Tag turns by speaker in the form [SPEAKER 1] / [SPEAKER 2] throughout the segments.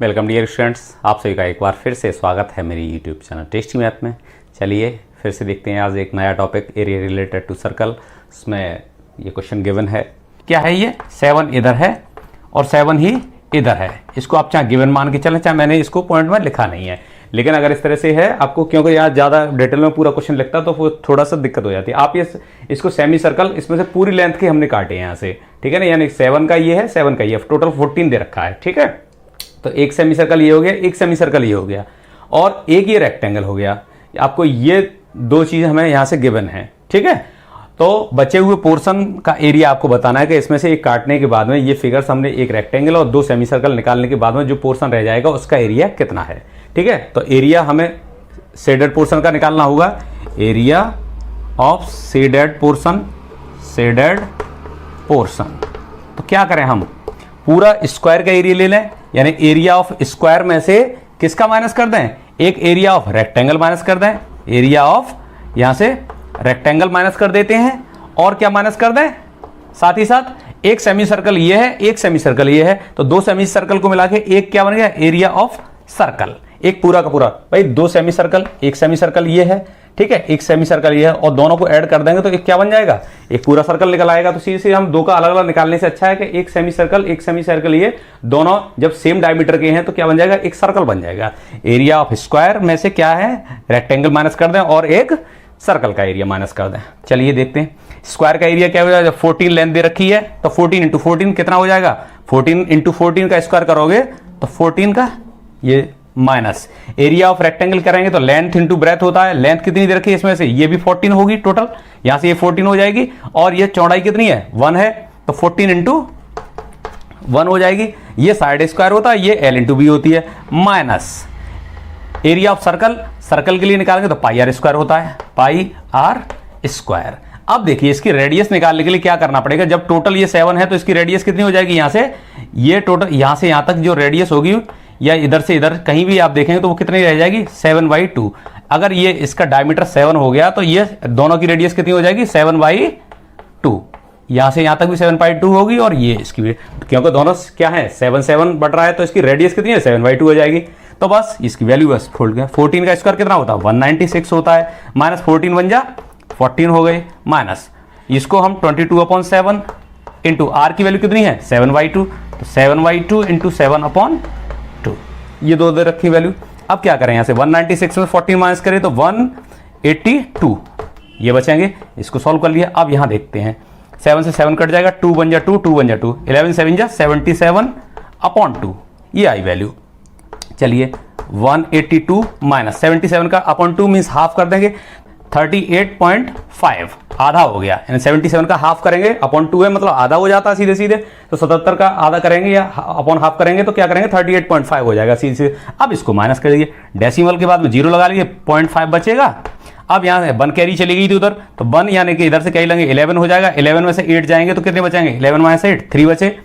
[SPEAKER 1] Welcome dear students, आप सभी का एक बार फिर से स्वागत है मेरी यूट्यूब चैनल टेस्टी मैथ में। चलिए फिर से देखते हैं आज एक नया topic area related to circle. उसमें ये क्वेश्चन गिवन है, क्या है ये 7 इधर है और 7 ही इधर है। इसको आप चाहे गिवन मान के चलें, चाहे मैंने इसको पॉइंट में लिखा नहीं है, लेकिन अगर इस तरह से है आपको, क्योंकि यहाँ ज़्यादा डिटेल में पूरा क्वेश्चन लिखता तो वो थोड़ा सा दिक्कत हो जाती है। आप ये इसको सेमी सर्कल, इसमें से पूरी लेंथ के हमने काटे यहाँ से, ठीक है ना। यानी 7 का ये है, 7 का ये, टोटल 14 दे रखा है, ठीक है। तो एक सेमी सर्कल ये हो गया, एक सेमी सर्कल ये हो गया और एक ये रेक्टेंगल हो गया। आपको ये दो चीज़ हमें यहाँ से गिवन है, ठीक है। तो बचे हुए पोर्शन का एरिया आपको बताना है कि इसमें से एक काटने के बाद में ये फिगर्स हमने एक रेक्टेंगल और 2 सेमी सर्कल निकालने के बाद में जो पोर्शन रह जाएगा उसका एरिया कितना है, ठीक है। तो एरिया हमें शेडेड पोर्शन का निकालना होगा, area of shaded portion, shaded portion. तो क्या करें, हम पूरा स्क्वायर का एरिया ले लें, यानी एरिया ऑफ स्क्वायर में से किसका माइनस कर दें, एक एरिया ऑफ रेक्टेंगल माइनस कर दें। एरिया ऑफ यहां से रेक्टेंगल माइनस कर देते हैं और क्या माइनस कर दें, साथ ही साथ एक सेमी सर्कल ये है, एक सेमी सर्कल ये है, तो 2 सेमी सर्कल को मिला के एक क्या बन गया, एरिया ऑफ सर्कल। एक पूरा का पूरा, भाई 2 सेमी सर्कल, एक सेमी सर्कल ये है, ठीक है, एक सेमी सर्कल ये है, और दोनों को ऐड कर देंगे तो एक क्या बन जाएगा, एक पूरा सर्कल निकल आएगा। तो सीधे हम 2 का अलग अलग निकालने से अच्छा है कि एक सेमी सर्कल ये दोनों जब सेम डायमीटर के हैं तो क्या बन जाएगा, एक सर्कल बन जाएगा। एरिया ऑफ स्क्वायर में से क्या है, रेक्टेंगल माइनस कर दें और एक सर्कल का एरिया माइनस कर दें। चलिए देखते हैं स्क्वायर का एरिया क्या हो जाएगा। 14 लेंथ दे रखी है तो 14 इंटू 14 कितना हो जाएगा, 14 इंटू 14 का स्क्वायर करोगे तो 14 का ये माइनस। एरिया ऑफ रेक्टेंगल करेंगे तो लेंथ इंटू ब्रेथ होता है, लेंथ कितनी दे रखी है इसमें से, ये भी 14 होगी टोटल, यहां से ये 14 हो जाएगी, और ये चौड़ाई कितनी है 1 है, तो 14 इंटू 1 हो जाएगी। ये साइड स्क्वायर होता है, ये L इंटू बी होती है, minus area of circle, circle के लिए निकालेंगे तो पाई आर स्क्वायर होता है, पाई आर स्क्वायर। अब देखिए इसकी रेडियस निकालने के लिए क्या करना पड़ेगा, जब टोटल ये 7 है तो इसकी रेडियस कितनी हो जाएगी, यहां से ये टोटल यहां से यहां तक जो रेडियस होगी, या इधर से इधर कहीं भी आप देखेंगे तो वो कितनी रह जाएगी, 7/2। अगर ये इसका डायमीटर 7 हो गया तो ये दोनों की रेडियस कितनी हो जाएगी, 7/2। यहां से यहां तक भी 7/2 होगी, और ये इसकी भी, क्योंकि दोनों क्या है 7 बढ़ रहा है तो इसकी रेडियस कितनी है, 7/2 हो जाएगी। तो बस इसकी वैल्यू बस फोल्ड गया। 14 का स्क्वायर कितना होता है, 196 होता है, माइनस 14 बन जा 14 हो गए, माइनस इसको हम 22/7 इंटू आर की वैल्यू कितनी है 7/2, तो 7/2 इंटू 7/2, ये दो दे रखी वैल्यू। अब क्या करें, यहां से 196 में 14 माइनस करें तो 182 ये बचेंगे, इसको सॉल्व कर लिया। अब यहां देखते हैं 7 से 7 कट जाएगा, 2 बन जा 2, 2 बन जा 2, 11 7 जा 77/2, ये आई वैल्यू। चलिए 182 माइनस 77 का अपॉन 2 मीन्स हाफ कर देंगे, 38.5 आधा हो गया, यानी 77 का हाफ करेंगे, अपॉन 2 है मतलब आधा हो जाता है सीधे सीधे, तो 77 का आधा करेंगे या अपॉन हाफ करेंगे तो क्या करेंगे 38.5 हो जाएगा सीधे सीधे। अब इसको माइनस कर दीजिए, डेसिमल के बाद में 0 लगा लीजिए, 0.5 बचेगा। अब यहाँ से 1 कैरी चली गई थी उधर, तो 1 यानी कि इधर से कैरी लेंगे 11 हो जाएगा, 11 में से 8 जाएंगे तो कितने बचेंगे, 11 माइनस 8 3 बचे।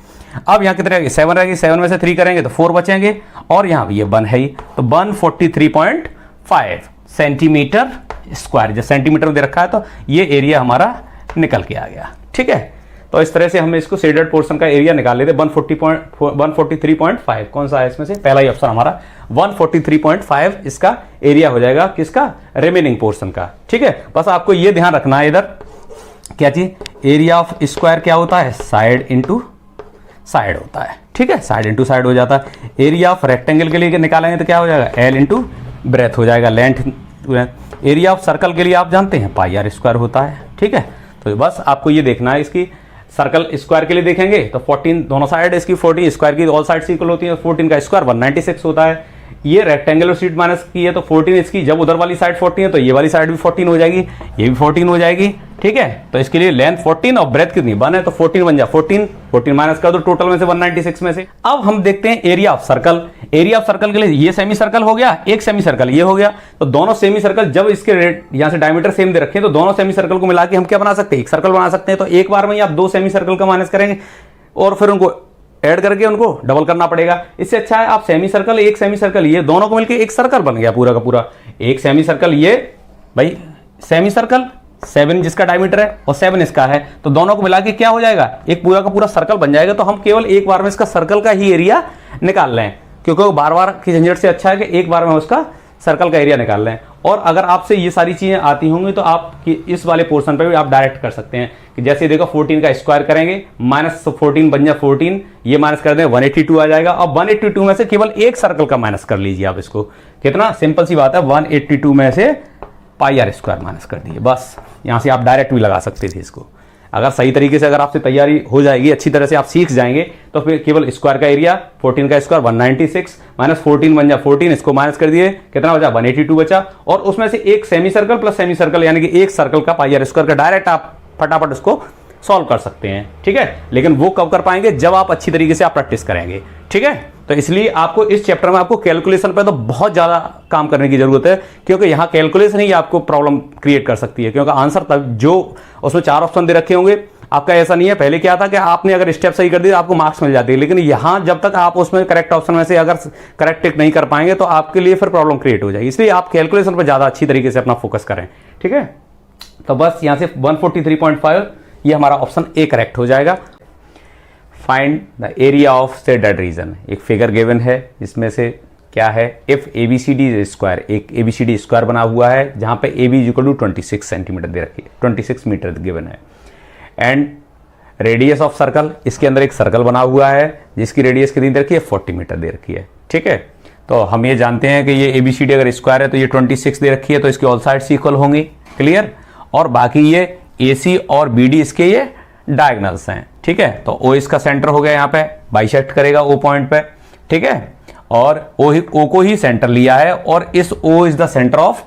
[SPEAKER 1] अब यहाँ कितने रहेगी, 7 रहेगी, 7 में से 3 करेंगे तो 4 बचेंगे, और यहाँ भी ये 1 है ही, तो 143.5 सेंटीमीटर स्क्वायर, जब सेंटीमीटर दे रखा है तो ये एरिया हमारा निकल के आ गया, ठीक है। तो इस तरह से हम इसको शेडेड पोर्शन का एरिया निकाल लेते। 143.5 कौन सा है इसमें से, पहला ही ऑप्शन हमारा 143.5 इसका एरिया हो जाएगा, किसका, रिमेनिंग पोर्शन का, ठीक है। बस आपको ये ध्यान रखना है, इधर क्या चीज, एरिया ऑफ स्क्वायर क्या होता है, साइड इंटू साइड होता है, ठीक है, साइड इंटू साइड हो जाता है। एरिया ऑफ रेक्टेंगल के लिए निकालेंगे तो क्या हो जाएगा, L इंटू ब्रेथ हो जाएगा, लेंथ। एरिया ऑफ सर्कल के लिए आप जानते हैं पाई आर स्क्वायर होता है, ठीक है। तो बस आपको ये देखना है, इसकी सर्कल स्क्वायर के लिए देखेंगे तो 14 दोनों साइड इसकी, 14 स्क्वायर की ऑल साइड इक्वल होती है, 14 का स्क्वायर 196 होता है। ये रेक्टेंगुलर शीट माइनस की है तो 14 इसकी, जब उधर वाली साइड 14 है तो ये वाली साइड भी 14 हो जाएगी, ये भी 14 हो जाएगी, ठीक है। तो इसके लिए लेंथ 14 और ब्रेथ कितनी 1 है, तो 14 बन जा 14 माइनस कर दो टोटल में से 196 में से। अब हम देखते हैं area of circle. Area of circle के लिए ये सेमी सर्कल हो गया, एक सेमी सर्कल ये हो गया, तो दोनों सेमी सर्कल जब इसके यहां से डायमीटर सेम दे रखे तो दोनों सेमी सर्कल को मिला के हम क्या बना सकते हैं, एक सर्कल बना सकते हैं। तो एक बार में ही आप 2 सेमी सर्कल का माइनस करेंगे और फिर उनको ऐड करके उनको डबल करना पड़ेगा। इससे अच्छा है आप सेमी सर्कल, एक सेमी सर्कल ये, दोनों को मिलकर एक सर्कल बन गया पूरा का पूरा। एक सेमी सर्कल ये, भाई सेमी सर्कल 7 जिसका डायमीटर है और 7 इसका है, तो दोनों को मिला के क्या हो जाएगा, एक पूरा का पूरा सर्कल बन जाएगा। तो हम केवल एक बार में इसका सर्कल का ही एरिया निकाल लें, क्योंकि वो बार बार की झंझट से अच्छा है कि एक बार में उसका सर्कल का एरिया निकाल लें। और अगर आपसे ये सारी चीज़ें आती होंगी तो आप इस वाले पोर्शन पे भी आप डायरेक्ट कर सकते हैं कि जैसे देखो 14 का स्क्वायर करेंगे, -14 बन जाए 14, ये माइनस कर दें 182 आ जाएगा। अब 182 में से केवल एक सर्कल का माइनस कर लीजिए आप इसको, कितना सिंपल सी बात है, 182 में से पाई आर स्क्वायर माइनस कर दिए, बस। यहां से आप डायरेक्ट भी लगा सकते थे इसको। अगर सही तरीके से अगर आपसे तैयारी हो जाएगी, अच्छी तरह से आप सीख जाएंगे, तो फिर केवल स्क्वायर का एरिया 14 का स्क्वायर 196 -14 बन जाए 14, इसको माइनस कर दिए, कितना बचा 182 बचा। और उसमें से एक semi circle plus semi circle यानी कि एक सर्कल का पाई आर स्क्वायर का डायरेक्ट आप फटाफट उसको सॉल्व कर सकते हैं, ठीक है। लेकिन वो कब कर पाएंगे, जब आप अच्छी तरीके से आप प्रैक्टिस करेंगे, ठीक है। तो इसलिए आपको इस चैप्टर में आपको कैलकुलेशन पे तो बहुत ज्यादा काम करने की जरूरत है, क्योंकि यहां कैलकुलेशन ही आपको प्रॉब्लम क्रिएट कर सकती है। क्योंकि आंसर तब जो उसमें 4 ऑप्शन दे रखे होंगे, आपका ऐसा नहीं है। पहले क्या था कि आपने अगर स्टेप सही कर दिया आपको मार्क्स मिल जाते हैं, लेकिन यहां जब तक आप उसमें करेक्ट ऑप्शन में से अगर करेक्ट टिक नहीं कर पाएंगे तो आपके लिए फिर प्रॉब्लम क्रिएट हो जाएगी। इसलिए आप कैलकुलेशन पर ज्यादा अच्छी तरीके से अपना फोकस करें, ठीक है। तो बस यहां से 143.5 ये हमारा ऑप्शन ए करेक्ट हो जाएगा। Find the area of shaded region, एक फिगर गिवन है जिसमें से क्या है, इफ एबीसीडी स्क्वायर, एक एबीसीडी स्क्वायर बना हुआ है जहां पे A B equal to 26 centimetre दे रखी है, 26 मीटर गिवन है। एंड रेडियस ऑफ सर्कल, इसके अंदर एक सर्कल बना हुआ है जिसकी रेडियस कितनी दे रखी है, 40 मीटर दे रखी है, ठीक है। तो हम ये जानते हैं कि ये एबीसीडी अगर स्क्वायर है तो ये 26 दे रखी है, तो इसके ऑल साइड्स इक्वल होंगी, क्लियर। और बाकी ये एसी और बीडी इसके ये डायगनल्स हैं, ठीक है। तो ओ इसका सेंटर हो गया, यहाँ पे बाइसेक्ट करेगा ओ पॉइंट पे, ठीक है। और ओ को ही सेंटर लिया है, और इस O is the centre of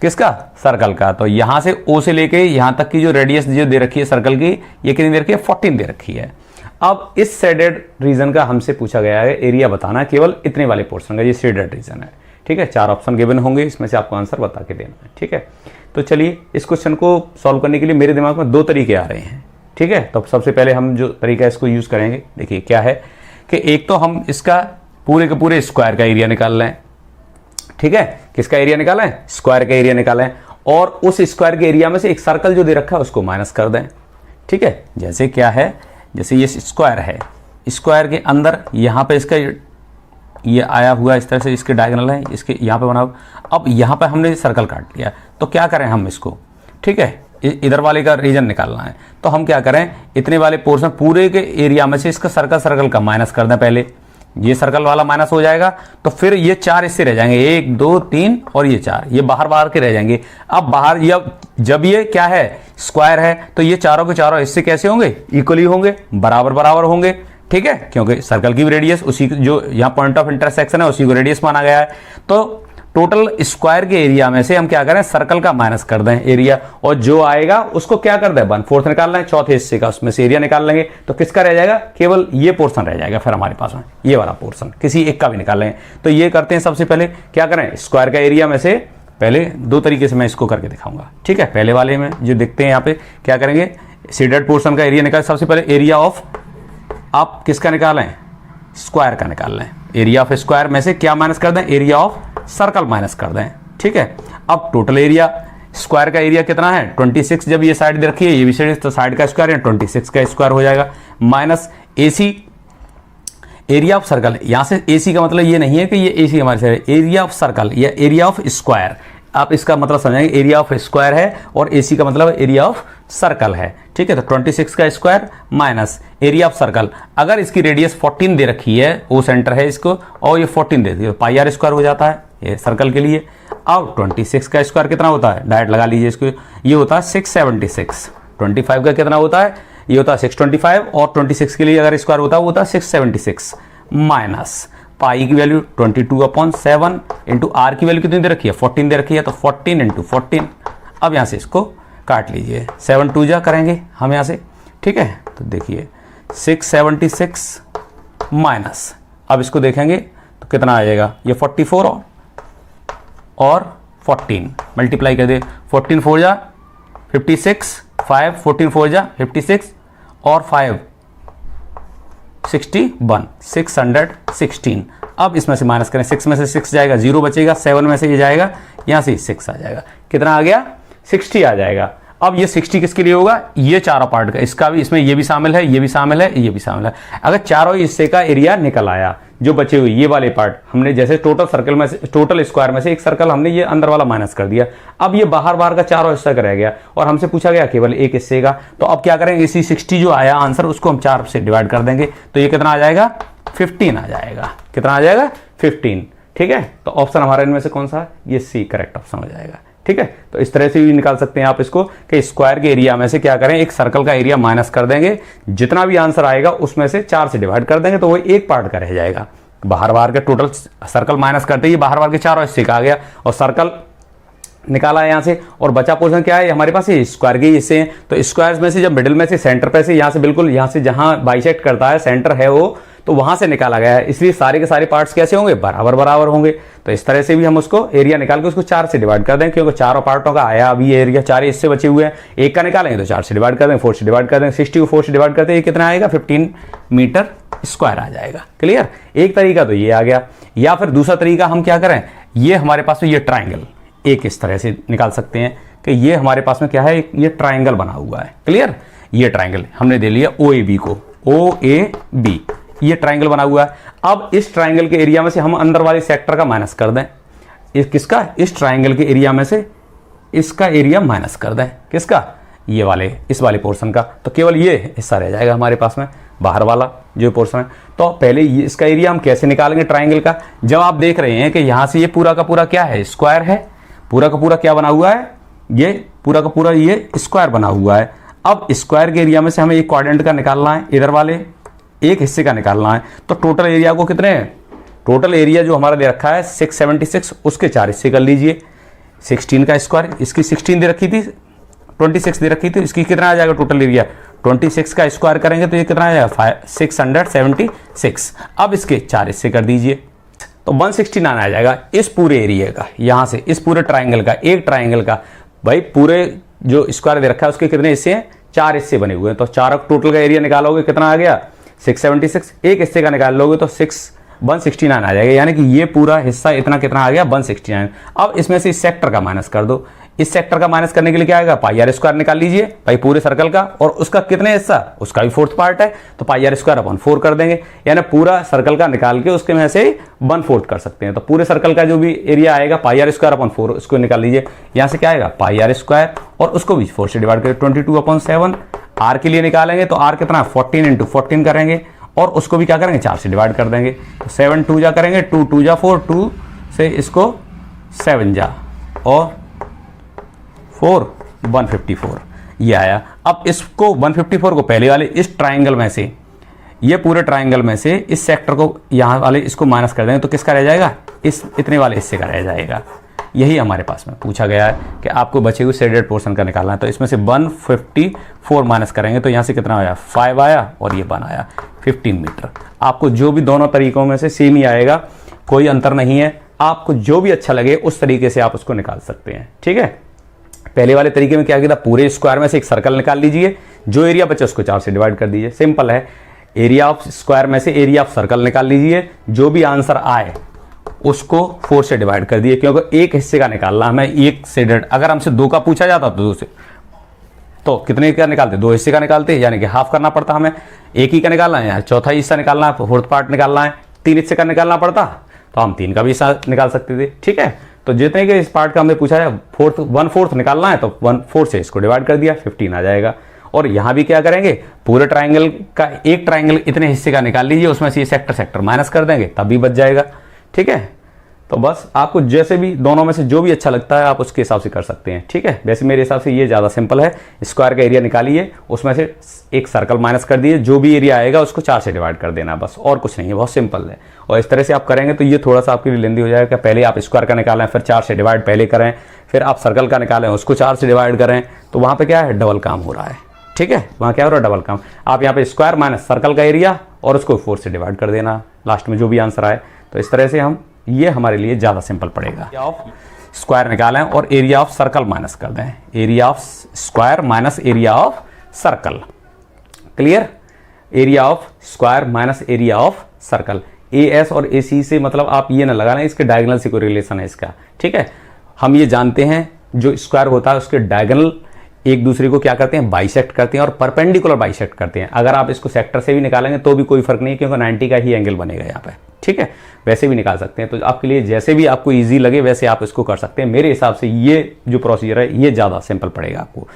[SPEAKER 1] किसका, सर्कल का। तो यहां से ओ से लेके यहां तक की जो रेडियस जो दे रखी है सर्कल की, ये कितनी दे रखी है, 14 दे रखी है। अब इस शेडेड रीजन का हमसे पूछा गया है एरिया बताना, केवल इतने वाले पोर्शन का, ये शेडेड रीजन है, ठीक है। 4 ऑप्शन गिवन होंगे, इसमें से आपको आंसर बता के देना है, ठीक है। तो चलिए इस क्वेश्चन को सॉल्व करने के लिए मेरे दिमाग में 2 तरीके आ रहे हैं, ठीक है। तो सबसे पहले हम जो तरीका इसको यूज करेंगे, देखिए क्या है कि एक तो हम इसका पूरे के पूरे स्क्वायर का एरिया निकाल लें, ठीक है। किसका एरिया निकालें, स्क्वायर का एरिया निकालें, और उस स्क्वायर के एरिया में से एक सर्कल जो दे रखा है उसको माइनस कर दें, ठीक है। जैसे क्या है, जैसे ये स्क्वायर है, स्क्वायर के अंदर यहाँ पे इसका ये आया हुआ इस तरह से, इसके डायगोनल है, इसके यहाँ पे बना हुआ। अब यहाँ पे हमने सर्कल काट लिया, तो क्या करें हम इसको, ठीक है, इधर वाले का रीजन निकालना है। तो हम क्या करें, इतने वाले पोर्शन पूरे के एरिया में से इसका सर्कल का माइनस कर दें। पहले ये सर्कल वाला माइनस हो जाएगा, तो फिर ये 4 इससे रह जाएंगे, 1 2 3 और ये 4, ये बाहर के रह जाएंगे। अब बाहर जब ये क्या है, स्क्वायर है, तो ये चारों के चारों हिस्से कैसे होंगे, इक्वली होंगे, बराबर होंगे, ठीक है। क्योंकि सर्कल की भी रेडियस उसी जो यहाँ पॉइंट ऑफ इंटरसेक्शन है उसी को रेडियस माना गया है। तो टोटल स्क्वायर के एरिया में से हम क्या करें, सर्कल का माइनस कर दें एरिया, और जो आएगा उसको क्या कर दें, 1/4 निकाल लें, चौथे हिस्से का उसमें से एरिया निकाल लेंगे। तो किसका रह जाएगा, केवल ये पोर्शन रह जाएगा फिर हमारे पास में, ये वाला पोर्शन, किसी एक का भी निकाल लेंगे। तो ये करते हैं, सबसे पहले क्या करें, स्क्वायर का एरिया में से पहले 2 तरीके से मैं इसको करके दिखाऊंगा, ठीक है। पहले वाले में जो देखते हैं यहाँ पे क्या करेंगे, शेडेड पोर्शन का एरिया निकाल, सबसे पहले एरिया ऑफ आप किसका निकालें, स्क्वायर का निकाल लें। एरिया ऑफ स्क्वायर में से क्या माइनस कर दें, एरिया ऑफ सर्कल माइनस कर दें, ठीक है। अब टोटल एरिया, स्क्वायर का एरिया कितना है 26, जब ये साइड दे रखी है ये भी साइड, तो साइड का स्क्वायर है 26 का स्क्वायर हो जाएगा, minus AC area of circle. यहां से एसी का मतलब ये नहीं है कि ये एसी हमारे साइड, एरिया ऑफ सर्कल या एरिया ऑफ स्क्वायर, आप इसका मतलब समझेंगे, एरिया ऑफ स्क्वायर है और एसी का मतलब एरिया ऑफ सर्कल है, ठीक है। तो 26 का square minus area of circle, अगर इसकी रेडियस 14 दे रखी है, वो सेंटर है इसको, और ये 14 दे दी, तो पाई आर स्क्वायर हो जाता है ये सर्कल के लिए। अब 26 का स्क्वायर कितना होता है, डायरेक्ट लगा लीजिए इसको, ये होता है 676। 25 का कितना होता है, ये होता है 625, और 26 के लिए अगर स्क्वायर होता है वो होता है 676, माइनस पाई की वैल्यू 22/7 इंटू आर की वैल्यू कितनी दे रखी है, 14 दे रखी है, तो 14 इंटू 14। अब यहाँ से इसको काट लीजिए, 7 2 जा करेंगे हम यहाँ से, ठीक है। तो देखिए 676 माइनस, अब इसको देखेंगे तो कितना आ जाएगा, ये 44 और 14 मल्टीप्लाई कर दे, 14 4 जा 56, 5 14 4 जा 56 और 5 61, 616। अब इसमें से माइनस करें, 6 में से 6 जाएगा, 0 बचेगा, 7 में से ये जाएगा, यहां से 6 आ जाएगा, कितना आ गया 60 आ जाएगा। अब ये 60 किसके लिए होगा, ये चारों पार्ट का, इसका भी, इसमें ये भी शामिल है, ये भी शामिल है, ये भी शामिल है। अगर चारों हिस्से का एरिया निकल आया, जो बचे हुए ये वाले पार्ट हमने जैसे टोटल सर्कल में से, टोटल स्क्वायर में से एक सर्कल हमने ये अंदर वाला माइनस कर दिया। अब ये बाहर बाहर का चारों हिस्सा का रह गया और हमसे पूछा गया केवल एक हिस्से का। तो अब क्या करेंगे, इसी 60 जो आया आंसर उसको हम 4 से डिवाइड कर देंगे तो ये कितना आ जाएगा, 15 आ जाएगा। कितना आ जाएगा, 15। ठीक है, तो ऑप्शन हमारा इनमें से कौन सा है, ये सी करेक्ट ऑप्शन हो जाएगा। ठीक है, तो इस तरह से भी निकाल सकते हैं आप इसको कि स्क्वायर के एरिया में से क्या करें, एक सर्कल का एरिया माइनस कर देंगे, जितना भी आंसर आएगा उसमें से 4 से डिवाइड कर देंगे तो वो एक पार्ट का रह जाएगा। बाहर बाहर के टोटल सर्कल माइनस करते ही बाहर बाहर के चारों हिस्से का आ गया और सर्कल निकाला है यहाँ से, और बचा पोर्शन क्या है हमारे पास, ये स्क्वायर के हिस्से हैं। तो स्क्वायर में से जब मिडिल में से सेंटर पे से यहाँ से बिल्कुल यहाँ से जहाँ बाइसेक्ट करता है सेंटर है वो, तो वहां से निकाला गया है, इसलिए सारे के सारे पार्ट्स कैसे होंगे, बराबर बराबर होंगे। तो इस तरह से भी हम उसको एरिया निकाल के उसको 4 से डिवाइड कर दें, क्योंकि चारों पार्टों का आया अभी एरिया, 4 हिस्से बचे हुए हैं, एक का निकालेंगे तो 4 से डिवाइड कर देंगे, 4 से डिवाइड कर देंगे, 60 को 4 से डिवाइड करते हैं कितना आएगा, 15 मीटर स्क्वायर आ जाएगा। क्लियर, एक तरीका तो ये आ गया। या फिर दूसरा तरीका हम क्या करें, ये हमारे पास में ये ट्राइंगल एक इस तरह से निकाल सकते हैं कि ये हमारे पास में क्या है, ये ट्राइंगल बना हुआ है। क्लियर, ये ट्राइंगल हमने दे लिया OAB को, OAB ये ट्राइंगल बना हुआ है। अब इस ट्राइंगल के एरिया में से हम अंदर वाले सेक्टर का माइनस कर दें, किसका, इस ट्राइंगल के एरिया में से इसका एरिया माइनस कर दें, किसका, ये वाले, इस वाले पोर्शन का, तो केवल ये हिस्सा रह जाएगा हमारे पास में, बाहर वाला जो पोर्शन है। तो पहले ये इसका एरिया हम कैसे निकालेंगे ट्राइंगल का, जब आप देख रहे हैं कि यहां से ये पूरा का पूरा क्या है, स्क्वायर है, पूरा का पूरा क्या बना हुआ है, ये पूरा का पूरा ये स्क्वायर बना हुआ है। अब स्क्वायर के एरिया में से हमें एक क्वाड्रेंट का निकालना है, इधर वाले एक हिस्से का निकालना है। तो टोटल एरिया को कितने, टोटल एरिया जो हमारा दे रखा है 676, उसके 4 हिस्से कर लीजिए। 16 का स्क्वायर, इसकी 16 दे रखी थी, 26 दे रखी थी, इसकी कितना आ जाएगा टोटल एरिया, 26 का स्क्वायर करेंगे तो ये कितना आ जाएगा, 676। अब इसके 4 हिस्से कर दीजिए तो 169 आ जाएगा इस पूरे एरिया का, यहां से इस पूरे ट्राइंगल का, एक ट्राइंगल का। भाई पूरे जो स्क्वायर दे रखा है उसके कितने हिस्से हैं, 4 हिस्से बने हुए हैं। तो 4 टोटल का एरिया निकालोगे कितना आ गया, 676, एक हिस्से का निकाल लोगे तो 169 आ जाएगा, यानी कि ये पूरा हिस्सा इतना कितना आ गया, 169। अब इसमें से इस सेक्टर का माइनस कर दो, इस सेक्टर का माइनस करने के लिए क्या आएगा, पाई आर स्क्वायर निकाल लीजिए भाई पूरे सर्कल का, और उसका कितने हिस्सा, उसका भी 4th पार्ट है तो पाई आर स्क्वायर अपॉन 4 कर देंगे, यानी पूरा सर्कल का निकाल के उसके में से 1/4 कर सकते हैं। तो पूरे सर्कल का जो भी एरिया आएगा पाई आर स्क्वायर अपॉन 4 उसको निकाल लीजिए, यहां से क्या आएगा पाई आर स्क्वायर और उसको भी 4 से डिवाइड करें, 22/7। आर के लिए निकालेंगे तो आर कितना, 14 × 14 करेंगे और उसको भी क्या करेंगे 4 से डिवाइड कर देंगे। तो 7 2 जा करेंगे, 2 2 जा 4, 2 से इसको 7 जा और 4 154 ये आया। अब इसको 154 को पहले वाले इस ट्राइंगल में से, ये पूरे ट्राइंगल में से इस सेक्टर को यहाँ वाले इसको माइनस कर देंगे तो किसका रह जाएगा, इस इतने वाले हिस्से का रह जाएगा। यही हमारे पास में पूछा गया है कि आपको बचे हुए शेडेड पोर्शन का निकालना है। तो इसमें से 154 माइनस करेंगे तो यहाँ से कितना आया, 5 आया और ये 1 आया, 15 मीटर। आपको जो भी दोनों तरीकों में से सेम ही आएगा, कोई अंतर नहीं है, आपको जो भी अच्छा लगे उस तरीके से आप उसको निकाल सकते हैं। ठीक है, पहले वाले तरीके में क्या किया था, पूरे स्क्वायर में से एक सर्कल निकाल लीजिए, जो एरिया बचे उसको 4 से डिवाइड कर दीजिए, सिंपल है। एरिया ऑफ स्क्वायर में से एरिया ऑफ सर्कल निकाल लीजिए, जो भी आंसर आए उसको 4 से डिवाइड कर दिए, क्योंकि एक हिस्से का निकालना हमें, एक शेडेड। अगर हमसे 2 का पूछा जाता तो 2 से, तो कितने का निकालते, 2 हिस्से का निकालते, यानी कि हाफ करना पड़ता हमें। एक ही का निकालना है, चौथा हिस्सा निकालना है, 4th पार्ट निकालना है, 3 हिस्से का निकालना पड़ता तो हम 3 का भी हिस्सा निकाल सकते थे। ठीक है, तो जितने के इस पार्ट का हमने पूछा है 1/4 निकालना है तो 1/4 से इसको डिवाइड कर दिया, 15 आ जाएगा। और यहां भी क्या करेंगे, पूरे ट्राइंगल का एक ट्राइंगल इतने हिस्से का निकाल लीजिए, उसमें से ये सेक्टर माइनस कर देंगे तब भी बच जाएगा। ठीक है, तो बस आपको जैसे भी दोनों में से जो भी अच्छा लगता है आप उसके हिसाब से कर सकते हैं। ठीक है, वैसे मेरे हिसाब से ये ज़्यादा सिंपल है। स्क्वायर का एरिया निकालिए, उसमें से एक सर्कल माइनस कर दिए, जो भी एरिया आएगा उसको 4 से डिवाइड कर देना, बस और कुछ नहीं है, बहुत सिंपल है। और इस तरह से आप करेंगे तो ये थोड़ा सा आपके लिए लेंदी हो जाएगा। पहले आप स्क्वायर का निकालें, फिर 4 से डिवाइड पहले करें, फिर आप सर्कल का निकालें उसको 4 से डिवाइड करें, तो वहाँ पर क्या है, डबल काम हो रहा है। ठीक है, वहाँ क्या हो रहा है, डबल काम। आप यहाँ पे स्क्वायर माइनस सर्कल का एरिया और उसको 4 से डिवाइड कर देना, लास्ट में जो भी आंसर आए। तो इस तरह से हम, ये हमारे लिए ज़्यादा सिंपल पड़ेगा। एरिया ऑफ स्क्वायर निकालें और एरिया ऑफ सर्कल माइनस कर दें, area of square minus area of circle. Clear, area of square minus area of circle. AS और AC से मतलब आप ये ना लगा लें, इसके डायगोनल से कोई रिलेशन है इसका। ठीक है, हम ये जानते हैं जो स्क्वायर होता है उसके डायगोनल एक दूसरे को क्या करते हैं, बाइसेक्ट करते हैं और परपेंडिकुलर बाइसेक्ट करते हैं। अगर आप इसको सेक्टर से भी निकालेंगे तो भी कोई फर्क नहीं है, क्योंकि 90 का ही एंगल बनेगा यहाँ पे, ठीक है। वैसे भी निकाल सकते हैं, तो आपके लिए जैसे भी आपको इजी लगे वैसे आप इसको कर सकते हैं। मेरे हिसाब से ये जो प्रोसीजर है ये ज़्यादा सिंपल पड़ेगा आपको।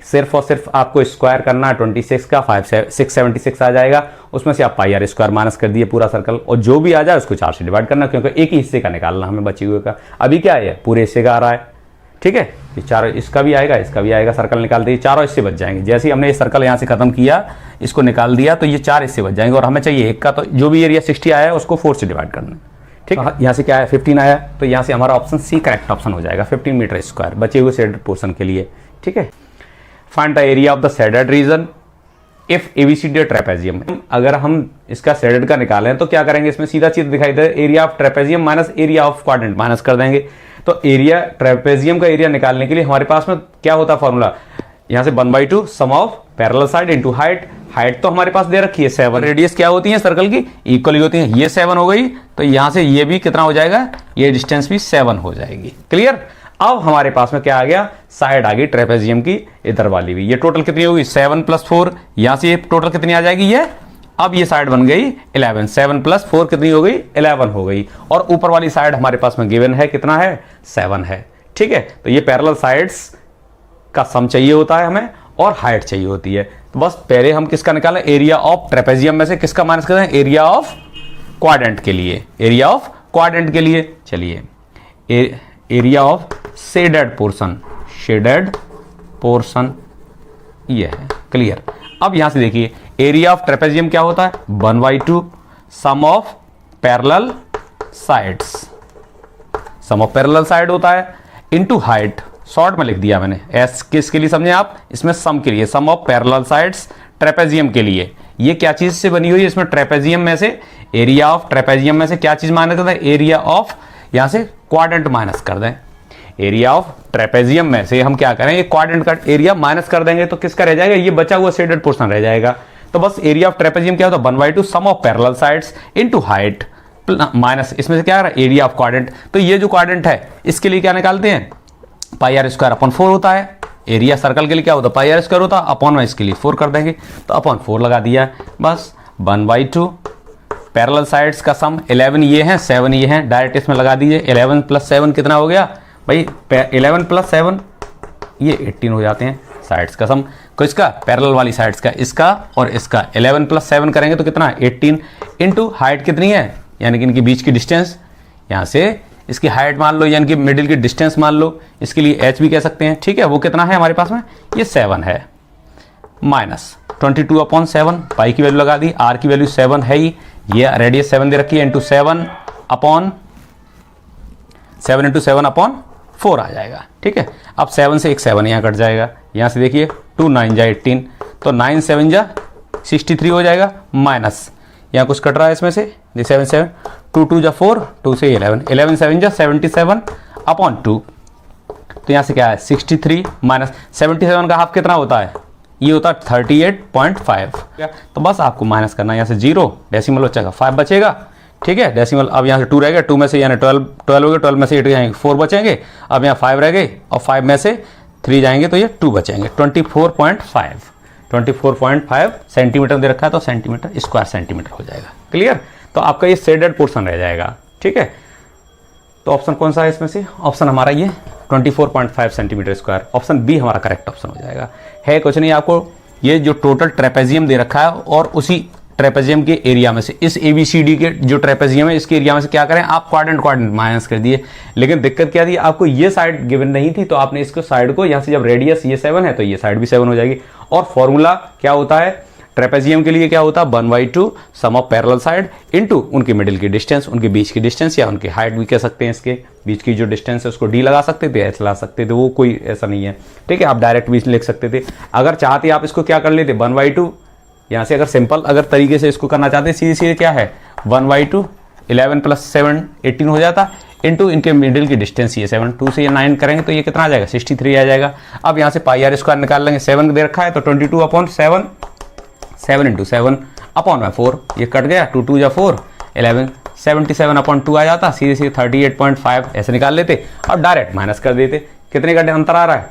[SPEAKER 1] सिर्फ और सिर्फ आपको स्क्वायर करना है 26 का, 676 आ जाएगा, उसमें से आप पाई आर स्क्वायर माइनस कर दिए पूरा सर्कल, और जो भी आ जाए उसको 4 से डिवाइड करना, क्योंकि एक ही हिस्से का निकालना हमें बचे हुए का। अभी क्या है, पूरे हिस्से का आ रहा है, ठीक है। ये चारों, इसका भी आएगा, इसका भी आएगा, सर्कल निकाल दिए, चारों हिस्से बच जाएंगे। जैसे ही हमने ये सर्कल यहाँ से खत्म किया, इसको निकाल दिया, तो ये 4 हिस्से बच जाएंगे, और हमें चाहिए एक का, तो जो भी एरिया 60 आया है उसको 4 से डिवाइड करना, ठीक है। यहाँ से क्या है, 15 आया, तो यहाँ से हमारा ऑप्शन सी करेक्ट ऑप्शन हो जाएगा, 15 मीटर स्क्वायर बचे हुए शेडेड पोर्शन के लिए, ठीक है। Find the area of the shaded region if ABCD trapezium. अगर हम इसका शेडेड का निकालें तो क्या करेंगे, इसमें सीधा चीज दिखाई दे, area of trapezium minus area of quadrant minus कर देंगे। तो एरिया, ट्रेपेजियम का एरिया निकालने के लिए हमारे पास में क्या होता है फॉर्मूला, यहाँ से 1/2 sum of parallel side into height. Height तो हमारे पास दे रखी है 7, रेडियस क्या होती है सर्कल की, इक्वली होती है, ये 7 हो गई, तो यहाँ से ये भी कितना हो जाएगा, ये डिस्टेंस भी 7 हो जाएगी, क्लियर। अब हमारे पास में क्या आ गया, साइड आ गई ट्रेपेजियम की इधर वाली भी, ये टोटल कितनी होगी 7 + 4, यहां से ये टोटल कितनी आ जाएगी ये, अब ये साइड बन गई 11, 7 + 4 कितनी हो गई 11 हो गई, और ऊपर वाली साइड हमारे पास में गिवन है कितना है 7 है, ठीक है। तो ये पैरेलल साइड्स का सम चाहिए होता है हमें, और हाइट चाहिए होती है। तो बस पहले हम किसका निकालें, एरिया ऑफ ट्रेपेजियम में से किसका माइनस करें, एरिया ऑफ क्वाड्रेंट के लिए, एरिया ऑफ क्वाड्रेंट के लिए। चलिए area of shaded portion, shaded portion ये है, क्लियर। अब यहां से देखिए एरिया ऑफ ट्रेपेजियम क्या होता है, 1/2 sum of parallel sides, sum of parallel side होता है, इनटू हाइट, शॉर्ट में लिख दिया मैंने, एस किसके लिए समझे आप, इसमें सम के लिए, सम ऑफ पैरेलल साइड्स ट्रेपेजियम के लिए। ये क्या चीज से बनी हुई है, इसमें ट्रेपेजियम में से, एरिया ऑफ ट्रेपेजियम में से क्या चीज माइनस करते हैं, एरिया ऑफ, यहां से क्वाड्रेंट माइनस कर दें, एरिया ऑफ ट्रेपेजियम में से हम क्या करेंगे, क्वाड्रेंट का एरिया माइनस कर देंगे, तो किसका रह जाएगा, ये बचा हुआ शेडेड पोर्शन रह जाएगा। तो बस एरिया ऑफ ट्रेपेजियम क्या होता है, 1/2 sum of parallel sides into height minus, इसमें से क्या आ रहा है, एरिया ऑफ क्वाड्रेंट। तो ये जो क्वाड्रेंट है इसके लिए क्या निकालते हैं, पाई आर स्क्वायर अपॉन 4 होता है, एरिया सर्कल के लिए क्या होता है, पाई आर स्क्वायर होता है, अपॉन में इसके लिए 4 कर देंगे, तो अपॉन 4 लगा दिया, बस 1/2 पैरेलल साइड्स का सम 11 ये है, 7 ये है, डायरेक्ट इसमें लगा दीजिए, 11 + 7 कितना हो गया भाई, 11 + 7 ये 18 हो जाते हैं साइड्स का सम, किसका, पैरेलल वाली साइड्स का, इसका और इसका, 11 + 7 करेंगे तो कितना 18, इनटू हाइट कितनी है, यानी कि इनके बीच की डिस्टेंस, यहाँ से इसकी हाइट मान लो, यानी कि मिडिल की डिस्टेंस मान लो, इसके लिए h भी कह सकते हैं, ठीक है। वो कितना है हमारे पास में, ये 7 है, माइनस 22/7, पाई की वैल्यू लगा दी, r की वैल्यू 7 है ही, ये रेडियस 7 दे रखी है, इंटू 7 × 4 आ जाएगा, ठीक है। अब 7 से एक 7 यहाँ कट जाएगा, यहाँ से देखिए 2 9 जा 18, तो 9 7 जा 63 हो जाएगा, माइनस यहाँ कुछ कट रहा है इसमें से, 7 7 2 2 जा 4, 2 से 11, 11 7 जा 77/2, तो यहाँ से क्या है 63 माइनस 77 का हाफ कितना होता है, ये होता है 38.5, तो बस आपको माइनस करना है, यहाँ से 0 डेसिमल बचेगा 5 बचेगा, ठीक है, डेसिमल। अब यहाँ से 2 रह गया, 2 में से यानी 12 हो गए, 12 में से 8 जाएंगे 4 बचेंगे, अब यहाँ 5 रह गए और 5 में से 3 जाएंगे तो ये 2 बचेंगे, 24.5 सेंटीमीटर दे रखा है, तो सेंटीमीटर स्क्वायर सेंटीमीटर हो जाएगा, क्लियर। तो आपका ये शेडेड पोर्शन रह जाएगा, ठीक है। तो ऑप्शन कौन सा है इसमें से, ऑप्शन हमारा ये 24.5 सेंटीमीटर स्क्वायर, ऑप्शन बी हमारा करेक्ट ऑप्शन हो जाएगा। है कुछ नहीं, आपको ये जो टोटल ट्रेपेजियम दे रखा है और उसी ट्रेपेजियम के एरिया में से, इस ABCD के जो ट्रेपेजियम है इसके एरिया में से क्या करें आप, क्वाड्रेंट माइनस कर दिए। लेकिन दिक्कत क्या थी, आपको ये साइड गिवन नहीं थी, तो आपने इसको साइड को यहाँ से, जब रेडियस ये 7 है तो ये साइड भी 7 हो जाएगी। और फॉर्मूला क्या होता है ट्रेपेजियम के लिए, क्या होता है 1/2 sum of parallel side into उनकी मिडिल की डिस्टेंस, उनके बीच की डिस्टेंस, या उनकी हाइट भी कह सकते हैं, इसके बीच की जो डिस्टेंस है उसको d लगा सकते थे, h लगा सकते थे, वो कोई ऐसा नहीं है, ठीक है। आप डायरेक्ट भी लिख सकते थे, अगर चाहते आप इसको क्या कर लेते 1/2, यहाँ से अगर सिंपल अगर तरीके से इसको करना चाहते सीधे सीधे क्या है 1/2, 11 + 7 18 हो जाता, इनटू इनके मिडिल की डिस्टेंस ये 7, 2 से ये 9 करेंगे तो ये कितना आ जाएगा 63 आ जाएगा। अब यहाँ से पाई आर स्क्वायर निकाल लेंगे, 7 दे रखा है तो 22/7, 7 × 7/4, ये कट गया, 2 2 जा 4, 11 77/2 आ जाता, सीधे सीधे 38.5 ऐसे निकाल लेते, अब डायरेक्ट माइनस कर देते, कितने का अंतर आ रहा है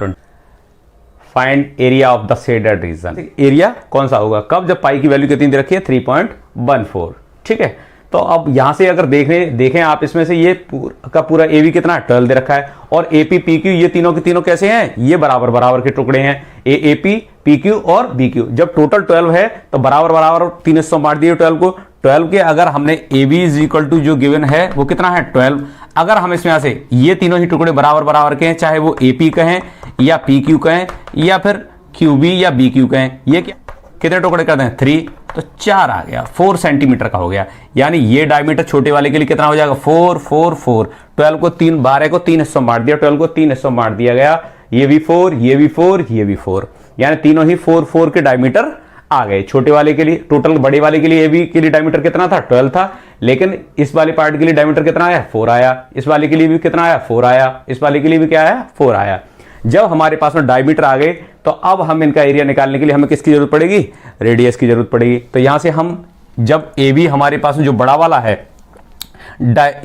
[SPEAKER 1] find area of the shaded reason. Area कौन सा होगा, कब, जब पाई की वैल्यू कितनी दे रखी है 3.14। ठीक है, तो अब यहां से अगर देखें आप, इसमें से ये का पूरा एवी कितना 12 दे रखा है, और एपी पीक्यू ये तीनों के तीनों कैसे हैं, ये बराबर बराबर के टुकड़े हैं, एपी पीक्यू और बीक्यू। जब टोटल 12 है तो बराबर बराबर 3 हिस्सों बांट दिए 12 को। 12 के अगर हमने एबी इज इक्वल टू जो गिवन है वो कितना है 12, अगर हम इसमें से ये तीनों ही टुकड़े बराबर बराबर के हैं, चाहे वो एपी कहें या पीक्यू कहें या फिर क्यूबी या बीक्यू कहें, ये क्या कितने टुकड़े कर दें 3, तो 4 आ गया, 4 सेंटीमीटर का हो गया। यानी ये डायमीटर छोटे वाले के लिए कितना हो जाएगा 4 4 4। 12 को 3 12 को 3 हिस्सों बांट दिया, 12 को 3 हिस्सों बांट दिया गया, ये भी 4 ये भी 4 ये भी 4, यानी तीनों ही 4 4 के डायमीटर आ गए। छोटे वाले के लिए, टोटल बड़े वाले के लिए एबी के लिए डायमीटर कितना था 12 था, लेकिन इस वाले पार्ट के लिए डायमीटर कितना आया 4 आया, इस वाले के लिए भी कितना आया 4 आया, इस वाले के लिए भी क्या आया 4 आया। जब हमारे पास में डायमीटर आ गए तो अब हम इनका एरिया निकालने के लिए हमें किसकी जरूरत पड़ेगी, रेडियस की जरूरत पड़ेगी। तो यहां से हम जब ए बी हमारे पास में जो बड़ा वाला है,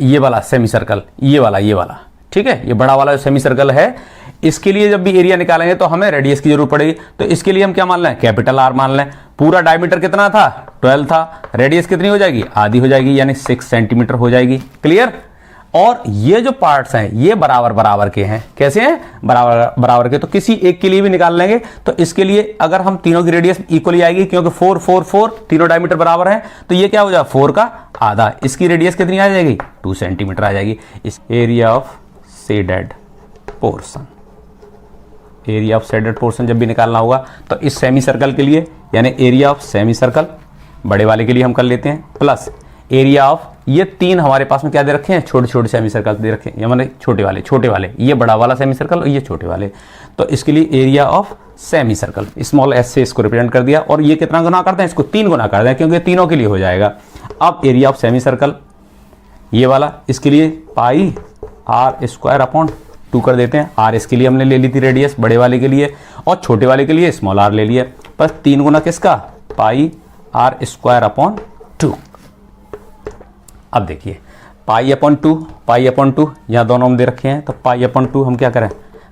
[SPEAKER 1] ये वाला सेमी सर्कल, ये वाला ठीक है, ये बड़ा वाला सेमी सर्कल है, इसके लिए जब भी एरिया निकालेंगे तो हमें रेडियस की जरूरत पड़ेगी। तो इसके लिए हम क्या मान लें, कैपिटल आर मान लें। पूरा डायमीटर कितना था 12 था, रेडियस कितनी हो जाएगी आधी हो जाएगी, यानी 6 सेंटीमीटर हो जाएगी। क्लियर। और ये जो पार्ट्स हैं ये बराबर बराबर के हैं, कैसे हैं बराबर बराबर के। तो किसी एक के लिए भी निकाल लेंगे तो इसके लिए अगर हम तीनों की रेडियस इक्वली आएगी, क्योंकि 4 4 4 तीनों डायमीटर बराबर हैं, तो ये क्या हो जाएगा 4 का आधा, इसकी रेडियस कितनी आ जाएगी 2 सेंटीमीटर आ जाएगी। इस area of shaded portion, area of shaded portion जब भी निकालना होगा तो इस सेमी सर्कल के लिए, यानी एरिया ऑफ सेमी सर्कल बड़े वाले के लिए हम कर लेते हैं, प्लस एरिया ऑफ ये 3 हमारे पास में क्या दे रखे हैं छोटे छोटे सेमी सर्कल दे रखे हैं, या माने छोटे वाले, ये बड़ा वाला सेमी सर्कल और ये छोटे वाले। तो इसके लिए area of semi circle small S से इसको रिप्रेजेंट कर दिया, और ये कितना गुना करते हैं, इसको 3 गुना कर दें, क्योंकि तीनों के लिए हो जाएगा। अब एरिया ऑफ सेमी सर्कल ये वाला, इसके लिए पाई आर स्क्वायर अपॉन 2 कर देते हैं। आर इसके लिए हमने ले ली थी रेडियस बड़े वाले के लिए, और छोटे वाले के लिए स्मॉल आर ले लिया, बस 3 गुना किसका पाई आर स्क्वायर अपॉन 2। अब देखिए पाई अपॉन 2 यहाँ दोनों हम दे रखे हैं, तो पाई अपॉन 2 हम क्या करें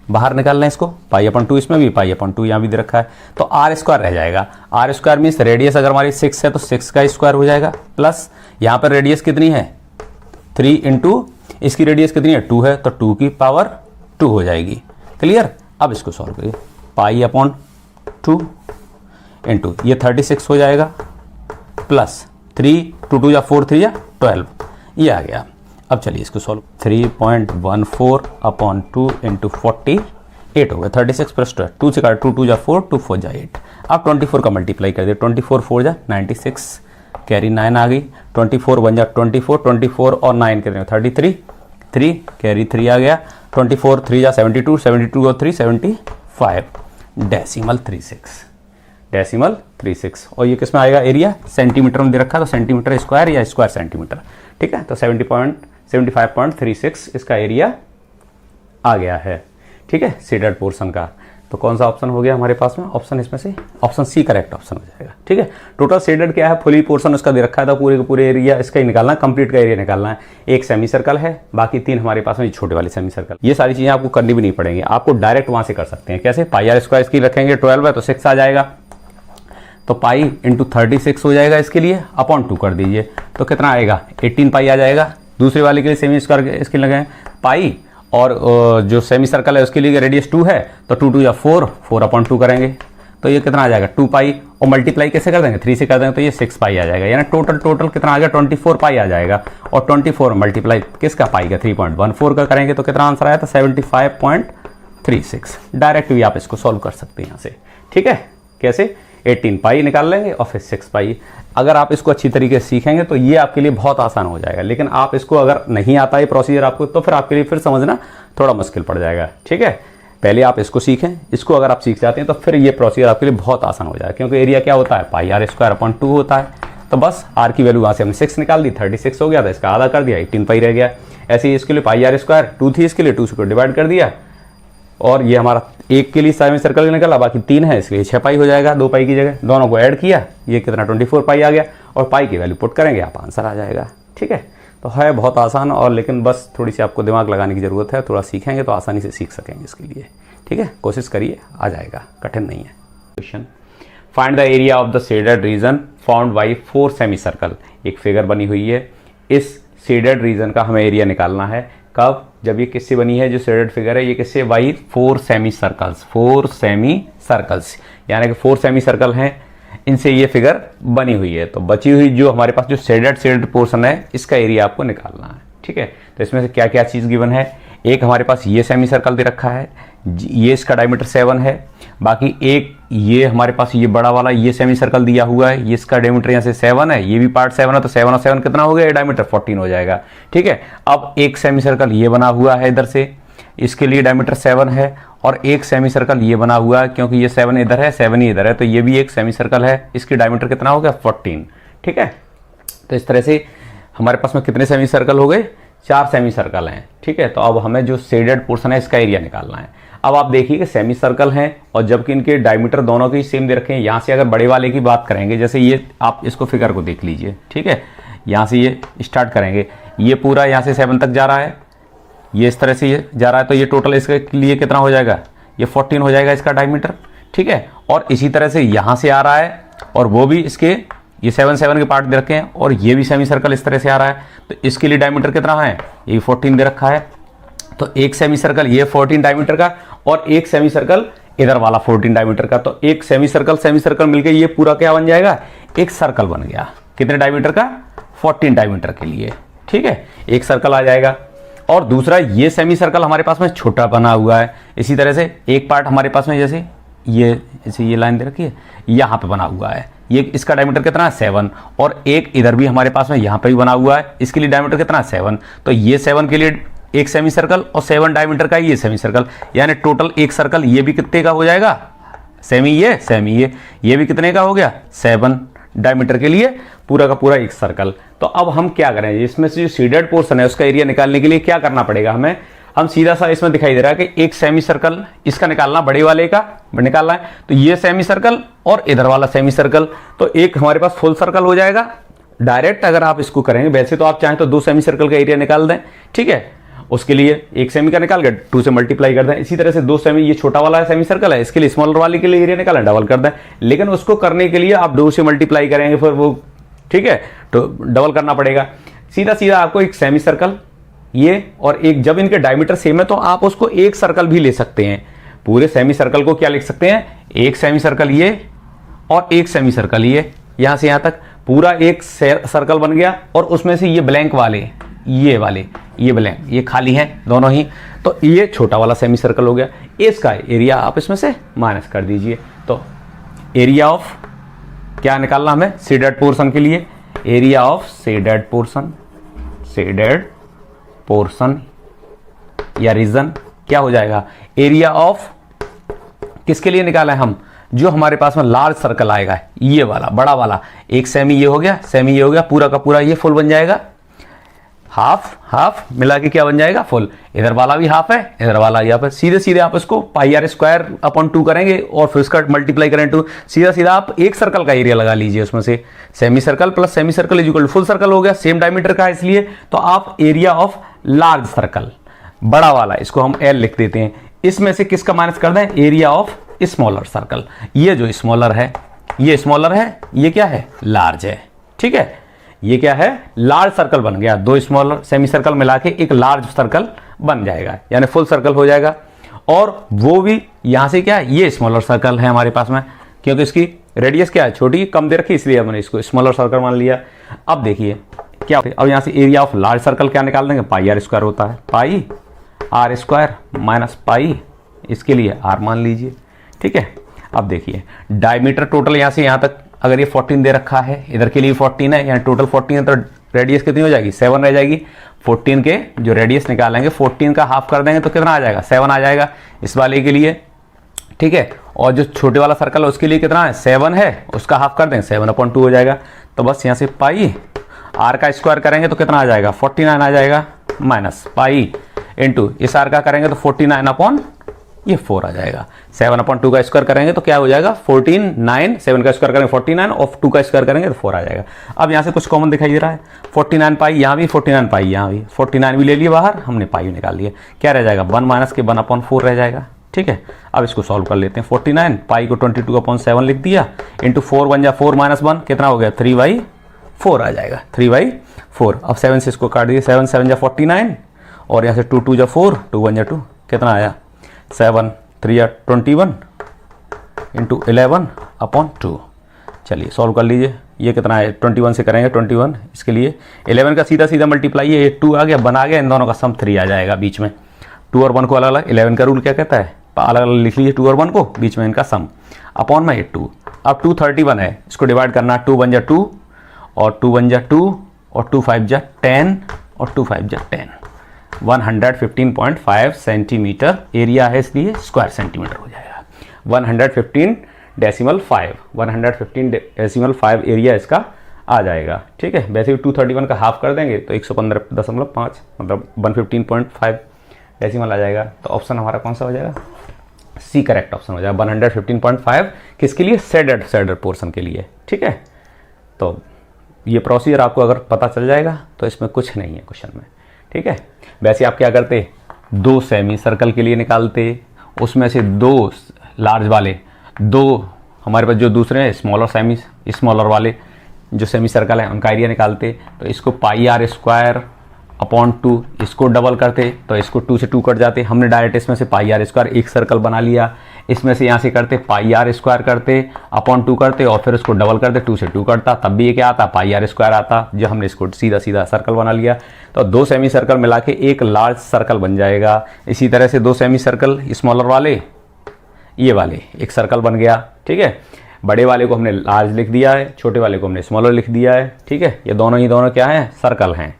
[SPEAKER 1] बाहर निकाल लें इसको, पाई अपॉन 2 इसमें भी, पाई अपॉन 2 यहाँ भी दे रखा है, तो आर स्क्वायर रह जाएगा। आर स्क्वायर मीन्स रेडियस अगर हमारी 6 है तो 6 का स्क्वायर हो जाएगा, प्लस यहाँ पर रेडियस कितनी है 3 इंटू इसकी रेडियस कितनी है 2 है, तो 2 की पावर 2 हो जाएगी। क्लियर। अब इसको सॉल्व करिए, पाई अपॉन 2 इंटू ये 36 हो जाएगा, प्लस 3 2 2 या 4 3 या 12, ये आ गया। अब चलिए इसको सॉल्व, 3.14 अपॉन 2 इंटू 48 हो गया, 36 प्लस 12, 2 से काट 2 2 या 4 2 4 जा 8। अब 24 का मल्टीप्लाई कर दिया, 24 4 जा 96, कैरी 9 आ गई, 24 1 जा 24 और 9 कितने 33, 3 कैरी 3 आ गया, 24 3 जा 72, 72 और 3 75, डेसिमल 36। और ये किस में आएगा एरिया, सेंटीमीटर में दे रखा है, तो सेंटीमीटर स्क्वायर या स्क्वायर सेंटीमीटर, ठीक है। तो 75.36 इसका एरिया आ गया है, ठीक है, शेडेड पोर्शन का। तो कौन सा ऑप्शन हो गया हमारे पास में, ऑप्शन इसमें से ऑप्शन सी करेक्ट ऑप्शन हो जाएगा, ठीक है। टोटल शेडेड क्या है, फुली पोर्शन उसका दे रखा है, तो पूरे का पूरे एरिया इसका ही निकालना है, कंप्लीट का एरिया निकालना है। एक सेमी सर्कल है, बाकी 3 हमारे पास में छोटे वाले सेमी सर्कल। ये सारी चीजें आपको करनी भी नहीं पड़ेंगी, आपको डायरेक्ट वहां से कर सकते हैं। कैसे, पाई आर स्क्वायर इसकी रखेंगे 12 है तो 6 आ जाएगा, तो पाई इंटू 36 हो जाएगा, इसके लिए अपॉन 2 कर दीजिए, तो कितना आएगा 18 पाई आ जाएगा। दूसरे वाले के लिए सेमी स्क्वायर इसके लगाएं पाई, और जो सेमी सर्कल है उसके लिए रेडियस 2 है, तो 2 2 या 4 अपॉन 2 करेंगे, तो ये कितना आ जाएगा 2 पाई, और मल्टीप्लाई कैसे कर देंगे 3 से कर देंगे, तो ये 6 पाई आ जाएगा, यानी टोटल कितना आ गया 24 पाई आ जाएगा। और 24 मल्टीप्लाई किसका पाई का 3.14 का करेंगे, तो कितना आंसर आया था 75.36। डायरेक्ट भी आप इसको सॉल्व कर सकते हैं यहाँ से, ठीक है। कैसे, 18 पाई निकाल लेंगे और फिर 6 पाई। अगर आप इसको अच्छी तरीके से सीखेंगे तो ये आपके लिए बहुत आसान हो जाएगा, लेकिन आप इसको अगर नहीं आता है प्रोसीजर आपको, तो फिर आपके लिए फिर समझना थोड़ा मुश्किल पड़ जाएगा, ठीक है। पहले आप इसको सीखें, इसको अगर आप सीख जाते हैं तो फिर ये प्रोसीजर आपके लिए बहुत आसान हो जाएगा, क्योंकि एरिया क्या होता है पाई आर स्क्वायर अपॉन 2 होता है। तो बस आर की वैल्यू वहाँ से हमने 6 निकाल दी, 36 हो गया था, इसका आधा कर दिया 18 पाई रह गया। ऐसे ही इसके लिए पाई आर स्क्वायर 2 थी, इसके लिए 2 से डिवाइड कर दिया, और ये हमारा एक के लिए सेमी सर्कल निकला, बाकी 3 है इसलिए 6 पाई हो जाएगा, 2 पाई की जगह, दोनों को ऐड किया, ये कितना 24 पाई आ गया, और पाई की वैल्यू पुट करेंगे आप आंसर आ जाएगा, ठीक है। तो है बहुत आसान, और लेकिन बस थोड़ी सी आपको दिमाग लगाने की ज़रूरत है, थोड़ा सीखेंगे तो आसानी से सीख सकेंगे इसके लिए, ठीक है, कोशिश करिए, आ जाएगा, कठिन नहीं है। Question, find the area of the shaded reason found by 4 semi circle. एक फिगर बनी हुई है, इस शेडेड रीजन का हमें एरिया निकालना है। कब? जब ये किससे बनी है, जो शेडेड फिगर है ये किससे, by 4 semi circles. 4 semi circles यानी कि 4 सेमी सर्कल हैं, इनसे ये फिगर बनी हुई है। तो बची हुई जो हमारे पास जो शेडेड पोर्शन है, इसका एरिया आपको निकालना है। ठीक है, तो इसमें से क्या क्या चीज़ गिवन है, एक हमारे पास ये सेमी सर्कल दे रखा है, ये इसका डायमीटर 7 है। बाकी एक ये हमारे पास ये बड़ा वाला ये सेमी सर्कल दिया हुआ है, ये इसका डायमीटर यहाँ से 7 है, ये भी पार्ट 7 है, तो 7 और 7 कितना हो गया, ये डायमीटर 14 हो जाएगा। ठीक है, अब एक सेमी सर्कल ये बना हुआ है इधर से, इसके लिए डायमीटर 7 है, और एक सेमी सर्कल ये बना हुआ है, क्योंकि ये 7 इधर है, 7 ही इधर है, तो ये भी एक सेमी सर्कल है, इसकी डायमीटर कितना हो गया, 14। ठीक है, तो इस तरह से हमारे पास में कितने सेमी सर्कल हो गए, 4 सेमी सर्कल हैं। ठीक है, तो अब हमें जो शेडेड पोर्शन है इसका एरिया निकालना है। अब आप देखिए कि सेमी सर्कल हैं और जबकि इनके डायमीटर दोनों के सेम दे रखे हैं। यहाँ से अगर बड़े वाले की बात करेंगे, जैसे ये आप इसको फिगर को देख लीजिए। ठीक है, यहाँ से ये स्टार्ट करेंगे, ये पूरा यहाँ से 7 तक जा रहा है, ये इस तरह से ये जा रहा है, तो ये टोटल इसके लिए कितना हो जाएगा, ये 14 हो जाएगा इसका डायमीटर। ठीक है, और इसी तरह से यहाँ से आ रहा है और वो भी इसके ये 7 के पार्ट दे रखे हैं, और ये भी सेमी सर्कल इस तरह से आ रहा है, तो इसके लिए डायमीटर कितना है, ये 14 दे रखा है। तो एक सेमी सर्कल ये 14 डायमीटर का और एक सेमी सर्कल इधर वाला 14 डायमीटर का, तो एक सेमी सर्कल मिलकर ये पूरा क्या बन जाएगा, एक सर्कल बन गया। कितने डायमीटर का, 14 डायमीटर के लिए। ठीक है, एक सर्कल आ जाएगा। और दूसरा ये सेमी सर्कल हमारे पास में छोटा बना हुआ है, इसी तरह से एक पार्ट हमारे पास में जैसे ये लाइन दे रखी है, यहाँ पे बना हुआ है, ये इसका डायमीटर कितना है, 7, और एक इधर भी हमारे पास में यहाँ पे भी बना हुआ है, इसके लिए डायमीटर कितना है, 7। तो ये 7 के लिए एक सेमी सर्कल और 7 डायमीटर का ये सेमी सर्कल, यानी टोटल एक सर्कल ये भी कितने का हो जाएगा, सेमी ये भी कितने का हो गया, 7 डायमीटर के लिए पूरा का पूरा एक सर्कल। तो अब हम क्या करें, इसमें से जो शेडेड पोर्शन है उसका एरिया निकालने के लिए क्या करना पड़ेगा हमें, हम सीधा सा इसमें दिखाई दे रहा है कि एक सेमी सर्कल इसका निकालना, बड़े वाले का निकालना है, तो ये सेमी सर्कल और इधर वाला सेमी सर्कल, तो एक हमारे पास फुल सर्कल हो जाएगा डायरेक्ट। अगर आप इसको करेंगे, वैसे तो आप चाहें तो 2 सेमी सर्कल का एरिया निकाल दें। ठीक है, उसके लिए एक सेमी का निकाल के 2 से मल्टीप्लाई कर दें। इसी तरह से 2 सेमी, ये छोटा वाला सेमी सर्कल है, इसके लिए स्मॉलर वाले के लिए एरिया निकालें, डबल कर दें। लेकिन उसको करने के लिए आप 2 से मल्टीप्लाई करेंगे, फिर वो ठीक है, तो डबल करना पड़ेगा। सीधा आपको एक सेमी सर्कल ये और एक, जब इनके डायमीटर सेम है तो आप उसको एक सर्कल भी ले सकते हैं। पूरे सेमी सर्कल को क्या लिख सकते हैं, एक सेमी सर्कल ये और एक सेमी सर्कल ये, यहां से यहां तक पूरा एक सर्कल बन गया, और उसमें से ये ब्लैंक वाले ये ब्लैंक ये खाली हैं दोनों ही, तो ये छोटा वाला सेमी सर्कल हो गया। इसका एरिया आप इसमें से माइनस कर दीजिए, तो एरिया ऑफ क्या निकालना हमें, शेडेड पोर्शन के लिए एरिया ऑफ शेडेड पोर्शन या रीजन क्या हो जाएगा, एरिया ऑफ किसके लिए निकाला है हम, जो हमारे पास में लार्ज सर्कल आएगा, ये वाला बड़ा वाला, एक सेमी ये हो गया, पूरा का पूरा ये फुल बन जाएगा, हाफ मिला के क्या बन जाएगा, फुल। इधर वाला भी हाफ है, इधर वाला यहाँ पर, सीधे आप इसको πr/2 करेंगे और फिर इसका मल्टीप्लाई करें टू, सीधा आप एक सर्कल का एरिया लगा लीजिए, उसमें से semi circle plus semi circle equal full circle हो गया, सेम डायमीटर का है इसलिए। तो आप एरिया ऑफ लार्ज सर्कल बड़ा वाला, इसको हम L लिख देते हैं, इसमें से किसका माइनस कर दें, एरिया ऑफ स्मॉलर सर्कल। ये जो स्मॉलर है ये क्या है, लार्ज है। ठीक है, ये क्या है, लार्ज सर्कल बन गया, 2 स्मॉलर सेमी सर्कल मिला के एक लार्ज सर्कल बन जाएगा, यानी फुल सर्कल हो जाएगा। और वो भी यहां से क्या, ये स्मॉलर सर्कल है हमारे पास में, क्योंकि इसकी रेडियस क्या है, छोटी कम दे रखी, इसलिए हमने इसको स्मॉलर सर्कल मान लिया। अब देखिए क्या, अब यहां से एरिया ऑफ लार्ज सर्कल क्या निकाल देंगे, πr² होता है, πr² माइनस पाई, इसके लिए r मान लीजिए। ठीक है, अब देखिए डायमीटर टोटल यहां से यहां तक अगर ये 14 दे रखा है, इधर के लिए 14 है, यानी टोटल 14 है, तो रेडियस कितनी हो जाएगी, 7 रह जाएगी। 14 के जो रेडियस निकालेंगे, 14 का हाफ कर देंगे तो कितना आ जाएगा, 7 आ जाएगा इस वाले के लिए। ठीक है, और जो छोटे वाला सर्कल है उसके लिए कितना है, 7 है, उसका हाफ कर देंगे, 7/2 हो जाएगा। तो बस यहाँ से पाई r का स्क्वायर करेंगे तो कितना आ जाएगा, 49 आ जाएगा, माइनस पाई इंटू इस r का करेंगे तो 49/4 आ जाएगा। 7/2 का स्क्वायर करेंगे तो क्या हो जाएगा, 49, 7 का स्क्वायर करेंगे 49 और 2 का स्क्वायर करेंगे तो 4 आ जाएगा। अब यहाँ से कुछ कॉमन दिखाई दे रहा है, 49 पाई यहाँ भी, 49 पाई यहाँ भी, 49 भी ले लिए बाहर, हमने पाई निकाल लिया, क्या रह जाएगा, 1 - के 1/4 रह जाएगा। ठीक है। अब इसको सॉल्व कर लेते हैं। 49 पाई को 22/7 लिख दिया, इंटू 4 1 जा 4 - 1 कितना हो गया 3/4 आ जाएगा, 3/4। अब 7 से इसको काट दिए, 7 7 जा 49 और यहाँ से 2 2 जा 4, 2 1 जा 2 कितना आया 7 3 जा 21 इंटू 11/2। चलिए सॉल्व कर लीजिए, ये कितना है 21 से करेंगे 21, इसके लिए 11 का सीधा सीधा मल्टीप्लाई है, ये 2 आ गया, 1 आ गया, इन दोनों का सम 3 आ जाएगा बीच में। 2 और 1 को अलग अलग, 11 का रूल क्या कहता है, अलग अलग लिख लीजिए 2 और 1 को, बीच में इनका सम अपॉन में 2। अब 2 31 है, इसको डिवाइड करना, 2 1 जा 2 और 2 1 जा 2 और 2 5 जा 10 और 2 5 जा 10, 115.5 सेंटीमीटर एरिया है, इसलिए स्क्वायर सेंटीमीटर हो जाएगा। 115.5 एरिया इसका आ जाएगा, ठीक है। वैसे भी 231 का हाफ कर देंगे तो 115.5 मतलब 115.5 डेसिमल आ जाएगा। तो ऑप्शन हमारा कौन सा हो जाएगा, सी करेक्ट ऑप्शन हो जाएगा। 115.5 किसके लिए, शेडेड पोर्शन के लिए, ठीक है। तो ये प्रोसीजर आपको अगर पता चल जाएगा तो इसमें कुछ नहीं है क्वेश्चन में, ठीक है। वैसे आप क्या करते, 2 सेमी सर्कल के लिए निकालते, उसमें से 2 लार्ज वाले, 2 हमारे पास जो दूसरे हैं स्मॉलर वाले जो सेमी सर्कल है उनका एरिया निकालते। तो इसको πr²/2 इसको डबल करते तो इसको 2 से 2 कट जाते। हमने डायरेक्ट इसमें से πr² एक सर्कल बना लिया, इसमें से यहाँ से करते πr² करते /2 करते और फिर उसको डबल करते, 2 से 2 कटता, तब भी ये क्या आता πr² आता, जो हमने इसको सीधा सीधा सर्कल बना लिया। तो 2 सेमी सर्कल मिला के एक लार्ज सर्कल बन जाएगा। इसी तरह से 2 सेमी सर्कल स्मॉलर वाले, ये वाले एक सर्कल बन गया, ठीक है। बड़े वाले को हमने लार्ज लिख दिया है, छोटे वाले को हमने स्मॉलर लिख दिया है, ठीक है। ये दोनों क्या हैं, सर्कल हैं,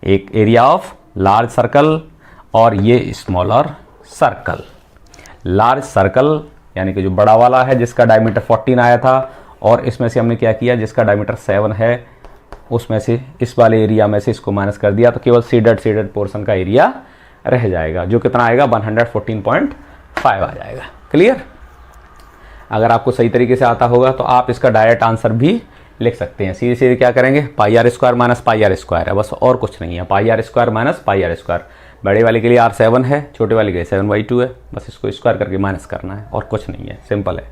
[SPEAKER 1] एक एरिया ऑफ लार्ज सर्कल और ये स्मॉलर सर्कल। लार्ज सर्कल यानी कि जो बड़ा वाला है जिसका डायमीटर 14 आया था, और इसमें से हमने क्या किया, जिसका डायमीटर 7 है उसमें से इस वाले एरिया में से इसको माइनस कर दिया, तो केवल शेडेड पोर्शन का एरिया रह जाएगा, जो कितना आएगा 114.5 आ जाएगा। क्लियर। अगर आपको सही तरीके से आता होगा तो आप इसका डायरेक्ट आंसर भी लिख सकते हैं। सीधे सीधे क्या करेंगे, πr² - πr² है, बस और कुछ नहीं है, πr² - πr²। बड़े वाले के लिए r7 है, छोटे वाले के लिए 7/2 है, बस इसको स्क्वायर करके माइनस करना है और कुछ नहीं है, सिंपल है,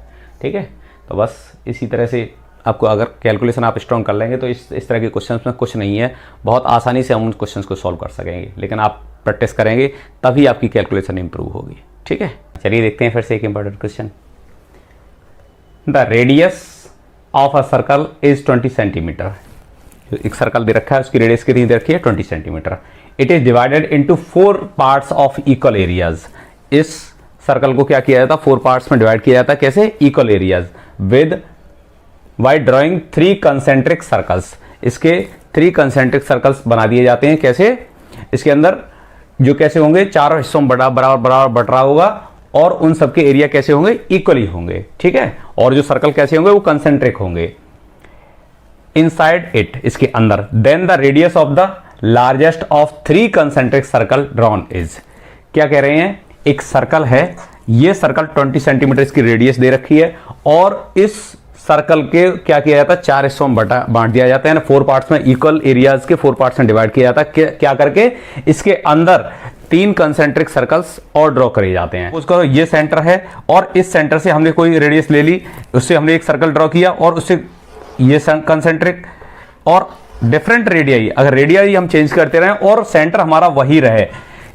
[SPEAKER 1] ठीक है। तो बस इसी तरह से आपको अगर कैलकुलेशन आप स्ट्रॉन्ग कर लेंगे तो इस तरह के क्वेश्चन में कुछ नहीं है, बहुत आसानी से हम उन क्वेश्चन को सॉल्व कर सकेंगे, लेकिन आप प्रैक्टिस करेंगे तभी आपकी कैलकुलेशन इंप्रूव होगी, ठीक है। चलिए देखते हैं फिर से एक important question. The radius of a circle is 20 centimetre. एक सर्कल दे रखा है, उसकी रेडियस कितनी दे रखी है 20 centimetre. It is divided into 4 parts of equal areas. इस सर्कल को क्या किया जाता, 4 पार्ट्स में डिवाइड किया जाता, कैसे, equal areas with by drawing 3 concentric circles. इसके 3 कंसेंट्रिक सर्कल्स बना दिए जाते हैं, कैसे, इसके अंदर जो कैसे होंगे, चारों हिस्सों में बराबर बट रहा होगा और उन सबके एरिया कैसे होंगे, इक्वली होंगे, ठीक है। और जो सर्कल कैसे होंगे, वो कंसेंट्रिक होंगे। इनसाइड इट, इसके अंदर, then the radius of the largest of 3 concentric circle drawn is. क्या कह रहे हैं, एक सर्कल है, ये सर्कल 20 सेंटीमीटर इसकी रेडियस दे रखी है, और इस सर्कल के क्या किया जाता है, 4 हिस्सों में बांट दिया जाता है ना, 4 पार्ट्स में, इक्वल एरियाज के 4 पार्ट्स में डिवाइड किया जाता है। क्या करके, इसके अंदर 3 कंसेंट्रिक सर्कल्स और ड्रॉ करे जाते हैं। उसका ये सेंटर है और इस सेंटर से हमने कोई रेडियस ले ली, उससे हमने एक सर्कल ड्रॉ किया और उससे ये कंसेंट्रिक और डिफरेंट रेडियाई, अगर रेडियाई हम चेंज करते रहें और सेंटर हमारा वही रहे,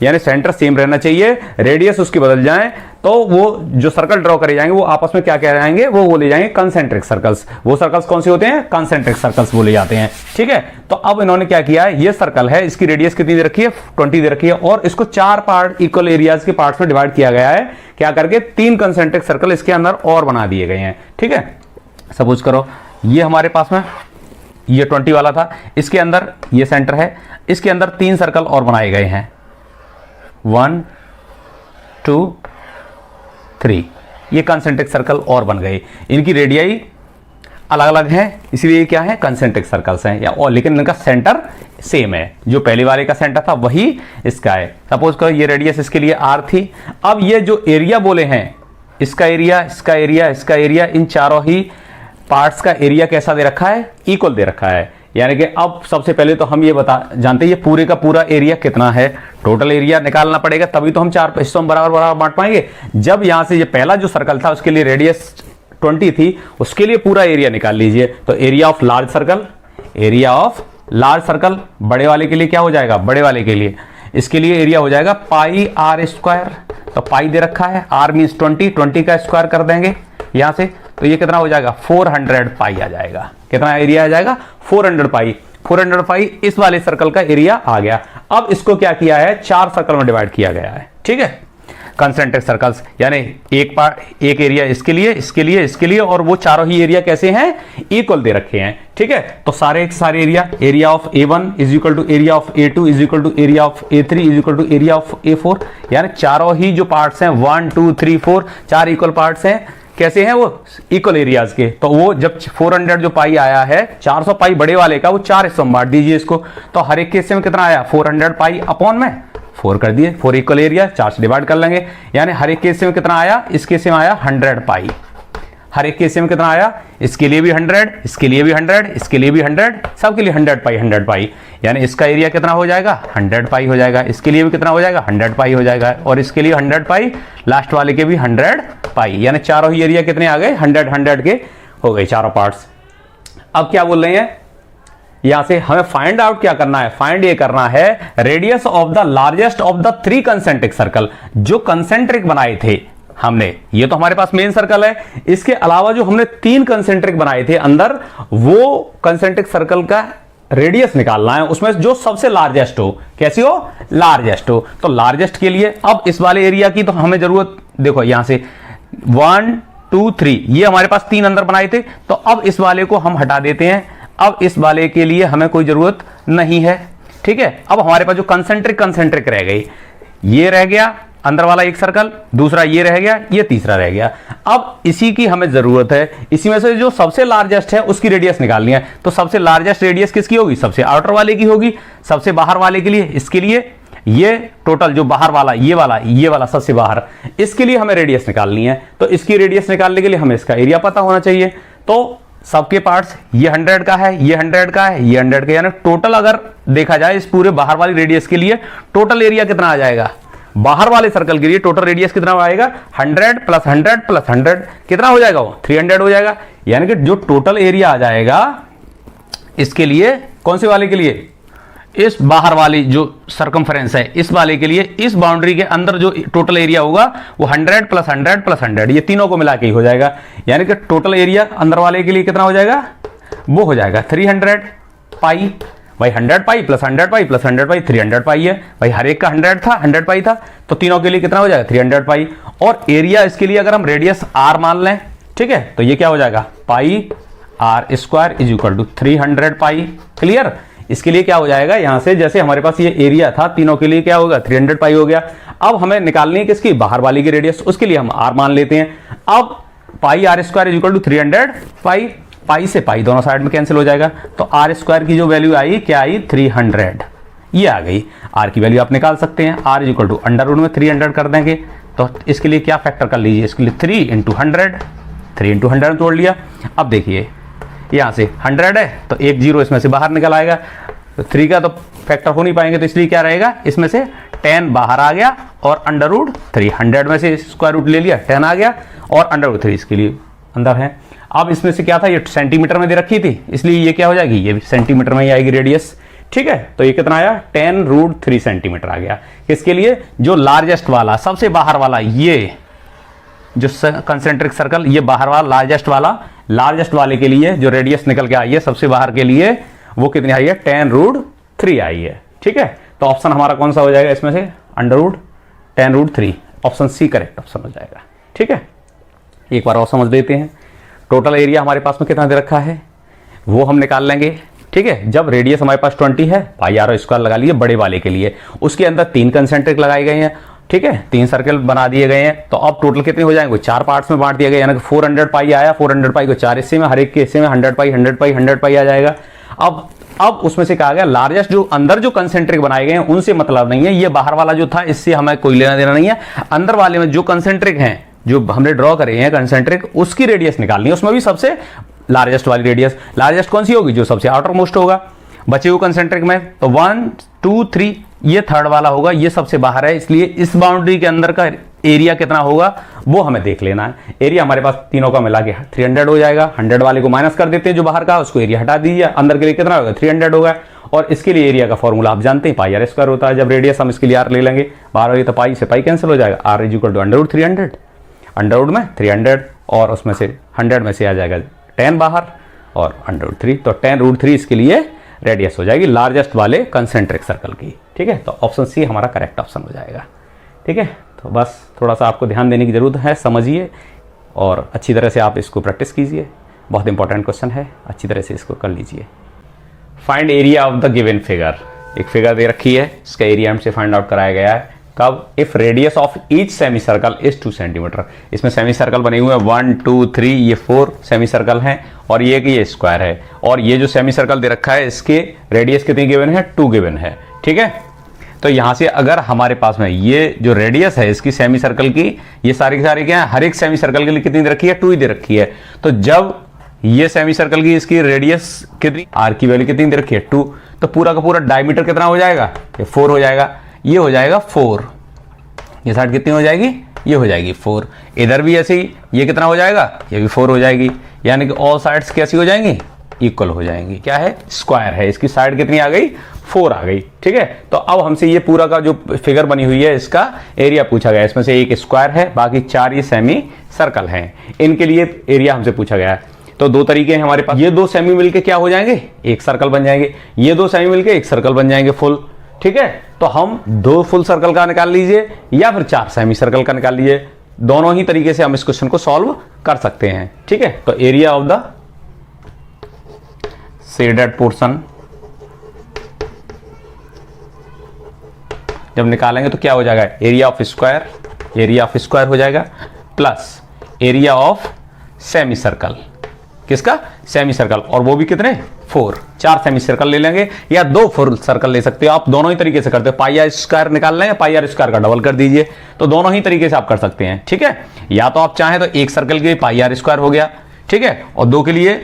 [SPEAKER 1] यानी सेंटर सेम रहना चाहिए, रेडियस उसकी बदल जाए, तो वो जो सर्कल ड्रॉ करे जाएंगे वो आपस में क्या कह जाएंगे, वो बोले जाएंगे कंसेंट्रिक सर्कल्स। वो सर्कल्स कौन से होते हैं, कंसेंट्रिक सर्कल्स बोले जाते हैं, ठीक है। तो अब इन्होंने क्या किया है, ये सर्कल है, इसकी रेडियस कितनी दे रखी है, 20 दे रखी है, और इसको 4 पार्ट इक्वल एरियाज के पार्ट्स में डिवाइड किया गया है, क्या करके 3 कंसेंट्रिक सर्कल इसके अंदर और बना दिए गए हैं, ठीक है। सपोज करो ये हमारे पास में ये 20 वाला था, इसके अंदर ये सेंटर है, इसके अंदर 3 सर्कल और बनाए गए हैं, 1 2 3, ये कंसेंट्रिक सर्कल और बन गए, इनकी रेडियाई अलग अलग हैं, इसलिए क्या है, कंसेंट्रिक सर्कल्स हैं, या और लेकिन इनका सेंटर सेम है, जो पहले वाले का सेंटर था वही इसका है। सपोज करो ये रेडियस इसके लिए r थी। अब ये जो एरिया बोले हैं, इसका एरिया, इसका एरिया, इसका एरिया, इन चारों ही पार्ट्स का एरिया कैसा दे रखा है, इक्वल दे रखा है, यानी कि अब सबसे पहले तो हम ये जानते हैं ये पूरे का पूरा एरिया कितना है, टोटल एरिया निकालना पड़ेगा, तभी तो हम 4 हिस्सों में बराबर बराबर बांट पाएंगे। जब यहां से ये पहला जो सर्कल था उसके लिए रेडियस 20 थी, उसके लिए पूरा एरिया निकाल लीजिए। तो area of large circle, area of large circle बड़े वाले के लिए क्या हो जाएगा, बड़े वाले के लिए इसके लिए एरिया हो जाएगा पाई आर स्क्वायर। तो पाई दे रखा है, आर मीन्स 20 का स्क्वायर कर देंगे यहां से, तो ये कितना हो जाएगा 400 पाई आ जाएगा। कितना एरिया आ जाएगा 400 पाई। 400 पाई इस वाले सर्कल का एरिया आ गया। अब इसको क्या किया है, 4 सर्कल में डिवाइड किया गया है, ठीक है, कंसेंट्रिक सर्कल्स, यानी एक एरिया इसके लिए, इसके लिए, इसके लिए, और वो चारों ही एरिया कैसे हैं, इक्वल दे रखे हैं, ठीक है। तो सारे area of A1 is equal to area of A2 is equal to area of A3 is equal to area of A4, यानी चारों ही जो पार्ट्स हैं 1 2 3 4 4 इक्वल पार्ट्स हैं, कैसे हैं वो इक्वल एरियाज के। तो वो जब 400 जो पाई आया है, 400 पाई बड़े वाले का, वो 4 हिस्सों में बांट दीजिए इसको। तो हर एक केस में कितना आया 400 पाई अपॉन में 4 कर दिए, 4 इक्वल एरिया, 4 से डिवाइड कर लेंगे, यानी हर एक केस में कितना आया, इस केस में आया 100 पाई। हर एक केस में कितना आया, इसके लिए भी 100, इसके लिए भी 100, इसके लिए भी 100, सबके लिए 100 पाई, यानी इसका एरिया कितना हो जाएगा 100 पाई हो जाएगा। इसके लिए भी कितना हो जाएगा 100 पाई हो जाएगा, और इसके लिए 100 पाई, लास्ट वाले के भी 100 पाई, यानी चारों ही एरिया कितने आ गए 100 के हो गए चारों पार्ट्स। अब क्या बोल रहे हैं, यहां से हमें फाइंड आउट क्या करना है, फाइंड ये करना है radius of the largest of the 3 concentric circle. जो कंसेंट्रिक बनाए थे हमने, ये तो हमारे पास मेन सर्कल है, इसके अलावा जो हमने 3 कंसेंट्रिक बनाए थे अंदर, वो कंसेंट्रिक सर्कल का रेडियस निकालना है, उसमें जो सबसे लार्जेस्ट हो, कैसी हो, लार्जेस्ट हो। तो लार्जेस्ट के लिए अब इस वाले एरिया की तो हमें जरूरत, देखो यहां से 1 2 3 ये हमारे पास 3 अंदर बनाए थे, तो अब इस वाले को हम हटा देते हैं। अब इस वाले के लिए हमें कोई जरूरत नहीं है, ठीक है। अब हमारे पास जो कंसेंट्रिक रह गई, ये रह गया अंदर वाला एक सर्कल, दूसरा ये रह गया, ये तीसरा रह गया। अब इसी की हमें जरूरत है, इसी में से जो सबसे लार्जेस्ट है उसकी रेडियस निकालनी है। तो सबसे लार्जेस्ट रेडियस किसकी होगी, सबसे आउटर वाले की होगी। सबसे बाहर वाले के लिए, इसके लिए ये टोटल जो बाहर वाला, ये वाला सबसे बाहर, इसके लिए हमें रेडियस निकालनी है। तो इसकी रेडियस निकालने के लिए हमें इसका एरिया पता होना चाहिए। तो सबके पार्ट्स, ये 100 का है, ये 100 का है, ये 100 का, यानी टोटल अगर देखा जाए इस पूरे बाहर वाली रेडियस के लिए टोटल एरिया कितना आ जाएगा, बाहर वाले सर्कल के लिए टोटल रेडियस कितना आएगा 100 + 100 + 100 कितना हो जाएगा, वो 300 हो जाएगा। यानी कि जो टोटल एरिया आ जाएगा इसके लिए, कौन से वाले के लिए, इस बाहर वाली जो सर्कमफ्रेंस है इस वाले के लिए, इस बाउंड्री के अंदर जो टोटल एरिया होगा वो 100 + 100 + 100, ये तीनों को मिला के ही हो जाएगा। यानी कि टोटल एरिया अंदर वाले के लिए कितना हो जाएगा, वो हो जाएगा 300 पाई। भाई 100 पाई + 100 पाई + 100 पाई 300 पाई है। भाई हर एक का 100 पाई था, तो तीनों के लिए कितना हो जाएगा 300 पाई। और एरिया इसके लिए अगर हम रेडियस r मान लें, ठीक है, तो ये क्या हो जाएगा पाई r² = 300 पाई। क्लियर। इसके लिए क्या हो जाएगा, यहां से जैसे हमारे पास ये एरिया था, तीनों के लिए क्या होगा 300 पाई हो गया। अब हमें निकालनी है किसकी, बाहर वाली की रेडियस, उसके लिए हम r मान लेते हैं। अब पाई r² = 300 पाई, पाई से पाई दोनों साइड में कैंसिल हो जाएगा, तो r² की जो वैल्यू आई क्या आई 300, ये आ गई। r की वैल्यू आप निकाल सकते हैं, r = अंडर रूट में 300 कर देंगे। तो इसके लिए क्या फैक्टर कर लीजिए, इसके लिए 3 × 100, 3 × 100 तोड़ लिया। अब देखिए यहाँ से 100 है तो एक 0 इसमें से बाहर निकल आएगा, तो 3 का तो फैक्टर हो नहीं पाएंगे, तो इसलिए क्या रहेगा, इसमें से 10 बाहर आ गया और √3, 100 में से स्क्वायर रूट ले लिया, 10 आ गया और √3 इसके लिए अंदर है। अब इसमें से क्या था, ये सेंटीमीटर में दे रखी थी, इसलिए ये क्या हो जाएगी, ये भी सेंटीमीटर में ही आएगी रेडियस, ठीक है। तो ये कितना आया 10√3 सेंटीमीटर आ गया। किसके लिए, जो लार्जेस्ट वाला, सबसे बाहर वाला, ये जो कंसेंट्रिक सर्कल, ये बाहर वाला लार्जेस्ट वाले के लिए जो रेडियस निकल के आई है सबसे बाहर के लिए, वो कितनी आई है 10√3 आई है, ठीक है। तो ऑप्शन हमारा कौन सा हो जाएगा इसमें से, √10√3, ऑप्शन सी करेक्ट ऑप्शन हो जाएगा, ठीक है। एक बार और समझ लेते हैं, टोटल एरिया हमारे पास में कितना दे रखा है वो हम निकाल लेंगे, ठीक है। जब रेडियस हमारे पास 20 है, पाई r² लगा लिए बड़े वाले के लिए, उसके अंदर 3 कंसेंट्रिक लगाए गए हैं, ठीक है, 3 सर्कल बना दिए गए हैं। तो अब टोटल कितने हो जाएंगे, 4 पार्ट्स में बांट दिया गया, यानी कि 400 पाई आया, 400 पाई को 4 हिस्से में, हर एक के हिस्से में 100 पाई 100 पाई 100 पाई आ जाएगा। अब उसमें से कहा गया लार्जेस्ट जो अंदर जो कंसेंट्रिक बनाए गए हैं उनसे मतलब नहीं है, ये बाहर वाला जो था इससे हमें कोई लेना देना नहीं है। अंदर वाले में जो कंसेंट्रिक हैं, जो हमने ड्रॉ करे हैं कंसेंट्रिक, उसकी रेडियस निकालनी है, उसमें भी सबसे लार्जेस्ट वाली रेडियस, लार्जेस्ट कौन सी होगी, जो सबसे आउटर मोस्ट होगा बचे हुए कंसेंट्रिक में, तो 1 2 3 ये थर्ड वाला होगा, ये सबसे बाहर है, इसलिए इस बाउंड्री के अंदर का एरिया कितना होगा वो हमें देख लेना है। एरिया हमारे पास तीनों का मिला के 300 हो जाएगा, 100 वाले को माइनस कर देते हैं जो बाहर का, उसको एरिया हटा दीजिए, अंदर के लिए कितना होगा 300 होगा। और इसके लिए एरिया का फॉर्मूला आप जानते हैं, पाई आर स्क्वायर होता है, जब रेडियस हम इसके लिए आर ले लेंगे, बाहर होगी तो पाई से पाई कैंसिल हो जाएगा, R is equal to under root 300, under root में 300 और उसमें से 100 में से आ जाएगा 10 बाहर और अंडर रूट 3, तो 10 रूट 3 इसके लिए रेडियस हो जाएगी लार्जेस्ट वाले कंसेंट्रिक सर्कल की। ठीक है, तो ऑप्शन सी हमारा करेक्ट ऑप्शन हो जाएगा। ठीक है, तो बस थोड़ा सा आपको ध्यान देने की जरूरत है, समझिए और अच्छी तरह से आप इसको प्रैक्टिस कीजिए, बहुत इंपॉर्टेंट क्वेश्चन है, अच्छी तरह से इसको कर लीजिए। Find area of the given figure, एक फिगर दे रखी है, इसका एरिया हमसे फाइंड आउट कराया गया है कब, if radius of each semi circle is 2 centimetre. इसमें सेमी सर्कल बने हुए हैं 1 2 3, ये 4 सेमी सर्कल हैं और ये स्क्वायर है, और ये जो सेमी सर्कल दे रखा है इसके रेडियस कितनी गिवन है, 2 गिवन है। ठीक है, तो यहां से अगर हमारे पास में ये जो रेडियस है इसकी सेमी सर्कल की, ये सारी की सारी क्या है, हर एक सेमी सर्कल के लिए कितनी दे रखी है, 2 ही दे रखी है। तो जब ये सेमी सर्कल की इसकी रेडियस कितनी, आर की वैल्यू कितनी दे रखी है 2, तो पूरा का पूरा डायमीटर कितना हो जाएगा, ये 4 हो जाएगा, ये हो जाएगा 4, ये साइड कितनी हो जाएगी, ये हो जाएगी 4, इधर भी ऐसे ही ये कितना हो जाएगा, ये भी 4 हो जाएगी, यानी कि ऑल साइड्स कैसी हो जाएंगी, इक्वल हो जाएंगी। क्या है, स्क्वायर है, इसकी साइड कितनी आ गई, 4 आ गई। ठीक है, तो अब हमसे ये पूरा का जो फिगर बनी हुई है इसका एरिया पूछा गया, इसमें से एक स्क्वायर है, बाकी 4 ये सेमी सर्कल हैं, इनके लिए एरिया हमसे पूछा गया है। तो 2 तरीके हैं हमारे पास, ये 2 सेमी मिलके क्या हो जाएंगे, एक सर्कल बन जाएंगे, ये 2 सेमी मिलके एक सर्कल बन जाएंगे फुल। ठीक है, तो हम 2 फुल सर्कल का निकाल लीजिए या फिर 4 सेमी सर्कल का निकाल लीजिए, दोनों ही तरीके से हम इस क्वेश्चन को सॉल्व कर सकते हैं। ठीक है, तो area of the shaded portion जब निकालेंगे तो क्या हो जाएगा, एरिया ऑफ स्क्वायर हो जाएगा plus area of semi circle, किसका, सेमी सर्कल, और वो भी कितने, 4 सेमी सर्कल ले लेंगे या 2 फुल सर्कल ले सकते हो आप, दोनों ही तरीके से करते हो, पाई आर स्क्वायर निकाल लें, पाई आर स्क्वायर का डबल कर दीजिए, तो दोनों ही तरीके से आप कर सकते हैं। ठीक है, या तो आप चाहें तो एक सर्कल के लिए पाई आर स्क्वायर हो गया, ठीक है, और 2 के लिए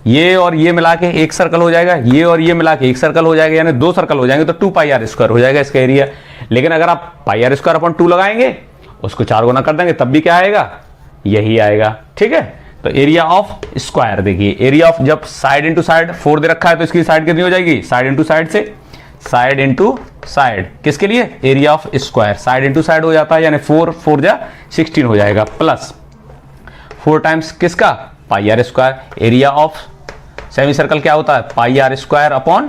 [SPEAKER 1] ये और ये मिला के एक सर्कल हो जाएगा, ये और ये मिला के एक सर्कल हो जाएगा, यानी 2 सर्कल हो जाएंगे, तो 2 पाई आर स्क्वायर हो जाएगा इसका एरिया। लेकिन अगर आप पाई आर स्क्वायर अपॉन 2 लगाएंगे, उसको 4 गुना कर देंगे, तब भी क्या आएगा, यही आएगा। ठीक है, तो एरिया ऑफ स्क्वायर देखिए, एरिया ऑफ जब साइड इंटू साइड 4 दे रखा है तो इसकी साइड कितनी हो जाएगी, साइड इंटू साइड से साइड इंटू साइड, किसके लिए, area of square, side into side हो जाता है, यानी 4 4 जा 16 हो जाएगा, प्लस 4 टाइम्स किसका, pi R square, area of semi circle क्या होता है, पाई आर स्क्वायर अपॉन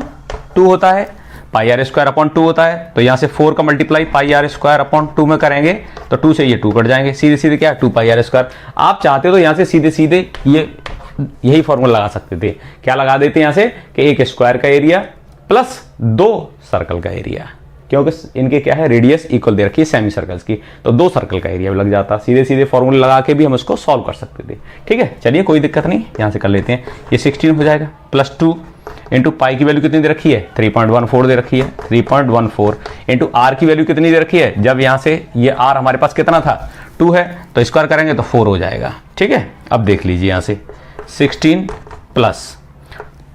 [SPEAKER 1] 2 होता है, पाई आर स्क्वायर अपॉन 2 होता है, तो यहां से 4 का multiply pi R square upon 2 में करेंगे तो 2 से ये 2 कट जाएंगे, सीधे सीधे क्या, 2 पाई आर स्क्वायर। आप चाहते तो यहां से सीधे सीधे यही फॉर्मूला लगा सकते थे, क्या लगा देते हैं यहां से कि एक स्क्वायर का एरिया प्लस 2 सर्कल का एरिया, क्योंकि इनके क्या है, रेडियस इक्वल दे रखी है सेमी सर्कल्स की, तो 2 सर्कल का एरिया भी लग जाता, सीधे सीधे फॉर्मूला लगा के भी हम इसको सॉल्व कर सकते थे। ठीक है, चलिए कोई दिक्कत नहीं, यहां से कर लेते हैं, ये 16 हो जाएगा प्लस 2 इंटू पाई की वैल्यू कितनी दे रखी है, 3.14 दे रखी है, 3.14 इंटू आर की वैल्यू कितनी दे रखी है, जब यहां से ये आर हमारे पास कितना था, 2 है, तो स्क्वायर करेंगे तो 4 हो जाएगा। ठीक है, अब देख लीजिए यहां से 16 प्लस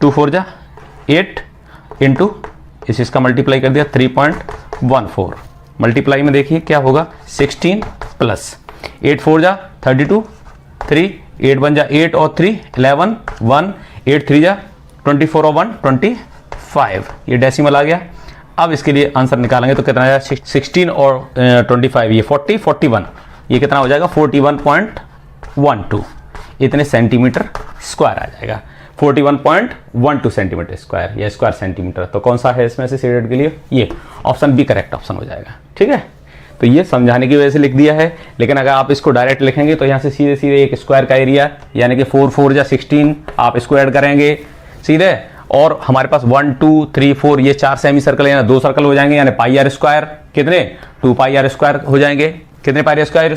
[SPEAKER 1] 2 4 जा 8 इंटू इसका मल्टीप्लाई कर दिया 3.14, मल्टीप्लाई में देखिए क्या होगा, 16 प्लस 8 4 जा 32, 3 8 1 जा 8 और 3 11 1 8 3 जा 24 और 1 25, ये डेसिमल आ गया। अब इसके लिए आंसर निकालेंगे तो कितना आएगा, 16 और 25 ये 40 41, ये कितना हो जाएगा 41.12, इतने सेंटीमीटर स्क्वायर आ जाएगा, 41.12 सेंटीमीटर स्क्वायर या स्क्वायर सेंटीमीटर। तो कौन सा है इसमें से शेडेड के लिए, ये ऑप्शन बी करेक्ट ऑप्शन हो जाएगा। ठीक है, तो ये समझाने की वजह से लिख दिया है, लेकिन अगर आप इसको डायरेक्ट लिखेंगे तो यहाँ से सीधे सीधे एक स्क्वायर का एरिया यानी कि 4 4 या 16 आप इसको ऐड करेंगे सीधे, और हमारे पास 1 2 3 4 ये 4 सेमी सर्कल यानी 2 सर्कल हो जाएंगे, यानी पाई आर स्क्वायर कितने, 2 पाई आर स्क्वायर हो जाएंगे, कितने pi R square,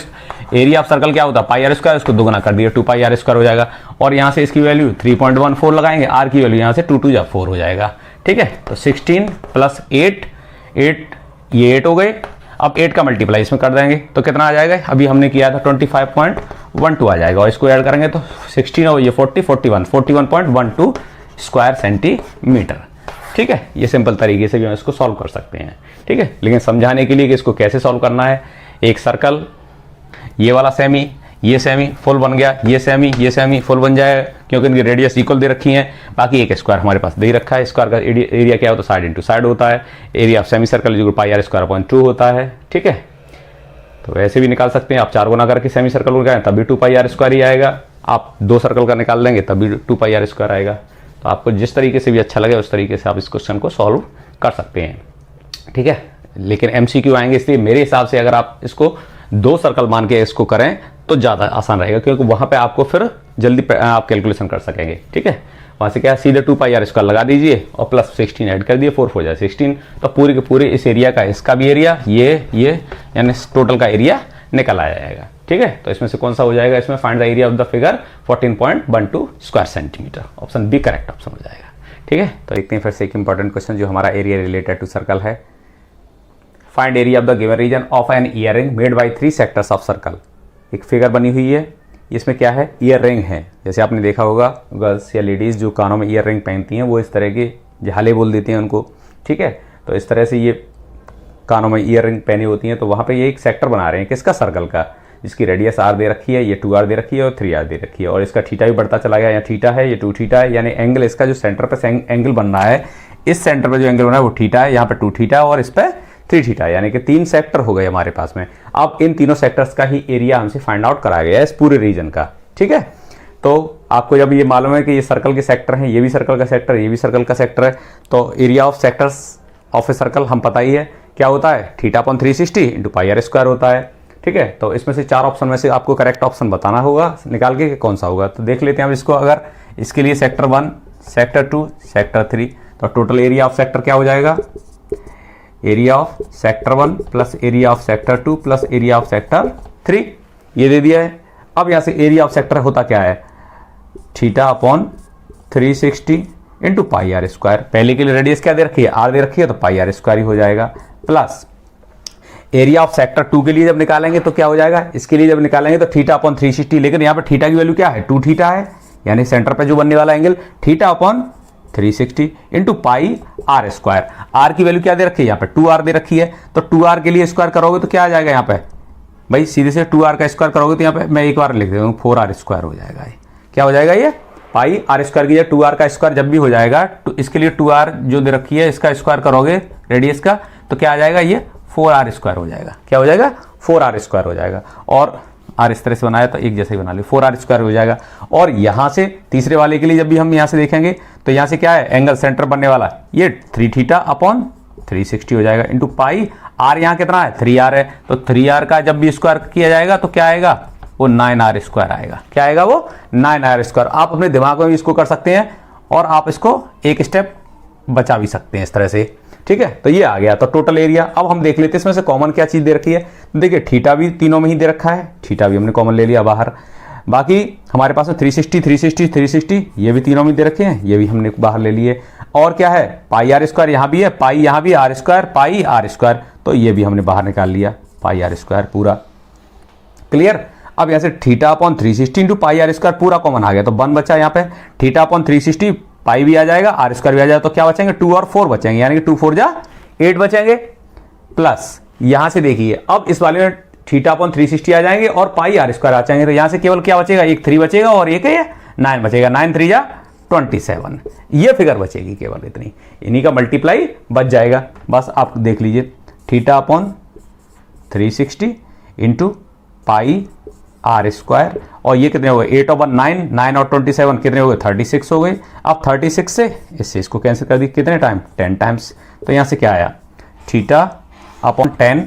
[SPEAKER 1] area of circle क्या होता है, पाई आर स्क्वायर, उसको दोगुना कर दिया 2 पाई आर स्क्वायर हो जाएगा, और यहाँ से इसकी वैल्यू 3.14 लगाएंगे, आर की वैल्यू यहाँ से 2 2 या 4 हो जाएगा। ठीक है, तो 16 प्लस 8 ये 8 हो गए, अब 8 का मल्टीप्लाई इसमें कर देंगे तो कितना आ जाएगा, अभी हमने किया था 25.12 41.12 आ जाएगा, और इसको ऐड करेंगे तो 16 और ये 41.12 स्क्वायर सेंटीमीटर। ठीक है, ये सिंपल तरीके से भी हम इसको सॉल्व कर सकते हैं। ठीक है, लेकिन समझाने के लिए कि इसको कैसे सॉल्व करना है, एक सर्कल, ये वाला सेमी, ये सेमी फुल बन गया, ये सेमी फुल बन जाएगा क्योंकि इनकी रेडियस इक्वल दे रखी है। बाकी एक स्क्वायर हमारे पास दे रखा है, स्क्वायर का एरिया क्या होता है, साइड इंटू साइड होता है। एरिया ऑफ सेमी सर्कल जो पाई आर स्क्वायर अपॉन 2 होता है। ठीक है, तो ऐसे भी निकाल सकते हैं आप, 4 गुना करके सेमी सर्कल को तब भी 2 पाई आर स्क्वायर ही आएगा। आप 2 सर्कल का निकाल लेंगे तब भी 2 पाई आर स्क्वायर आएगा। तो आपको जिस तरीके से भी अच्छा लगे उस तरीके से आप इस क्वेश्चन को सॉल्व कर सकते हैं। ठीक है, लेकिन MCQ आएंगे, इसलिए मेरे हिसाब से अगर आप इसको 2 सर्कल मान के इसको करें तो ज़्यादा आसान रहेगा, क्योंकि वहाँ पे आपको फिर जल्दी आप कैलकुलेशन कर सकेंगे। ठीक है, वहाँ से क्या सीधे 2 पाई आर स्क्वायर लगा दीजिए और प्लस 16 ऐड कर दिए, 4 हो जाए 16। तो पूरे के पूरे इस एरिया का, इसका भी एरिया, ये यानी टोटल का एरिया निकल आ जाएगा। ठीक है, तो इसमें से कौन सा हो जाएगा, इसमें find the area of the figure 14.12 square centimetre. Option B correct option हो जाएगा। ठीक है, तो देखते हैं फिर से एक इंपॉर्टेंट क्वेश्चन जो हमारा एरिया रिलेटेड टू सर्कल है। Find area of the given region of an earring made by 3 sectors of circle. एक फिगर बनी हुई है, इसमें क्या है, ईयर रिंग है। जैसे आपने देखा होगा गर्ल्स या लेडीज़ जो कानों में ईयर रिंग पहनती हैं वो इस तरह के झाले बोल देते हैं उनको। ठीक है, तो इस तरह से ये कानों में ईयर रिंग पहनी होती हैं। तो वहाँ पे ये एक सेक्टर बना रहे हैं, किसका, सर्कल का, जिसकी रेडियस r दे रखी है, ये 2r दे रखी है और 3r दे रखी है, और इसका थीटा भी बढ़ता चला गया, यहाँ थीटा है, ये 2 थीटा है, यानी एंगल इसका जो सेंटर पे एंगल बन रहा है, इस सेंटर पे जो एंगल बन रहा है वो थीटा है, यहाँ पे 2 थीटा है और इस पर 3 थीटा, यानी कि 3 सेक्टर हो गए हमारे पास में। अब इन तीनों सेक्टर्स का ही एरिया हमसे फाइंड आउट कराया गया है इस पूरे रीजन का। ठीक है, तो आपको जब ये मालूम है कि ये सर्कल के सेक्टर हैं, ये भी सर्कल का सेक्टर, ये भी सर्कल का सेक्टर है, तो area of sectors of a circle हम पता ही है क्या होता है, theta upon 360 into pi R square होता है। ठीक है, तो इसमें से 4 ऑप्शन में से आपको करेक्ट ऑप्शन बताना होगा निकाल के कौन सा होगा। तो देख लेते हैं अब इसको, अगर इसके लिए सेक्टर 1, सेक्टर 2, सेक्टर 3, तो टोटल एरिया ऑफ सेक्टर क्या हो जाएगा, area of sector 1 plus area of sector 2 plus area of sector 3, ये दे दिया है। अब यहाँ से एरिया ऑफ सेक्टर होता क्या है, theta upon 360 into pi R square. पहले के लिए रेडियस क्या दे रखी है, r दे रखी है, तो पाई आर स्क्वायर ही हो जाएगा। प्लस एरिया ऑफ सेक्टर 2 के लिए जब निकालेंगे तो क्या हो जाएगा, इसके लिए जब निकालेंगे तो थीटा अपॉन 360, लेकिन यहाँ पे थीटा की वैल्यू क्या है, 2 थीटा है, यानी सेंटर पे जो बनने वाला angle theta upon 360 into pi R square. R की वैल्यू क्या दे रखी है, यहाँ पे 2r दे रखी है, तो 2r के लिए स्क्वायर करोगे तो क्या आ जाएगा, यहाँ पे भाई सीधे से 2r का स्क्वायर करोगे तो यहाँ पे मैं एक बार लिख देता हूँ 4r स्क्वायर हो जाएगा। ये क्या हो जाएगा, ये पाई आर स्क्वायर की 2r का स्क्वायर जब भी हो जाएगा, तो इसके लिए 2r जो दे रखी है इसका स्क्वायर करोगे रेडियस का, तो क्या आ जाएगा, ये 4r स्क्वायर हो जाएगा। क्या हो जाएगा, 4r स्क्वायर हो जाएगा। और r इस तरह से बनाया तो एक जैसे ही बना लिया, 4r स्क्वायर हो जाएगा। और यहाँ से तीसरे वाले के लिए जब भी हम यहाँ से देखेंगे तो यहाँ से क्या है, एंगल सेंटर बनने वाला, ये 3 थीटा अपॉन 360 हो जाएगा इंटू पाई r, यहाँ कितना है 3r है, तो 3r का जब भी स्क्वायर किया जाएगा तो क्या आएगा, वो 9r स्क्वायर आएगा। क्या आएगा, वो 9r स्क्वायर। आप अपने दिमाग में भी इसको कर सकते हैं और आप इसको एक स्टेप बचा भी सकते हैं इस तरह से। ठीक है, तो ये आ गया। तो टोटल एरिया अब हम देख लेते हैं इसमें से कॉमन क्या चीज़ दे रखी है। देखिए थीटा भी तीनों में ही दे रखा है, थीटा भी हमने कॉमन ले लिया बाहर। बाकी हमारे पास में 360 360 360 ये भी तीनों में दे रखे हैं, ये भी हमने बाहर ले लिए। और क्या है, पाई आर स्क्वायर यहाँ भी है, पाई यहाँ भी, R square pi R square, तो ये भी हमने बाहर निकाल लिया, पाई आर स्क्वायर पूरा क्लियर। अब यहाँ से theta upon 360 into pi R square पूरा कॉमन आ गया, तो 1 बचा यहाँ पे, थीटा अपॉन 360 पाई भी आ जाएगा, आर स्क्वायर भी आ जाएगा, तो क्या बचेंगे 2 और 4 बचेंगे, यानी कि 2 4 जा 8 बचेंगे। प्लस यहाँ से देखिए अब इस वाले में थीटा अपॉन 360 आ जाएंगे और पाई आर स्क्वायर आ जाएंगे, तो यहाँ से केवल क्या बचेगा, एक 3 बचेगा और एक है 9 बचेगा, 9 3 जा 27, ये फिगर बचेगी केवल इतनी, इन्हीं का मल्टीप्लाई बच जाएगा। बस आप देख लीजिए theta upon 360 into pi R square, और ये कितने हो गए 8 और 1 9, 9 और 27 कितने हो गए 36 हो गए। अब 36 से इससे इसको कैंसिल कर दी, कितने टाइम 10 टाइम्स, तो यहाँ से क्या आया थीटा अपॉन 10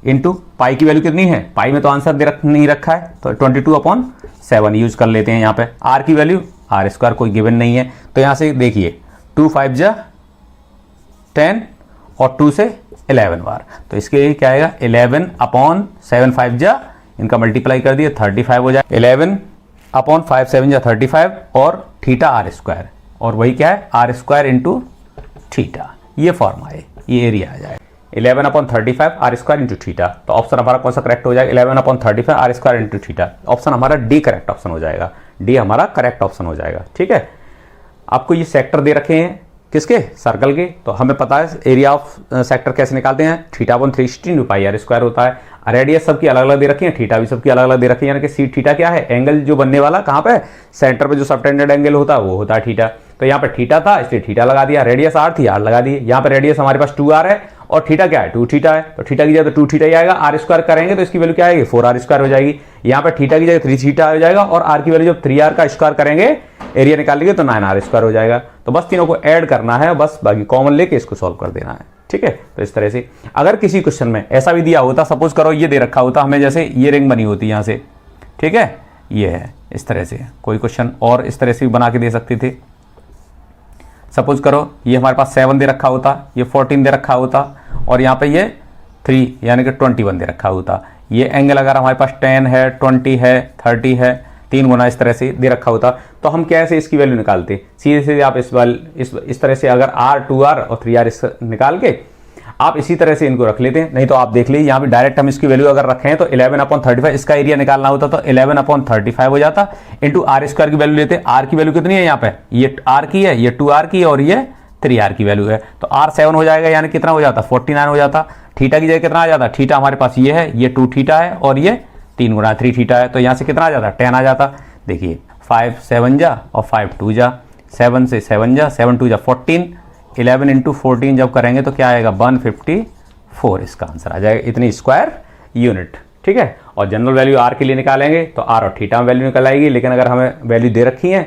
[SPEAKER 1] इंटू पाई की वैल्यू कितनी है, पाई में तो आंसर नहीं रखा है, तो 22 अपॉन 7 यूज कर लेते हैं यहाँ पे। आर की वैल्यू आर स्क्वायर कोई गिवन नहीं है, तो यहाँ से देखिए 2 5 जा 10 और 2 से 11 बार, तो इसके लिए क्या आएगा 11 अपॉन 7 5 जा, इनका मल्टीप्लाई कर दिए 35 हो जाए, 11 अपॉन 5 7 जा 35 और थीटा आर स्क्वायर, और वही क्या है आर स्क्वायर इंटू थीटा, ये फॉर्म आए, ये एरिया आ जाए। 11/35 आर स्क्वायर इंटू थीटा। तो ऑप्शन हमारा कौन सा करेक्ट हो जाएगा? 11/35 R square into theta. Option हमारा डी करेक्ट ऑप्शन हो जाएगा। डी हमारा करेक्ट ऑप्शन हो जाएगा। ठीक है, आपको ये सेक्टर दे रखे हैं किसके? सर्कल के। तो हमें पता है एरिया ऑफ सेक्टर कैसे निकालते हैं, θ/360 पाई आर स्क्वायर होता है। रेडियस सबकी अलग अलग दे रखी है, थीटा भी सबकी अलग अलग दे रखी है, यानी कि सी थीटा क्या है? एंगल जो बनने वाला कहाँ पे? सेंटर पे जो सबटेंडेड एंगल होता है वो होता है थीटा। तो यहाँ पे थीटा था इसलिए थीटा लगा दिया, रेडियस आर थी आर लगा दी। यहाँ पे रेडियस हमारे पास 2r है और थीटा क्या है? 2 थीटा है। तो थीटा की जगह 2 थीटा ही आएगा, आर स्क्वायर करेंगे तो इसकी वैल्यू क्या आएगी? 4r स्क्वायर हो जाएगी। यहाँ पे थीटा की जगह 3 थीटा हो जाएगा और आर की वैल्यू जब 3r का स्क्वायर करेंगे एरिया निकालेंगे तो 9r स्क्वायर हो जाएगा। तो बस तीनों को ऐड करना है, बस बाकी कॉमन लेके इसको सॉल्व कर देना है। ठीक है, तो इस तरह से अगर किसी क्वेश्चन में ऐसा भी दिया होता, सपोज करो ये दे रखा होता हमें, जैसे ये रिंग बनी होती यहाँ से, ठीक है, ये है इस तरह से, कोई क्वेश्चन और इस तरह से भी बना के दे सकते थे। सपोज करो ये हमारे पास 7 दे रखा होता, ये 14 दे रखा होता और यहाँ पे ये 3 यानी कि 21 दे रखा होता। ये एंगल अगर हमारे पास 10 है, 20 है, 30 है, 3 गुना इस तरह से दे रखा होता, तो हम कैसे इसकी वैल्यू निकालते? सीधे सीधे आप इस तरह से अगर r 2r और 3r निकाल के आप इसी तरह से इनको रख लेते हैं। नहीं तो आप देख लीजिए यहाँ पे डायरेक्ट हम इसकी वैल्यू अगर रखें तो 11/35 इसका एरिया निकालना होता तो 11/35 हो जाता इंटू आर स्क्वायर की वैल्यू लेते। आर की वैल्यू कितनी है यहाँ पे? ये r की है, ये 2r की है और ये 3r की वैल्यू है। तो r 7 हो जाएगा, यानी कितना हो जाता? 49 हो जाता। थीटा की जगह कितना आ जाता? थीटा हमारे पास ये है, ये 2 थीटा है और ये 3 गुना 3 थीटा है। तो यहाँ से कितना आ जाता? 10 आ जाता। देखिए 5 7 जा और 5 2 जा, 7 से 7 जा, 7 2 जा 14, 11 इंटू 14 जब करेंगे तो क्या आएगा? 154 इसका आंसर आ जाएगा, इतनी स्क्वायर यूनिट। ठीक है, और जनरल वैल्यू आर के लिए निकालेंगे तो आर और थीटा में वैल्यू निकल आएगी, लेकिन अगर हमें वैल्यू दे रखी है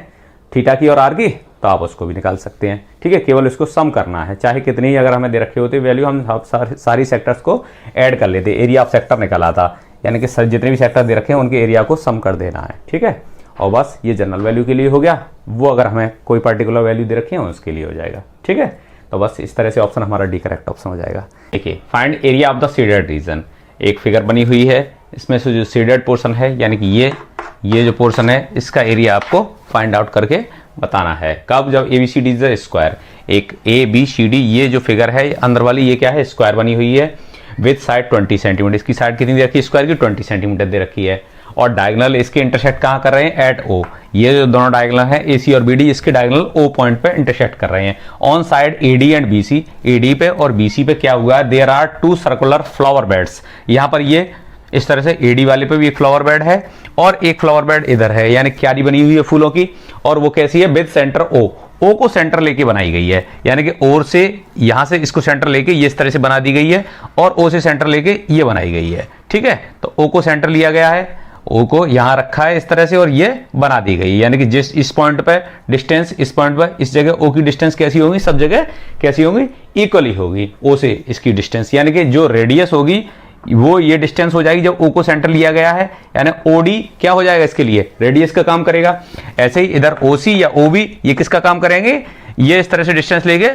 [SPEAKER 1] थीटा की और आर की तो आप उसको भी निकाल सकते हैं। ठीक है, केवल इसको सम करना है, चाहे कितनी ही अगर हमें दे रखी होती वैल्यू हम सारी सेक्टर्स को ऐड कर लेते। एरिया ऑफ सेक्टर निकल आता, यानी कि सर जितने भी सेक्टर दे रखे हैं उनके एरिया को सम कर देना है। ठीक है, और बस ये जनरल वैल्यू के लिए हो गया, वो अगर हमें कोई पर्टिकुलर वैल्यू दे रखी है उसके लिए हो जाएगा। ठीक है, तो बस इस तरह से ऑप्शन हमारा डी करेक्ट ऑप्शन हो जाएगा। देखिए find area of the shaded region, एक फिगर बनी हुई है, इसमें से जो शेडेड पोर्शन है यानी कि ये जो पोर्शन है इसका एरिया आपको फाइंड आउट करके बताना है। कब? जब ABCD इज अ स्क्वायर। एक ABCD ये जो फिगर है अंदर वाली ये क्या है? स्क्वायर बनी हुई है विद साइड 20 सेंटीमीटर। इसकी साइड कितनी दे रखी है? स्क्वायर की 20 सेंटीमीटर दे रखी है और डायगोनल इसके इंटरसेक्ट कहाँ कर रहे हैं? At O। ये जो दोनों डायगोनल है AC और BD, इसके डायगोनल O पॉइंट पे इंटरसेक्ट कर रहे हैं। On side AD and BC, AD पे और BC पे क्या हुआ है? There are 2 circular flower beds. यहाँ पर ये इस तरह से AD वाले पे भी एक फ्लावर बेड है और एक फ्लावर बेड इधर है, यानी क्यारी बनी हुई है फूलों की, और वो कैसी है? विद सेंटर O को सेंटर लेके बनाई गई है, यानी कि O से यहां से इसको सेंटर लेके ये इस तरह से बना दी गई है और O से सेंटर लेके ये बनाई गई है। ठीक है, तो O को सेंटर लिया गया है, O को यहां रखा है इस तरह से और ये बना दी गई है, यानी कि जिस इस पॉइंट पे डिस्टेंस, इस पॉइंट पर इस जगह O की डिस्टेंस कैसी होगी? सब जगह कैसी होगी? इक्वली होगी O से इसकी डिस्टेंस, यानी कि जो रेडियस होगी वो ये डिस्टेंस हो जाएगी जब O को सेंटर लिया गया है, यानी OD क्या हो जाएगा? इसके लिए रेडियस का काम करेगा। ऐसे ही इधर OC या OB ये किसका काम करेंगे? ये इस तरह से डिस्टेंस लेके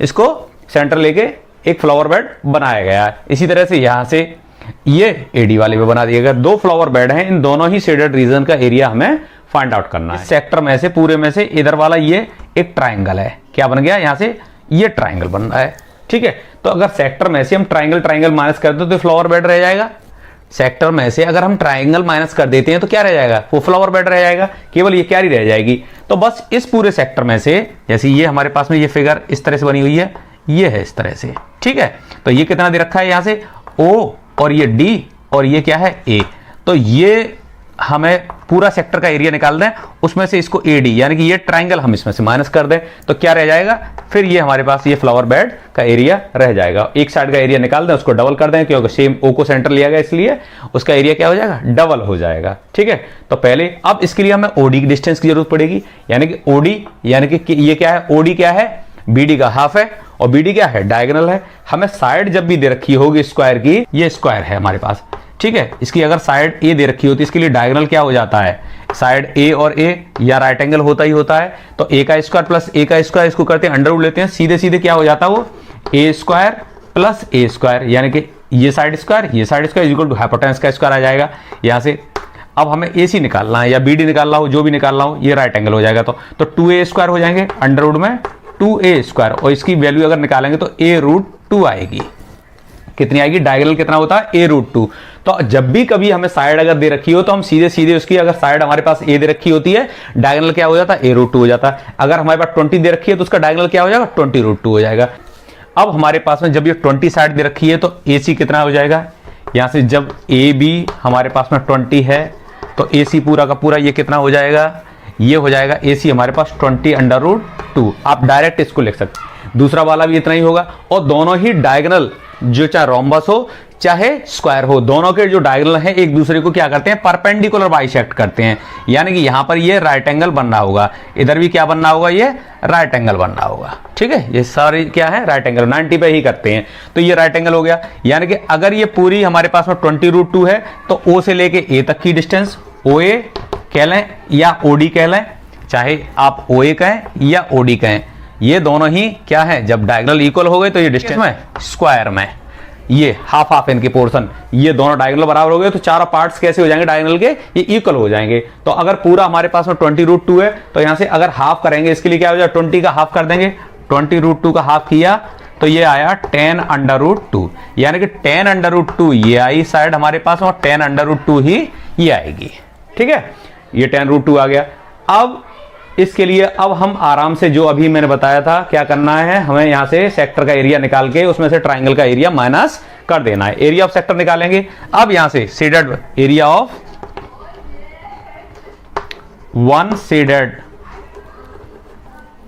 [SPEAKER 1] इसको सेंटर लेके एक फ्लावर बेड बनाया गया है। इसी तरह से यहां से ये AD वाले पे बना दिया गया। 2 फ्लावर बेड हैं, इन दोनों ही शेडेड रीजन का एरिया हमें फाइंड आउट करना है। सेक्टर में से पूरे में से इधर वाला ये एक ट्राइंगल है, क्या बन गया? यहां से ये ट्राइंगल बन रहा है। ठीक है, तो अगर सेक्टर में से हम ट्राइंगल माइनस कर दो तो फ्लावर बेड रह जाएगा। सेक्टर में से अगर हम ट्राइंगल माइनस कर देते हैं तो क्या रह जाएगा? वो फ्लावर बेड रह जाएगा, केवल ये क्यारी रह जाएगी। तो बस इस पूरे सेक्टर में से, जैसे ये हमारे पास में ये फिगर इस तरह से बनी हुई है, ये है इस तरह से। ठीक है, तो ये कितना दे रखा है? यहां से O और ये D और ये क्या है? A। तो ये हमें पूरा सेक्टर का एरिया निकाल दें, उसमें से इसको AD यानी कि ये ट्राइंगल हम इसमें से माइनस कर दें तो क्या रह जाएगा? फिर ये हमारे पास ये फ्लावर बेड का एरिया रह जाएगा। एक साइड का एरिया निकाल दें, उसको डबल कर दें, क्योंकि सेम O को सेंटर लिया गया इसलिए उसका एरिया क्या हो जाएगा? डबल हो जाएगा। ठीक है, तो पहले अब इसके लिए हमें OD की डिस्टेंस की जरूरत पड़ेगी, यानी कि OD यानी कि ये क्या है? OD क्या है? BD का हाफ है और BD क्या है? डायगोनल है। हमें साइड जब भी दे रखी होगी स्क्वायर की, ये स्क्वायर है हमारे पास। ठीक है, इसकी अगर साइड A दे रखी होती, इसके लिए डायगोनल क्या हो जाता है? साइड A और A या राइट एंगल होता ही होता है। तो A का स्क्वायर प्लस A का स्क्वायर, इसको करते हैं अंडर रूट लेते हैं, सीधे सीधे क्या हो जाता है? वो A square plus A square, यानी कि ये side square equal to hypotenuse का स्क्वायर आ जाएगा। यहां से अब हमें AC निकालना है या BD निकालना हो, जो भी निकालना हो, ये राइट एंगल हो जाएगा। तो 2A स्क्वायर हो जाएंगे अंडर रूट में 2A स्क्वायर, और इसकी वैल्यू अगर निकालेंगे तो A रूट 2 आएगी। कितनी आएगी, डायगोनल कितना होता है a√2। तो जब भी कभी हमें साइड अगर दे रखी हो तो हम सीधे सीधे उसकी, अगर साइड हमारे पास a दे रखी होती है, डायगोनल क्या हो जाता है, a√2 हो जाता है। अगर हमारे पास 20 दे रखी है तो उसका डायगोनल क्या हो जाएगा, 20√2 हो जाएगा। अब हमारे पास में जब ये 20 साइड दे रखी है तो AC कितना हो जाएगा, यहां से जब AB हमारे पास में 20 है तो AC पूरा का पूरा ये कितना हो जाएगा, ये हो जाएगा AC हमारे पास 20√2। आप डायरेक्ट इसको लिख सकते हैं। दूसरा वाला भी इतना ही होगा। और दोनों ही डायगोनल, जो चाहे रोम्बस हो चाहे स्क्वायर हो, दोनों के जो डायगोनल हैं एक दूसरे को क्या करते हैं, परपेंडिकुलर बाइसेक्ट करते हैं। यानी कि यहां पर ये राइट एंगल बनना होगा, इधर भी क्या बनना होगा, ये राइट एंगल बनना होगा। ठीक है, ये सारे क्या है, राइट एंगल 90 पे ही करते हैं। तो ये राइट एंगल हो गया। यानी कि अगर ये पूरी हमारे पास में 20√2 है तो O से लेके A तक की डिस्टेंस OA कह लें या OD कह लें, चाहे आप OA कहें या OD कहें, ये दोनों ही क्या है, जब डायगोनल इक्वल हो गए तो ये डिस्टेंस में स्क्वायर में ये हाफ हाफ इनके पोर्शन, ये दोनों डायगोनल बराबर हो गए तो चारों पार्ट्स कैसे हो जाएंगे डायगोनल के, ये इक्वल हो जाएंगे। तो अगर पूरा हमारे पास में 20√2 है तो यहां से अगर हाफ करेंगे, इसके लिए क्या हो जाएगा, 20 का हाफ कर देंगे, 20√2 का हाफ किया तो ये आया 10√2। यानी कि 10√2 ये आई साइड हमारे पास और 10√2 ही ये आएगी। ठीक है, ये 10√2 आ गया। अब इसके लिए अब हम आराम से जो अभी मैंने बताया था क्या करना है, हमें यहां से सेक्टर का एरिया निकाल के उसमें से ट्राइंगल का एरिया माइनस कर देना है। एरिया ऑफ सेक्टर निकालेंगे। अब यहां से shaded area of one shaded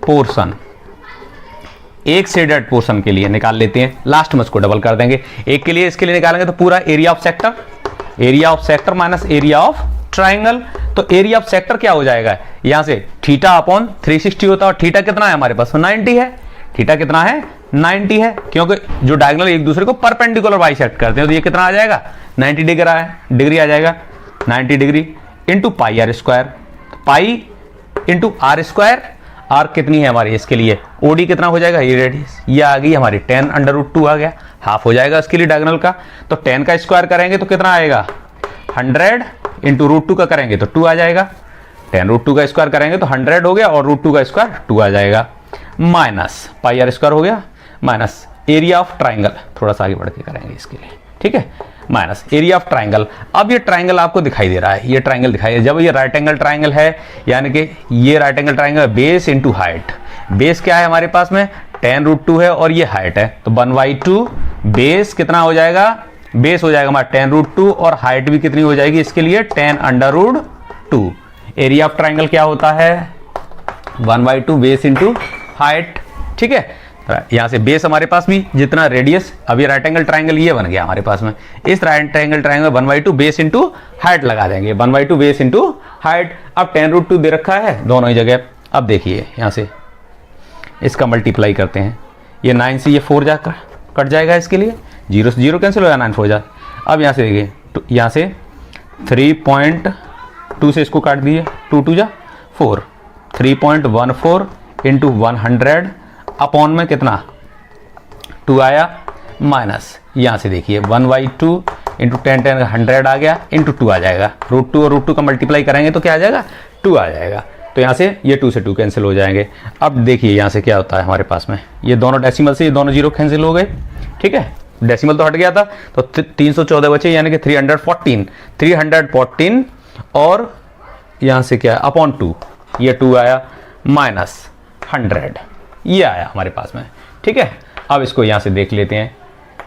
[SPEAKER 1] portion, एक शेडेड पोर्शन के लिए निकाल लेते हैं। लास्ट में उसको डबल कर देंगे। एक के लिए, इसके लिए निकालेंगे तो पूरा area of sector, area of sector minus area of triangle. तो एरिया ऑफ सेक्टर क्या हो जाएगा, यहां से थीटा अपॉन 360 होता है। और थीटा कितना है हमारे पास, 90 है। थीटा कितना है, 90 है, क्योंकि जो डायगोनल एक दूसरे को परपेंडिकुलर बाइसेक्ट करते हैं। तो ये कितना आ जाएगा, 90 डिग्री आ जाएगा। 90 degree into pi R square, pi into R square. R कितनी है हमारी, इसके लिए ओडी कितना हो जाएगा, ये रेडियस, ये आ गई हमारी 10√2 आ गया, हाफ हो जाएगा इसके लिए डायगोनल का। तो 10 का स्क्वायर करेंगे तो कितना आएगा, 100 इंटू √2 का करेंगे तो 2 आ जाएगा। 10√2 का स्क्वायर करेंगे तो 100 हो गया और √2 का स्क्वायर 2 आ जाएगा। माइनस पाई आर स्क्वायर हो गया, माइनस एरिया ऑफ ट्राइंगल, थोड़ा सा आगे बढ़ के करेंगे इसके लिए। ठीक है, माइनस एरिया ऑफ ट्राइंगल। अब ये ट्राइंगल आपको दिखाई दे रहा है, ये ट्राइंगल दिखाई, जब ये राइट एंगल ट्राइंगल है, यानी कि ये right angle triangle base into height. Base क्या है हमारे पास में, 10√2 है और ये हाइट है, तो 1/2 बेस कितना हो जाएगा, बेस हो जाएगा हमारा 10√2 और हाइट भी कितनी हो जाएगी इसके लिए 10√2। एरिया ऑफ ट्राइंगल क्या होता है, 1/2 बेस इंटू हाइट। ठीक है, यहां से बेस हमारे पास भी जितना रेडियस, अभी राइट एंगल ट्राइंगल ये बन गया हमारे पास में। इस right angle triangle 1/2 base into height लगा देंगे, 1/2 बेस इंटू हाइट। अब 10√2 दे रखा है दोनों ही जगह। अब देखिए यहां से इसका मल्टीप्लाई करते हैं, ये 9 से ये 4 जाकर कट जाएगा, इसके लिए 0 से 0 कैंसिल होगा, 9 4 जा। अब यहाँ से देखिए, यहाँ से 3.2 से इसको काट दिए, 2 2 जा 4, 3.14 इंटू 100 अपॉन में कितना 2 आया, माइनस यहाँ से देखिए 1/2 इंटू 10 100 आ गया, इंटू 2 आ जाएगा। √2 और √2 का मल्टीप्लाई करेंगे तो क्या आ जाएगा, 2 आ जाएगा। तो यहाँ से ये 2 से 2 कैंसिल हो जाएंगे। अब देखिए यहाँ से क्या होता है हमारे पास में, ये दोनों डेसिमल से ये दोनों 0 कैंसिल हो गए। ठीक है, डेसिमल तो हट गया था, तो 314 बचे, यानी कि 314 और यहाँ से क्या अपॉन 2, ये 2 आया, माइनस 100 ये आया हमारे पास में। ठीक है, अब इसको यहाँ से देख लेते हैं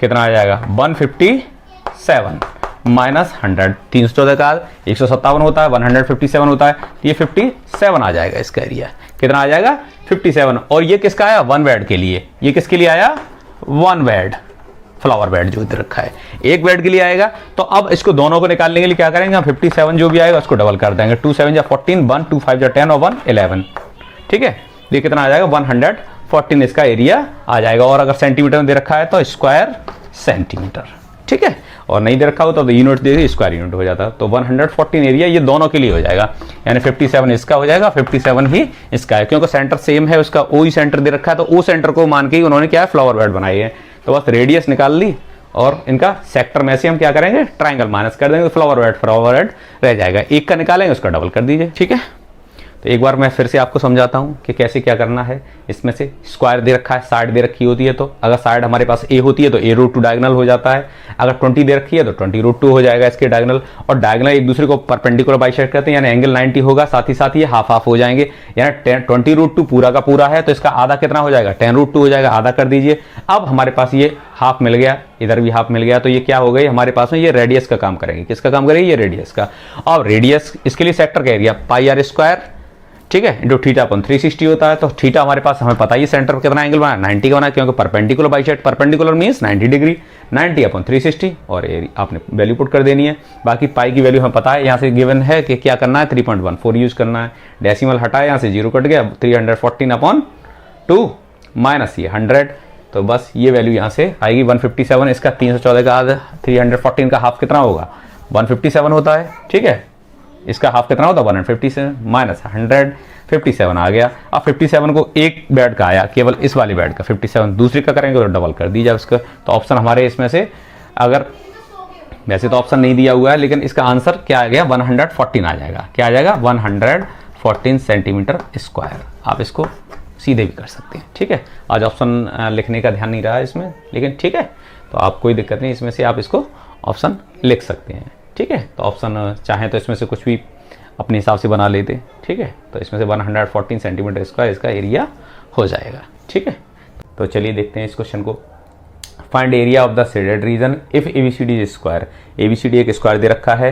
[SPEAKER 1] कितना आ जाएगा, 157 माइनस 100, 314 का 157 होता है, 157 होता है, ये 57 आ जाएगा इसका एरिया। कितना आ जाएगा, 57। और ये किसका आया, 1 बेड के लिए। ये किसके लिए आया, 1 बेड, फ्लावर बेड जो इधर रखा है, एक बेड के लिए आएगा। तो अब इसको दोनों को निकालने के लिए क्या करेंगे, हम 57 जो भी आएगा उसको डबल कर देंगे, 2 7 जा 14, 1 2 5 जा 10 और 1 11। ठीक है, ये कितना आ जाएगा, 114 इसका एरिया आ जाएगा। और अगर सेंटीमीटर में दे रखा है तो स्क्वायर सेंटीमीटर। ठीक है, और नहीं दे रखा हो तो यूनिट दे, स्क्वायर यूनिट हो जाता। तो 114 एरिया ये दोनों के लिए हो जाएगा, यानी 57 इसका हो जाएगा, 57 ही इसका है, क्योंकि सेंटर सेम है उसका, ओ ही सेंटर दे रखा है। तो ओ सेंटर को मान के ही उन्होंने क्या है, फ्लावर बेड बनाई है। तो बस रेडियस निकाल ली और इनका सेक्टर में से हम क्या करेंगे, ट्राइंगल माइनस कर देंगे, तो फ्लावर बेड रह जाएगा। एक का निकालेंगे उसका डबल कर दीजिए। ठीक है, तो एक बार मैं फिर से आपको समझाता हूँ कि कैसे क्या करना है। इसमें से स्क्वायर दे रखा है, साइड दे रखी होती है, तो अगर साइड हमारे पास ए होती है तो a√2 डायगोनल हो जाता है। अगर 20 दे रखी है तो 20√2 हो जाएगा इसके डायगोनल। और डायगोनल एक दूसरे को परपेंडिकुलर बाइसेक्ट करते हैं, यानी एंगल 90 होगा, साथ ही साथ ये हाफ हाफ हो जाएंगे। यानी 20√2 पूरा का पूरा है तो इसका आधा कितना हो जाएगा, 10√2 हो जाएगा, आधा कर दीजिए। अब हमारे पास ये हाफ मिल गया, इधर भी हाफ मिल गया, तो ये क्या हो गई हमारे पास में, ये रेडियस का काम करेंगे। किसका काम करेगी, ये रेडियस का। और रेडियस इसके लिए सेक्टर का एरिया πr², ठीक है, इंटू थीटा अपन 360 होता है। तो थीटा हमारे पास हमें पता ही सेंटर पर कितना एंगल बना, 90 का बना, क्योंकि perpendicular bisect, perpendicular means 90 degree, 90 अपन 360, और आपने वैल्यू पुट कर देनी है। बाकी पाई की वैल्यू हमें पता है, यहाँ से गिवन है कि क्या करना है, 3.14 यूज करना है। डेसिमल हटाया, यहाँ से 0 कट गया, 314/2 माइनस ये 100, तो बस ये वैल्यू यहाँ से आएगी 157। इसका 314 का आधा, 314 का हाफ कितना होगा, 157 होता है, ठीक है। इसका हाफ कितना होता है, 157 माइनस 157 आ गया। अब 57 को एक बेड का आया, केवल इस वाली बेड का 57, दूसरी का करेंगे तो डबल कर दीजिए उसका। तो ऑप्शन हमारे इसमें से, अगर वैसे तो ऑप्शन नहीं दिया हुआ है, लेकिन इसका आंसर क्या आ गया, 114 आ जाएगा। क्या आ जाएगा, 114 सेंटीमीटर स्क्वायर। आप इसको सीधे भी कर सकते हैं, ठीक है। आज ऑप्शन लिखने का ध्यान नहीं रहा है इसमें, लेकिन ठीक है, तो आप कोई दिक्कत नहीं, इसमें से आप इसको ऑप्शन लिख सकते हैं, ठीक है। तो ऑप्शन चाहें तो इसमें से कुछ भी अपने हिसाब से बना लेते, ठीक है। तो इसमें से 114 सेंटीमीटर स्क्वायर इसका एरिया हो जाएगा, ठीक है। तो चलिए देखते हैं इस क्वेश्चन को। Find area of the shaded region if ABCD is square. ABCD एक स्क्वायर दे रखा है,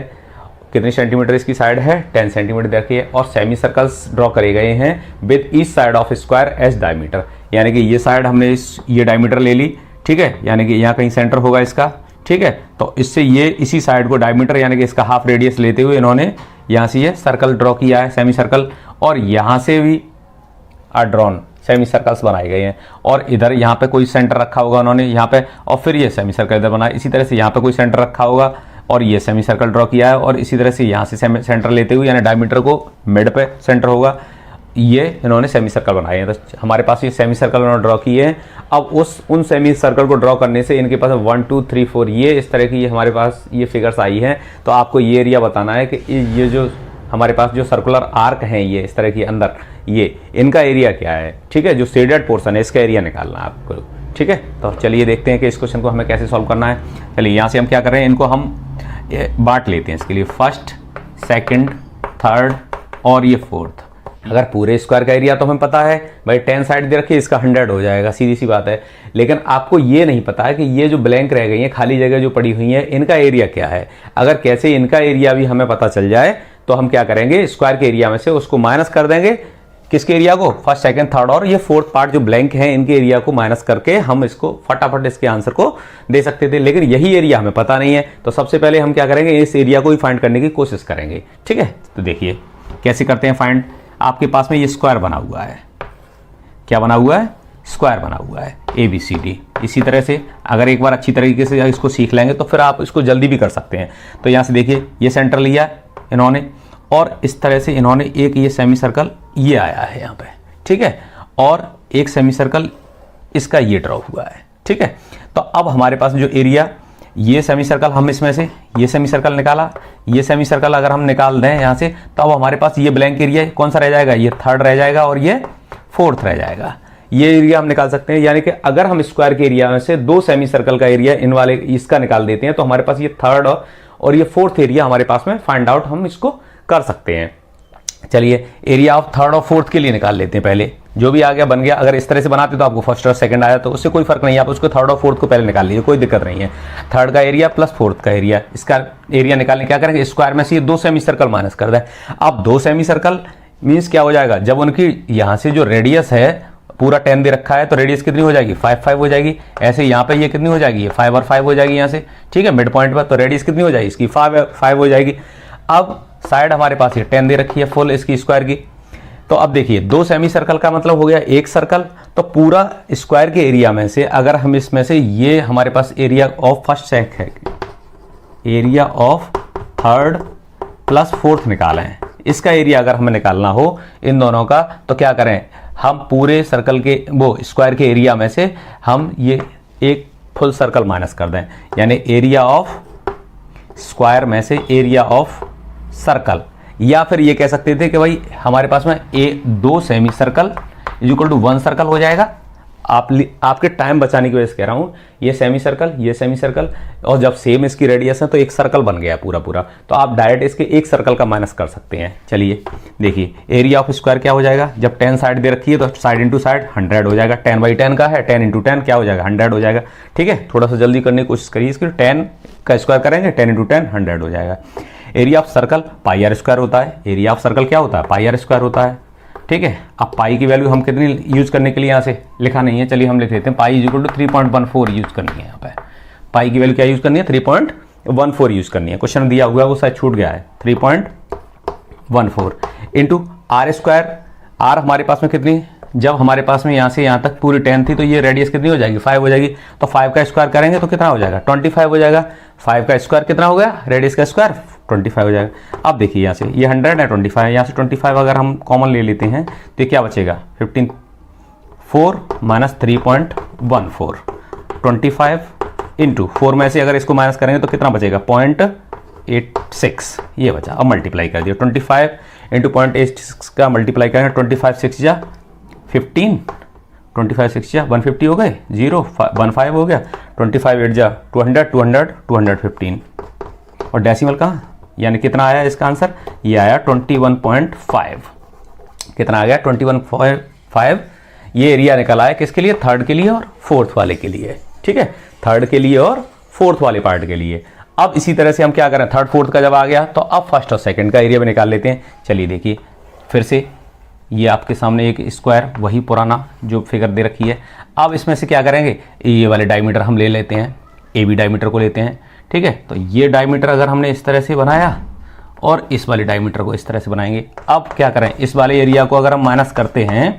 [SPEAKER 1] कितने सेंटीमीटर इसकी साइड है, 10 सेंटीमीटर दे रखी है, और सेमी सर्कल्स ड्रॉ करे गए हैं with each side of square as diameter. यानी कि ये साइड हमने ये डायमीटर ले ली, ठीक है, यानी कि यहाँ कहीं सेंटर होगा इसका, ठीक है। तो इससे ये इसी साइड को डायमीटर यानी कि इसका हाफ रेडियस लेते हुए इन्होंने यहाँ से ये सर्कल ड्रॉ किया है, सेमी सर्कल, और यहाँ से भी ड्रॉन सेमी सर्कल्स बनाए गए हैं। और इधर यहाँ पे कोई सेंटर रखा होगा उन्होंने यहाँ पे, और फिर ये सेमी सर्कल इधर बनाया। इसी तरह से यहाँ पे कोई सेंटर रखा होगा और ये सेमी सर्कल ड्रॉ किया है, और इसी तरह से यहाँ से सेंटर लेते हुए यानी डायमीटर को मिड पे सेंटर होगा, ये इन्होंने सेमी सर्कल बनाए हैं। तो हमारे पास ये सेमी सर्कल उन्होंने ड्रॉ किए हैं। अब उन सेमी सर्कल को ड्रॉ करने से इनके पास 1 2 3 4 ये इस तरह की ये हमारे पास ये फिगर्स आई हैं। तो आपको ये एरिया बताना है कि ये जो हमारे पास जो सर्कुलर आर्क हैं ये इस तरह की अंदर, ये इनका एरिया क्या है, ठीक है। जो शेडेड पोर्शन है इसका एरिया निकालना है आपको, ठीक है। तो चलिए देखते हैं कि इस क्वेश्चन को हमें कैसे सॉल्व करना है। चलिए यहाँ से हम क्या कर रहे हैं, इनको हम बांट लेते हैं इसके लिए, फर्स्ट, सेकंड, थर्ड और ये फोर्थ। अगर पूरे स्क्वायर का एरिया तो हमें पता है भाई, 10 साइड दे रखी है, इसका 100 हो जाएगा, सीधी सी बात है। लेकिन आपको ये नहीं पता है कि ये जो ब्लैंक रह गई है, खाली जगह जो पड़ी हुई है, इनका एरिया क्या है। अगर कैसे इनका एरिया भी हमें पता चल जाए तो हम क्या करेंगे, स्क्वायर के एरिया में से उसको माइनस कर देंगे, किसके एरिया को, फर्स्ट, सेकंड, थर्ड और ये फोर्थ पार्ट जो ब्लैंक है, इनके एरिया को माइनस करके हम इसको फटाफट इसके आंसर को दे सकते थे। लेकिन यही एरिया हमें पता नहीं है, तो सबसे पहले हम क्या करेंगे, इस एरिया को ही फाइंड करने की कोशिश करेंगे, ठीक है। तो देखिए कैसे करते हैं फाइंड। आपके पास में ये स्क्वायर बना हुआ है, क्या बना हुआ है, स्क्वायर बना हुआ है ABCD। इसी तरह से अगर एक बार अच्छी तरीके से इसको सीख लेंगे तो फिर आप इसको जल्दी भी कर सकते हैं। तो यहाँ से देखिए ये सेंटर लिया इन्होंने, और इस तरह से इन्होंने एक ये सेमी सर्कल ये आया है यहाँ पे, ठीक है, और एक सेमी सर्कल इसका ये ड्रॉ हुआ है, ठीक है। तो अब हमारे पास जो एरिया, ये सेमी सर्कल हम इसमें से ये सेमी सर्कल निकाला, ये सेमी सर्कल अगर हम निकाल दें यहाँ से, तो अब हमारे पास ये ब्लैंक एरिया कौन सा रह जाएगा, ये थर्ड रह जाएगा और ये फोर्थ रह जाएगा। ये एरिया हम निकाल सकते हैं, यानी कि अगर हम स्क्वायर के एरिया में से 2 सेमी सर्कल का एरिया इन वाले इसका निकाल देते हैं तो हमारे पास ये थर्ड और ये फोर्थ एरिया हमारे पास में फाइंड आउट हम इसको कर सकते हैं। चलिए एरिया ऑफ थर्ड और फोर्थ के लिए निकाल लेते हैं पहले, जो भी आ गया बन गया। अगर इस तरह से बनाते तो आपको फर्स्ट और सेकंड आया तो उससे कोई फर्क नहीं है, आप उसको थर्ड और फोर्थ को पहले निकाल लीजिए, कोई दिक्कत नहीं है। थर्ड का एरिया प्लस फोर्थ का एरिया, इसका एरिया निकालने क्या करेंगे, स्क्वायर में से ये 2 सेमी सर्कल माइनस कर दें। अब 2 सेमी सर्कल मीन्स क्या हो जाएगा, जब उनकी यहाँ से जो रेडियस है पूरा 10 दे रखा है तो रेडियस कितनी हो जाएगी, 5 5 हो जाएगी। ऐसे यहाँ पे ये कितनी हो जाएगी, 5 और 5 हो जाएगी यहाँ से, ठीक है, मिड पॉइंट पर। तो रेडियस कितनी हो जाएगी इसकी, 5 हो जाएगी। अब साइड हमारे पास ये 10 दे रखी है फुल इसकी स्क्वायर की। तो अब देखिए 2 सेमी सर्कल का मतलब हो गया 1 सर्कल। तो पूरा स्क्वायर के एरिया में से अगर हम इसमें से ये हमारे पास एरिया ऑफ फर्स्ट सेक है, area of third plus fourth निकालें, इसका एरिया अगर हमें निकालना हो इन दोनों का, तो क्या करें, हम पूरे सर्कल के वो स्क्वायर के एरिया में से हम ये एक फुल सर्कल माइनस कर दें, यानी एरिया ऑफ स्क्वायर में से एरिया ऑफ सर्कल, या फिर ये कह सकते थे कि भाई हमारे पास में दो semi circle is equal to 1 circle हो जाएगा। आपके टाइम बचाने की वजह से कह रहा हूँ, ये सेमी सर्कल और जब सेम इसकी रेडियस है तो एक सर्कल बन गया पूरा पूरा, तो आप डायरेक्ट इसके एक सर्कल का माइनस कर सकते हैं। चलिए देखिए, एरिया ऑफ स्क्वायर क्या हो जाएगा, जब 10 साइड दे रखी है तो साइड इंटू साइड 100 हो जाएगा। 10/10 का है, 10 इंटू 10 क्या हो जाएगा, 100 हो जाएगा। ठीक है, थोड़ा सा जल्दी करने की कोशिश करिए, इसकी 10 का स्क्वायर करेंगे, 10 इंटू 10 100 हो जाएगा। Area of circle pi R square होता है, एरिया ऑफ सर्कल क्या होता है, पाई आर स्क्वायर होता है। ठीक है, अब पाई की वैल्यू हम कितनी यूज करने के लिए यहाँ से लिखा नहीं है, चलिए हम लिख लेते हैं pi is equal to 3.14 use करनी है। यहाँ पे पाई की वैल्यू क्या यूज करनी है, 3.14 यूज करनी है। क्वेश्चन दिया हुआ है वो शायद छूट गया है, 3.14 इंटू आर स्क्वायर। आर हमारे पास में कितनी, जब हमारे पास में यहाँ से यहाँ तक पूरी 10 थी तो ये रेडियस कितनी हो जाएगी, 5 हो जाएगी। तो 5 का स्क्वायर करेंगे तो कितना हो जाएगा, 25 हो जाएगा। 5 का स्क्वायर कितना हो गया, रेडियस का स्क्वायर 25 हो जाएगा। अब देखिए यहाँ से ये 100 है, 25 है, यहाँ से 25 अगर हम कॉमन ले लेते हैं तो ये क्या बचेगा, 15 4 माइनस 3.14 25 इंटू 4 में से अगर इसको माइनस करेंगे तो कितना बचेगा, 0.86 ये बचा। अब मल्टीप्लाई कर दिया, 25 इंटू 0.86 का मल्टीप्लाई करेंगे, 25 6 जा 15, 25 6 जा 150 हो गए, 0 15 हो गया, 25 8 जा 200 200 215 और डेसिमल कहाँ, यानी कितना आया इसका आंसर, ये आया 21.5। कितना आ गया, 21.5। ये एरिया निकला है किसके लिए, थर्ड के लिए और फोर्थ वाले के लिए। ठीक है, थर्ड के लिए और फोर्थ वाले पार्ट के लिए। अब इसी तरह से हम क्या करें, थर्ड फोर्थ का जब आ गया तो अब फर्स्ट और सेकंड का एरिया भी निकाल लेते हैं। चलिए देखिए फिर से, ये आपके सामने एक स्क्वायर वही पुराना जो फिगर दे रखी है। अब इसमें से क्या करेंगे, ये वाले डायमीटर हम ले लेते हैं, ए बी डायमीटर को लेते हैं। ठीक है, तो ये डायमीटर अगर हमने इस तरह से बनाया और इस वाले डायमीटर को इस तरह से बनाएंगे। अब क्या करें, इस वाले एरिया को अगर हम माइनस करते हैं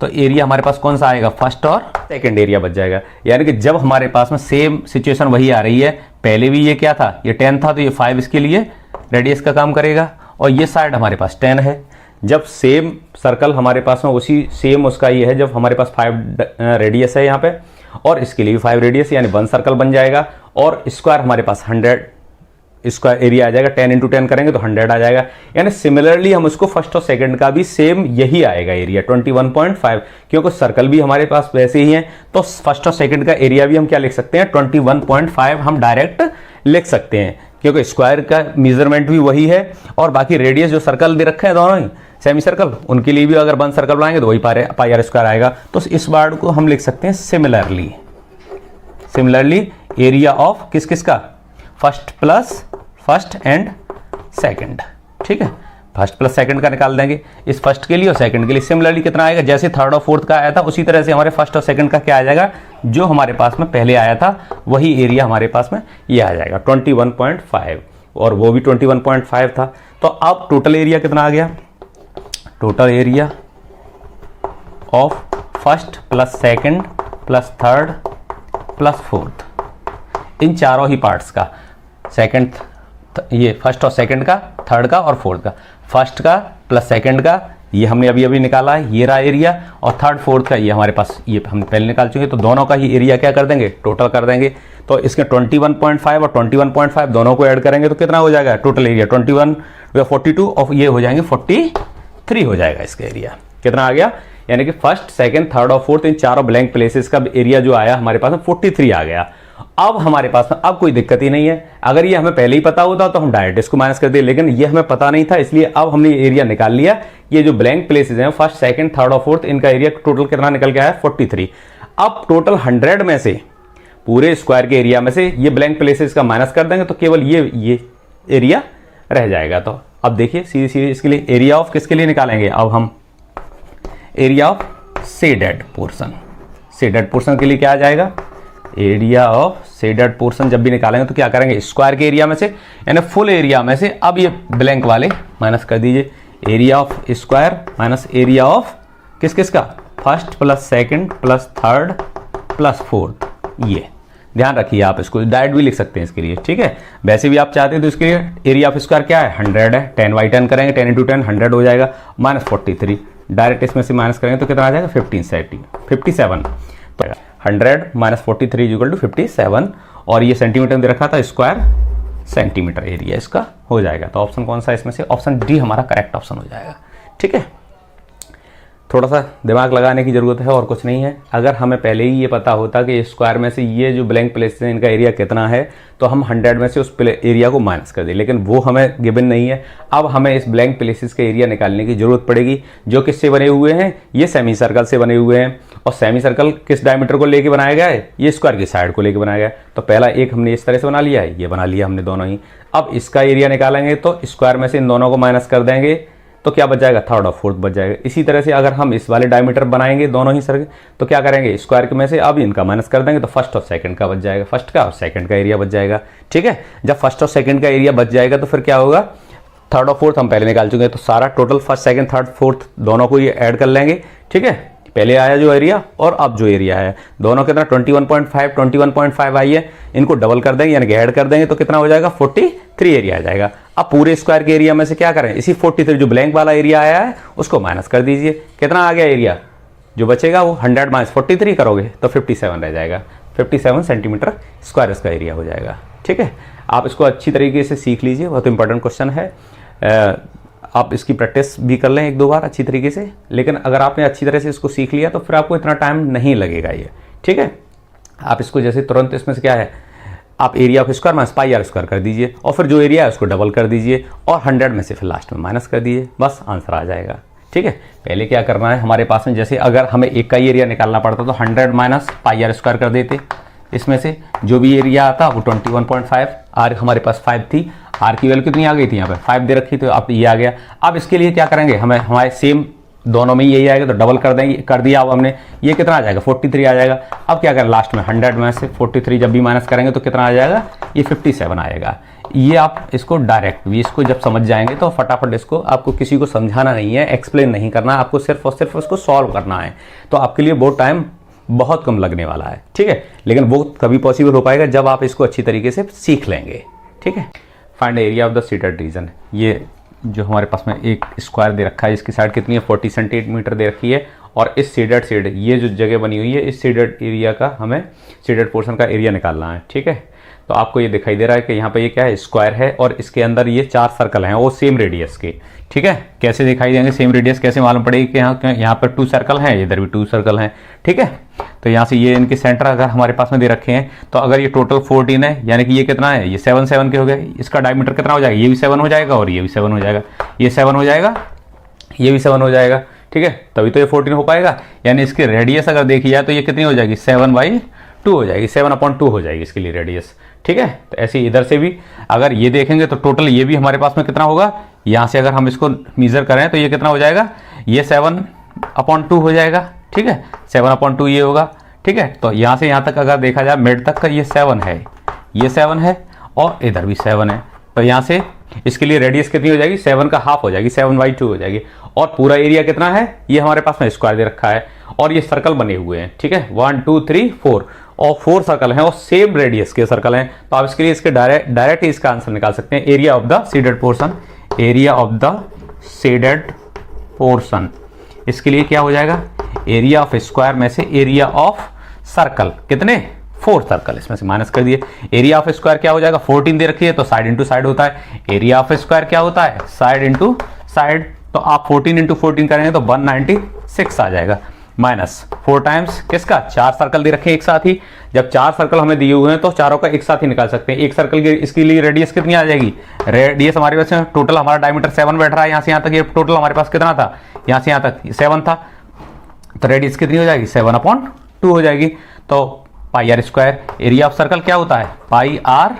[SPEAKER 1] तो एरिया हमारे पास कौन सा आएगा, फर्स्ट और सेकंड एरिया बच जाएगा। यानी कि जब हमारे पास में सेम सिचुएशन वही आ रही है, पहले भी ये क्या था, ये 10 था तो ये 5 इसके लिए रेडियस का काम करेगा और ये साइड हमारे पास 10 है। जब सेम सर्कल हमारे पास में उसी सेम उसका ये है, जब हमारे पास 5 रेडियस है यहाँ पे और इसके लिए भी 5 रेडियस, यानी 1 सर्कल बन जाएगा और स्क्वायर हमारे पास 100 इसका एरिया आ जाएगा। 10 इंटू 10 करेंगे तो 100 आ जाएगा। यानी सिमिलरली हम उसको फर्स्ट और सेकंड का भी सेम यही आएगा एरिया 21.5, क्योंकि सर्कल भी हमारे पास वैसे ही है तो फर्स्ट और सेकंड का एरिया भी हम क्या लिख सकते हैं, 21.5 हम डायरेक्ट लिख सकते हैं, क्योंकि स्क्वायर का मेजरमेंट भी वही है और बाकी रेडियस जो सर्कल दे रखे हैं दोनों ही सेमी सर्कल, उनके लिए भी अगर 1 सर्कल बनाएंगे तो वही पाई आर स्क्वायर आएगा। तो इस वर्ड को हम लिख सकते हैं सिमिलरली। सिमिलरली एरिया ऑफ किस किस का, फर्स्ट एंड सेकंड। ठीक है, फर्स्ट प्लस सेकंड का निकाल देंगे इस फर्स्ट के लिए और सेकंड के लिए। सिमिलरली कितना आएगा, जैसे थर्ड और फोर्थ का आया था उसी तरह से हमारे फर्स्ट और सेकंड का क्या आ जाएगा, जो हमारे पास में पहले आया था वही एरिया हमारे पास में ये आ जाएगा 21.5 और वो भी 21.5 था। तो अब टोटल एरिया कितना आ गया, total area of first plus second plus third plus fourth, इन चारों ही पार्ट्स का, सेकंड ये फर्स्ट और सेकंड का, थर्ड का और फोर्थ का, फर्स्ट का प्लस सेकंड का ये हमने अभी अभी निकाला है, ये रहा एरिया, और थर्ड फोर्थ का ये हमारे पास ये हम पहले निकाल चुके हैं। तो दोनों का ही एरिया क्या कर देंगे, टोटल कर देंगे। तो इसके 21.5 और 21.5 दोनों को ऐड करेंगे तो कितना हो जाएगा टोटल एरिया, 21 या 42 और ये हो जाएंगे 43 हो जाएगा इसका एरिया। कितना आ गया, यानी कि फर्स्ट सेकंड थर्ड और फोर्थ इन चारों ब्लैंक प्लेसेस का एरिया जो आया हमारे पास में 43 आ गया। अब हमारे पास में अब कोई दिक्कत ही नहीं है। अगर ये हमें पहले ही पता होता तो हम डायरेक्ट इसको माइनस कर दिए, लेकिन ये हमें पता नहीं था, इसलिए अब हमने एरिया निकाल लिया। ये जो ब्लैंक प्लेसेस हैं फर्स्ट सेकंड थर्ड और फोर्थ, इनका एरिया टोटल कितना निकल के आया 43। अब टोटल 100 में से पूरे स्क्वायर के एरिया में से ये ब्लैंक प्लेसेस का माइनस कर देंगे तो केवल ये एरिया रह जाएगा। तो अब देखिए सीधे सीधे इसके लिए एरिया ऑफ किसके लिए निकालेंगे, अब हम area of shaded portion, shaded portion के लिए क्या आ जाएगा, एरिया ऑफ शेडेड पोर्शन जब भी निकालेंगे तो क्या करेंगे, स्क्वायर के एरिया में से यानी फुल एरिया में से अब ये ब्लैंक वाले माइनस कर दीजिए, area of square minus area of किस किस का, first plus second plus third plus fourth. ये ध्यान रखिए, आप इसको डायरेक्ट भी लिख सकते हैं इसके लिए, ठीक है। वैसे भी आप चाहते हैं तो इसके लिए एरिया ऑफ स्क्वायर क्या है 100 है, 10/10 करेंगे 10 × 10 100 हो जाएगा, माइनस 43 डायरेक्ट इसमें से माइनस करेंगे तो कितना आ जाएगा 57। तो 100 माइनस 43 = 57 और ये सेंटीमीटर में दे रखा था, स्क्वायर सेंटीमीटर एरिया इसका हो जाएगा। तो ऑप्शन कौन सा इसमें से, ऑप्शन डी हमारा करेक्ट ऑप्शन हो जाएगा। ठीक है, थोड़ा सा दिमाग लगाने की ज़रूरत है और कुछ नहीं है। अगर हमें पहले ही ये पता होता कि स्क्वायर में से ये जो ब्लैंक प्लेसेस हैं इनका एरिया कितना है, तो हम 100 में से उस एरिया को माइनस कर दें, लेकिन वो हमें गिवन नहीं है। अब हमें इस ब्लैंक प्लेसेस का एरिया निकालने की ज़रूरत पड़ेगी, जो किससे बने हुए हैं, ये सेमी सर्कल से बने हुए हैं। और सेमी सर्कल किस डायमीटर को लेके बनाया गया है, ये स्क्वायर की साइड को लेके बनाया गया है। तो पहला एक हमने इस तरह से बना लिया है, ये बना लिया हमने दोनों ही। अब इसका एरिया निकालेंगे तो स्क्वायर में से इन दोनों को माइनस कर देंगे, तो क्या बच जाएगा, थर्ड और फोर्थ बच जाएगा। इसी तरह से अगर हम इस वाले डायमीटर बनाएंगे दोनों ही सर्कल, तो क्या करेंगे, स्क्वायर के में से अब इनका माइनस कर देंगे, तो फर्स्ट और सेकंड का बच जाएगा, फर्स्ट का और सेकंड का एरिया बच जाएगा। ठीक है, जब फर्स्ट और सेकंड का एरिया बच जाएगा तो फिर क्या होगा, थर्ड और फोर्थ हम पहले निकाल चुके हैं, तो सारा total first second third fourth दोनों को ये ऐड कर लेंगे। ठीक है, पहले आया जो एरिया और अब जो एरिया है, दोनों कितना 21.5 आई है, इनको डबल कर देंगे यानी कि ऐड कर देंगे, तो कितना हो जाएगा 43 एरिया आ जाएगा। अब पूरे स्क्वायर के एरिया में से क्या करें, इसी 43 जो ब्लैंक वाला एरिया आया है उसको माइनस कर दीजिए, कितना आ गया एरिया जो बचेगा, वो 100 माइनस 43 करोगे तो 57 रह जाएगा। 57 सेंटीमीटर स्क्वायर इसका एरिया हो जाएगा। ठीक है, आप इसको अच्छी तरीके से सीख लीजिए, बहुत इंपॉर्टेंट क्वेश्चन है। आप इसकी प्रैक्टिस भी कर लें 1-2 बार अच्छी तरीके से, लेकिन अगर आपने अच्छी तरह से इसको सीख लिया तो फिर आपको इतना टाइम नहीं लगेगा ये। ठीक है, आप इसको जैसे तुरंत इसमें से क्या है, आप area of square minus pi R square कर दीजिए और फिर जो एरिया है उसको डबल कर दीजिए और 100 में से फिर लास्ट में माइनस कर दीजिए, बस आंसर आ जाएगा। ठीक है, पहले क्या करना है, हमारे पास में जैसे अगर हमें एक का ही एरिया निकालना पड़ता तो 100 माइनस पाई आर स्क्वायर कर देते, इसमें से जो भी एरिया आता वो 21.5, आर हमारे पास 5 थी, आर की वैल्यू कितनी आ गई थी, यहाँ पे 5 दे रखी, तो अब ये आ गया। अब इसके लिए क्या करेंगे, हमें हमारे सेम दोनों में यही आएगा तो डबल कर देंगे, कर दिया। अब हमने ये कितना आ जाएगा 43 आ जाएगा। अब क्या करें, लास्ट में 100 में से 43 जब भी माइनस करेंगे तो कितना आ जाएगा, ये 57 आएगा। ये आप इसको डायरेक्ट भी इसको जब समझ जाएंगे तो फटाफट इसको, आपको किसी को समझाना नहीं है, एक्सप्लेन नहीं करना, आपको सिर्फ और सिर्फ उसको सॉल्व करना है, तो आपके लिए बहुत टाइम बहुत कम लगने वाला है। ठीक है, लेकिन वो तभी पॉसिबल हो पाएगा जब आप इसको अच्छी तरीके से सीख लेंगे। ठीक है, find area of the shaded reason. ये जो हमारे पास में एक स्क्वायर दे रखा है, इसकी साइड कितनी है 40 सेंटीमीटर दे रखी है, और इस शेडेड ये जो जगह बनी हुई है, इस शेडेड एरिया का हमें शेडेड पोर्शन का एरिया निकालना है। ठीक है, तो आपको ये दिखाई दे रहा है कि यहाँ पे ये क्या है, स्क्वायर है और इसके अंदर ये 4 सर्कल हैं वो सेम रेडियस के। ठीक है, कैसे दिखाई देंगे सेम रेडियस, कैसे मालूम पड़ेगी कि यहाँ पर 2 सर्कल हैं, इधर भी 2 सर्कल हैं। ठीक है, तो यहाँ से ये इनके सेंटर अगर हमारे पास में दे रखे हैं, तो अगर ये टोटल 14 है यानी कि ये कितना है, ये 7 के हो गए, इसका डायमीटर कितना हो जाएगा, ये भी 7 हो जाएगा और ये भी 7 हो जाएगा, ये 7 हो जाएगा, ये भी 7 हो जाएगा। ठीक है, तभी तो ये 14 हो पाएगा, यानी इसकी रेडियस अगर देखी जाए तो ये कितनी हो जाएगी 7/2 हो जाएगी, 7/2 हो जाएगी इसके लिए रेडियस। ठीक है, तो ऐसे इधर से भी अगर ये देखेंगे तो टोटल ये भी हमारे पास में कितना होगा, यहाँ से अगर हम इसको मेजर करें तो ये कितना हो जाएगा, ये 7/2 हो जाएगा। ठीक है, 7/2 ये होगा। ठीक है, तो यहाँ से यहाँ तक अगर देखा जाए मिड तक का ये 7 है, ये 7 है और इधर भी 7 है, तो यहाँ से इसके लिए रेडियस कितनी हो जाएगी, 7 का हाफ हो जाएगी, 7/2 हो जाएगी। और पूरा एरिया कितना है, ये हमारे पास में स्क्वायर दे रखा है और ये सर्कल बने हुए हैं। ठीक है, 1 2 3 4 और 4 सर्कल हैं और सेम रेडियस के सर्कल हैं, तो आप इसके लिए इसके डायरेक्ट ही इसका आंसर निकाल सकते हैं। Area of the shaded portion, area of the shaded portion, इसके लिए क्या हो जाएगा, एरिया ऑफ स्क्वायर में से एरिया ऑफ सर्कल, कितने 4 सर्कल, इसमें से माइनस कर दिए। एरिया ऑफ स्क्वायर क्या हो जाएगा, 14 दे रखी है तो साइड इंटू साइड होता है। एरिया ऑफ स्क्वायर क्या होता है, साइड इंटू साइड, तो आप 14 इंटू 14 करेंगे तो 196 आ जाएगा, माइनस 4 टाइम्स किसका, 4 सर्कल दे रखे हैं एक साथ ही। जब 4 सर्कल हमें दिए हुए हैं तो चारों का एक साथ ही निकाल सकते हैं। एक सर्कल की इसके लिए रेडियस कितनी आ जाएगी, रेडियस हमारे पास टोटल हमारा डायमीटर 7 बैठ रहा है, यहाँ से यहाँ तक ये टोटल हमारे पास कितना था, यहाँ से यहाँ तक 7 था, तो रेडियस कितनी हो जाएगी 7/2 हो जाएगी। तो pi R square, area of circle क्या होता है, पाई आर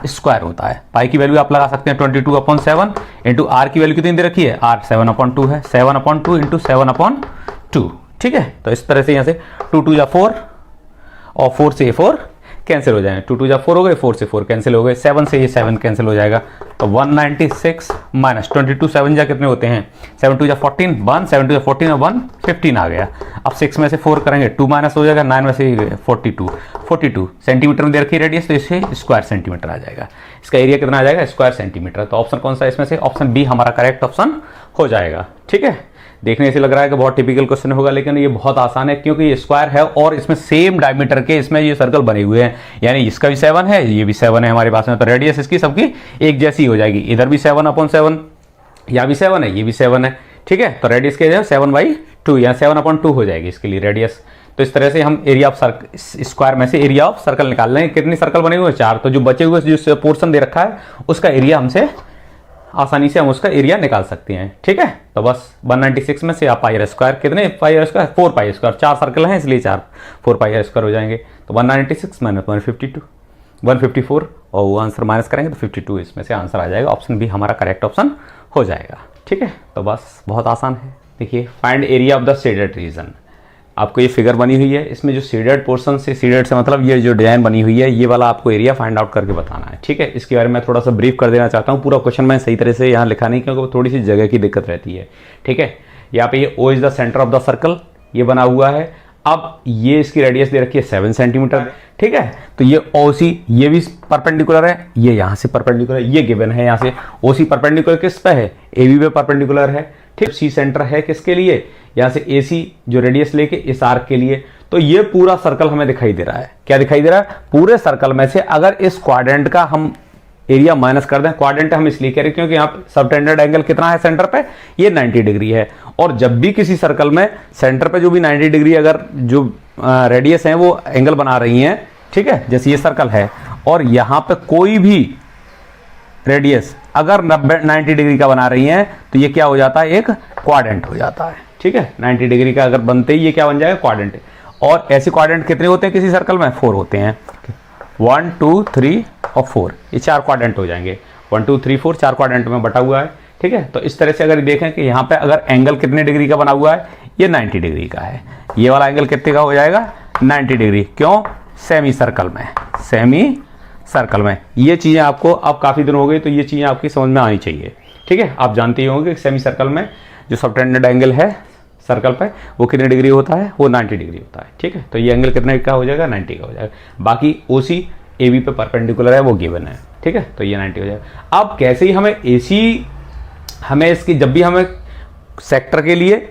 [SPEAKER 1] स्क्वायर होता है। पाई की वैल्यू आप लगा सकते हैं 22/7 इंटू आर की वैल्यू कितनी दे रखी है, आर 7/2 है, 7/2 इंटू 7/2। ठीक है, तो इस तरह से यहाँ से 2 2 जा 4 और 4 से 4 कैंसिल हो जाएंगे, 2 2 जा 4 हो गए, 4 से 4 कैंसिल हो गए, 7 से ये 7 कैंसिल हो जाएगा, तो 196 माइनस 22 7 जा कितने होते हैं, 7 2 जा 14 1, 7 2 जा 14 और 1 15 आ गया। अब 6 में से 4 करेंगे 2 माइनस हो जाएगा, 9 में से 42 सेंटीमीटर में दे रखी रेडियस, तो इसे स्क्वायर सेंटीमीटर आ जाएगा। इसका एरिया कितना आ जाएगा, स्क्वायर सेंटीमीटर। तो ऑप्शन कौन सा है इसमें से, ऑप्शन बी हमारा करेक्ट ऑप्शन हो जाएगा। ठीक है, देखने से लग रहा है कि बहुत टिपिकल क्वेश्चन होगा, लेकिन ये बहुत आसान है क्योंकि ये स्क्वायर है और इसमें सेम डायमीटर के इसमें ये सर्कल बने हुए हैं, यानी इसका भी 7 है, ये भी 7 है हमारे पास में, तो रेडियस इसकी सबकी एक जैसी हो जाएगी। इधर भी 7/7, यहाँ भी 7 है, ये भी 7 है, ठीक है। तो रेडियस के 7/2 या 7/2 हो जाएगी इसके लिए रेडियस। तो इस तरह से हम एरिया ऑफ स्क्वायर में से एरिया ऑफ सर्कल निकाल लेंगे। कितने सर्कल बने हुए हैं? 4। तो जो बचे हुए जो पोर्शन दे रखा है उसका एरिया हमसे आसानी से हम उसका एरिया निकाल सकते हैं, ठीक है। तो बस 196 में से आप पाई स्क्वायर, कितने pi square? 4 pi square, 4 circle हैं इसलिए 4 पाई स्क्वायर हो जाएंगे। तो 196 माइनस 152 154, और वो आंसर माइनस करेंगे तो 52 इसमें से आंसर आ जाएगा। ऑप्शन बी हमारा करेक्ट ऑप्शन हो जाएगा, ठीक है। तो बस बहुत आसान है। देखिए, find area of the shaded reason. आपको ये फिगर बनी हुई है, इसमें जो शेडेड पोर्शन से, शेडेड से मतलब ये जो डिजाइन बनी हुई है, ये वाला आपको एरिया फाइंड आउट करके बताना है, ठीक है। इसके बारे में थोड़ा सा ब्रीफ कर देना चाहता हूँ। पूरा क्वेश्चन मैं सही तरह से यहाँ लिखा नहीं क्योंकि थोड़ी सी जगह की दिक्कत रहती है, ठीक है। यहाँ पे ये O is the centre of the circle, ये बना हुआ है। अब ये इसकी रेडियस दे रखी है 7 सेंटीमीटर, ठीक है। तो ये OC ये भी परपेंडिकुलर है, ये यहाँ से परपेंडिकुलर है, ये गिवन है। यहाँ से OC परपेंडिकुलर किस पे है? AB पे परपेंडिकुलर है, ठीक। C सेंटर है किसके लिए? यहाँ से AC जो रेडियस लेके इस आर्क के लिए। तो ये पूरा सर्कल हमें दिखाई दे रहा है। क्या दिखाई दे रहा है? पूरे सर्कल में से अगर इस क्वाड्रेंट का हम एरिया माइनस कर दें, क्वाड्रेंट हम इसलिए कह रहे हैं क्योंकि यहाँ पे सबटेंडेड एंगल कितना है सेंटर पे? ये 90 डिग्री है। और जब भी किसी सर्कल में सेंटर पे जो भी 90 डिग्री अगर जो रेडियस है वो एंगल बना रही हैं, ठीक है, जैसे ये सर्कल है और यहाँ पे कोई भी रेडियस अगर 90 डिग्री का बना रही हैं तो ये क्या हो जाता है? एक क्वाड्रेंट हो जाता है, ठीक है। 90 डिग्री का अगर बनते ही ये क्या बन जाएगा? क्वाड्रेंट। और ऐसे क्वाड्रेंट कितने होते हैं किसी सर्कल में? 4 होते हैं। 1 2 3 और 4, ये 4 क्वाड्रेंट हो जाएंगे। 1 2 3 4 4 क्वाड्रेंट में बटा हुआ है, ठीक है। तो इस तरह से अगर देखें कि यहाँ पे अगर एंगल कितने डिग्री का बना हुआ है? ये 90 डिग्री का है। ये वाला एंगल कितने का हो जाएगा? 90 डिग्री। क्यों? सेमी सर्कल में, सेमी सर्कल में। ये चीज़ें आपको अब काफ़ी दिन हो गई तो ये चीज़ें आपकी समझ में आनी चाहिए, ठीक है। आप जानते ही होंगे कि सेमी सर्कल में जो सबटेंडेड एंगल है सर्कल पे वो कितने डिग्री होता है? वो 90 डिग्री होता है, ठीक है। तो ये एंगल कितने का हो जाएगा? 90 का हो जाएगा। बाकी OC AB पे परपेंडिकुलर है, वो गिवन है, ठीक है। तो ये 90 हो जाएगा। अब कैसे ही हमें AC हमें इसकी, जब भी हमें सेक्टर के लिए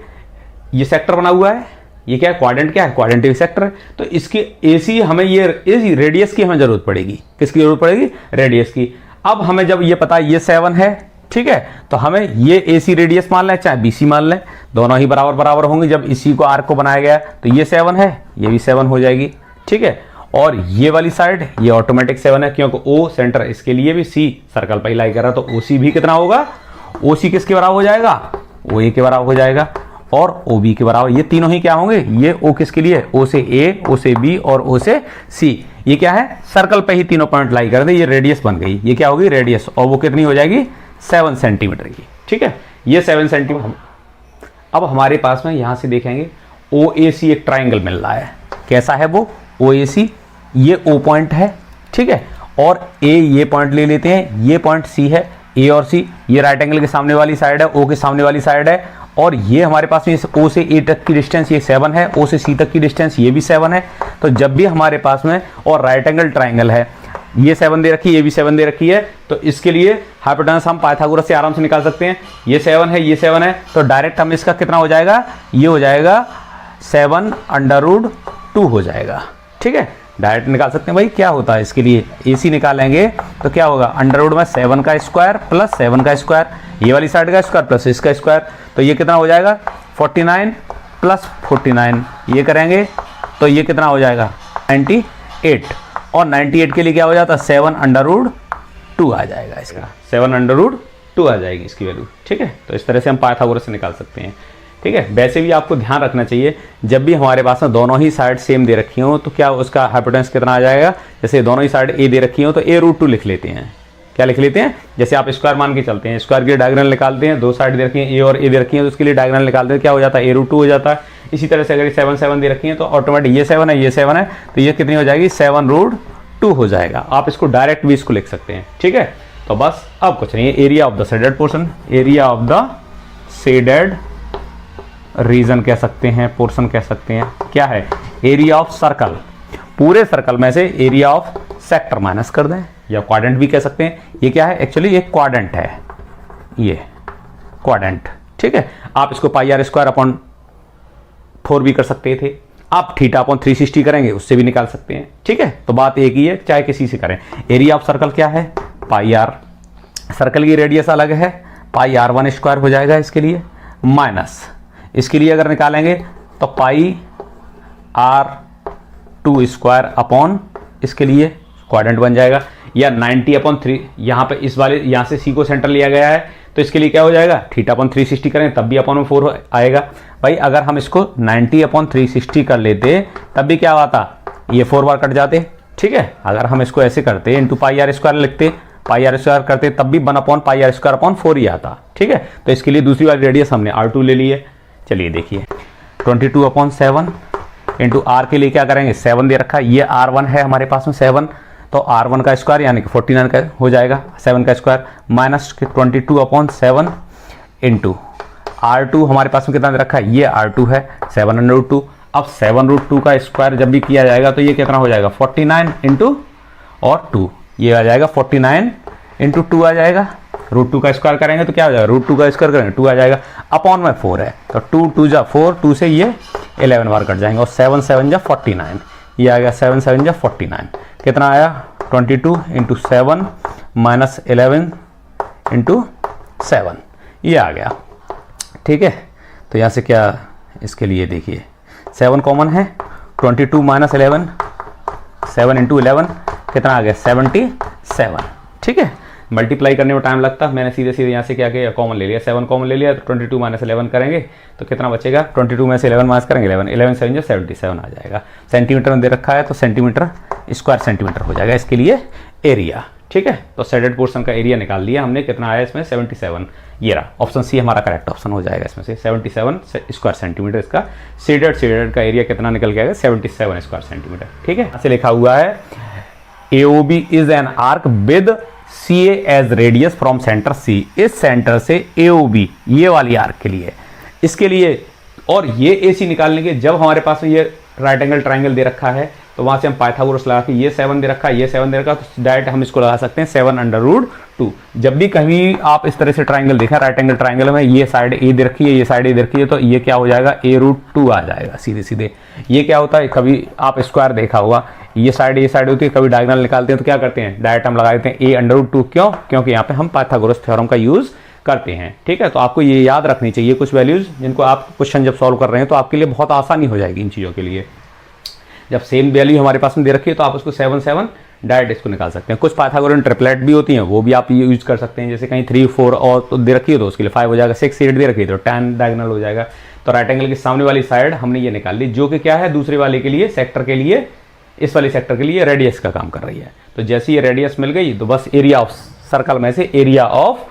[SPEAKER 1] ये सेक्टर बना हुआ है, ये क्या है? क्वाड्रेंट। क्या है? क्वाड्रेंटिक सेक्टर है। तो इसकी AC हमें ये रेडियस की हमें जरूरत पड़ेगी। किसकी जरूरत पड़ेगी? रेडियस की। अब हमें जब ये पता है ये 7 है, ठीक है, तो हमें ये AC रेडियस मान लें चाहे BC मान लें, दोनों ही बराबर बराबर होंगे। जब इसी को आर्क को बनाया गया तो ये 7 है, ये भी 7 हो जाएगी, ठीक है। और ये वाली साइड ये ऑटोमेटिक 7 है क्योंकि O सेंटर इसके लिए भी C सर्कल पर ही लाई कर रहा है, तो OC भी कितना होगा? OC किसके बराबर हो जाएगा? OA के बराबर हो जाएगा। और OB के बराबर। ये तीनों ही क्या होंगे? ये O किसके लिए? O से A, O से B और O से C। ये क्या है? सर्कल पे ही तीनों पॉइंट लाई कर दे, ये रेडियस बन गई। ये क्या होगी? रेडियस। और वो कितनी हो जाएगी? 7 सेंटीमीटर की, ठीक है। ये 7 सेंटीमीटर। अब हमारे पास में यहां से देखेंगे OAC एक ट्राइंगल मिल रहा है। कैसा है वो? OAC ये O पॉइंट है, ठीक है। और A ये पॉइंट ले लेते हैं, ये पॉइंट C है, A और C। ये राइट एंगल के सामने वाली साइड है, O के सामने वाली साइड है। और ये हमारे पास में O से A तक की डिस्टेंस ये 7 है, O से C तक की डिस्टेंस ये भी 7 है। तो जब भी हमारे पास में और राइट एंगल ट्राइंगल है, ये 7 दे रखी है, ये भी 7 दे रखी है, तो इसके लिए हाइपोटेनस हम पाइथागोरस से आराम से निकाल सकते हैं। ये 7 है, ये 7 है, तो डायरेक्ट हम इसका कितना हो जाएगा? ये हो जाएगा 7√2 हो जाएगा, ठीक है। डायरेक्ट निकाल सकते हैं। भाई क्या होता है इसके लिए? AC निकालेंगे तो क्या होगा? अंडर में 7 का स्क्वायर प्लस 7 का स्क्वायर, ये वाली साइड का स्क्वायर प्लस इसका स्क्वायर, तो ये कितना हो जाएगा? 49 प्लस 49, ये करेंगे तो ये कितना हो जाएगा? 98। और 98 के लिए क्या हो जाता है? 7√2 आ जाएगा इसका, 7√2 आ जाएगी इसकी वैल्यू, ठीक है। तो इस तरह से हम पाइथागोरस से निकाल सकते हैं, ठीक है। वैसे भी आपको ध्यान रखना चाहिए, जब भी हमारे पास में दोनों ही साइड सेम दे रखी हो तो क्या उसका हाइपोटेनस कितना आ जाएगा? जैसे दोनों ही साइड A दे रखी हो तो A√2 लिख लेते हैं। क्या लिख लेते हैं? जैसे आप स्क्वायर मान के चलते हैं, स्क्वायर के लिए डायगोनल निकालते हैं, दो साइड दे रखी है A और A दे रखी है तो उसके लिए डायगोनल निकालते हैं, क्या हो जाता है? A√2 हो जाता है। इसी तरह से अगर 7 दे रखी है तो ऑटोमेटिक ये 7 है, ये 7 है, तो ये कितनी हो जाएगी? 7√2 हो जाएगा। आप इसको डायरेक्ट भी इसको लिख सकते हैं, ठीक है। तो बस अब कुछ नहीं है, area of the shaded portion, area of the shaded reason कह सकते हैं, पोर्शन कह सकते हैं। क्या है? Area of circle. पूरे सर्कल में से एरिया ऑफ सेक्टर माइनस कर दें, या क्वाड्रेंट भी कह सकते हैं। ये क्या है? एक्चुअली ये क्वाड्रेंट है, ये क्वाड्रेंट, ठीक है। आप इसको पाई आर स्क्वायर अपॉन 4 भी कर सकते थे, आप थीटा अपॉन 360 करेंगे उससे भी निकाल सकते हैं, ठीक है। तो बात एक ही है, चाहे किसी से करें। एरिया ऑफ सर्कल क्या है, पाई आर, सर्कल की रेडियस अलग है, पाई आर 1 स्क्वायर हो जाएगा इसके लिए, माइनस इसके लिए अगर निकालेंगे तो पाई आर 2 स्क्वायर अपॉन इसके लिए क्वाड्रेंट बन जाएगा, या 90 अपॉन 3, यहाँ पे इस वाले यहाँ से सी को सेंटर लिया गया है तो इसके लिए क्या हो जाएगा, थीटा अपॉन 360 करें तब भी अपॉन में 4 आएगा। भाई अगर हम इसको 90 अपॉन 360 कर लेते तब भी क्या आता, ये 4 बार कट जाते, ठीक है। अगर हम इसको ऐसे करते इंटू पाई आर स्क्वायर लिखते, पाई आर स्क्वायर करते तब भी 1 upon pi R square upon 4 ही आता, ठीक है। तो इसके लिए दूसरी वाली रेडियस हमने R2 ले ली है। चलिए देखिए 22 अपॉन 7 इंटू आर के लिए क्या करेंगे, 7 दे रखा है, ये R1 है हमारे पास में 7, तो R1 का स्क्वायर यानी कि 49 का हो जाएगा, 7 का square minus 22 upon 7 into R2 हमारे पास में कितना दे रखा है, ये R2 है 7√2। अब 7√2 का स्क्वायर जब भी किया जाएगा तो ये कितना हो जाएगा, 49 इंटू और 2, ये आ जाएगा 49 इंटू 2 आ जाएगा। √2 का स्क्वायर करेंगे तो क्या हो जाएगा, √2 का स्क्वायर करेंगे 2 आ जाएगा, अपॉन में 4 है तो 2 2 जा 4, 2 से ये 11 बार कट जाएंगे और 7 7 जा 49, ये आ गया 7 7 जा 49, कितना आया 22 इंटू 7 माइनस 11 इंटू 7, ये आ गया, ठीक है। तो यहाँ से क्या, इसके लिए देखिए 7 कॉमन है, 22 माइनस 11, 7 इंटू 11 कितना आ गया 77, ठीक है। मल्टीप्लाई करने में टाइम लगता है, मैंने सीधे सीधे यहाँ से क्या किया, कॉमन ले लिया, 7 कॉमन ले लिया तो 22 माइनस 11 करेंगे तो कितना बचेगा, 22 में से 11 माइनस करेंगे 11, 11 7 जो 77 आ जाएगा। सेंटीमीटर में दे रखा है तो सेंटीमीटर स्क्वायर सेंटीमीटर हो जाएगा इसके लिए एरिया, ठीक है। तो शेडेड पोर्शन का एरिया निकाल लिया हमने, कितना आया इसमें 77, ये रहा ऑप्शन सी हमारा करेक्ट ऑप्शन हो जाएगा इसमें से, 77 स्क्वायर सेंटीमीटर इसका शेडेड का एरिया कितना निकल के आएगा 77 स्क्वायर सेंटीमीटर, ठीक है। ऐसे लिखा हुआ है AOB is an arc with CA as radius from centre C, इस सेंटर से AOB ये वाली आर्क के लिए, इसके लिए, और ये AC निकालने के जब हमारे पास में ये राइट एंगल ट्राइंगल दे रखा है तो वहां से हम पाइथागोरस लगा के, ये 7 दे रखा है, ये 7 दे रखा है, तो डायरेक्ट हम इसको लगा सकते हैं 7√2। जब भी कहीं आप इस तरह से ट्राइंगल देखें, राइट एंगल ट्राइंगल में ये साइड A दे रखी है, ये साइड A दे रखी है, तो ये क्या हो जाएगा A√2 आ जाएगा सीधे सीधे। ये क्या होता है, कभी आप स्क्वायर देखा होगा, ये साइड होती है, कभी डायगोनल निकालते हैं तो क्या करते हैं, डायरेक्ट हम लगा देते हैं A√2, क्यों, क्योंकि यहाँ पे हम पाइथागोरस थ्योरम का यूज करते हैं, ठीक है। तो आपको ये याद रखनी चाहिए कुछ वैल्यूज, जिनको आप क्वेश्चन जब सॉल्व कर रहे हैं तो आपके लिए बहुत आसानी हो जाएगी इन चीज़ों के लिए। जब सेम वैल्यू हमारे पास में दे रखी है तो आप उसको 7 7 डायरेक्ट इसको निकाल सकते हैं। कुछ पाइथागोरन ट्रिपलेट भी होती हैं, वो भी आप यूज कर सकते हैं, जैसे कहीं 3 4 और तो दे रखी है तो उसके लिए 5 हो जाएगा, 6 8 दे रखी है तो 10 डायगोनल हो जाएगा। तो राइट एंगल की सामने वाली साइड हमने ये निकाल ली, जो कि क्या है दूसरे वाले के लिए, सेक्टर के लिए, इस वाली सेक्टर के लिए रेडियस का काम कर रही है। तो जैसे ये रेडियस मिल गई तो बस एरिया ऑफ सर्कल में से एरिया ऑफ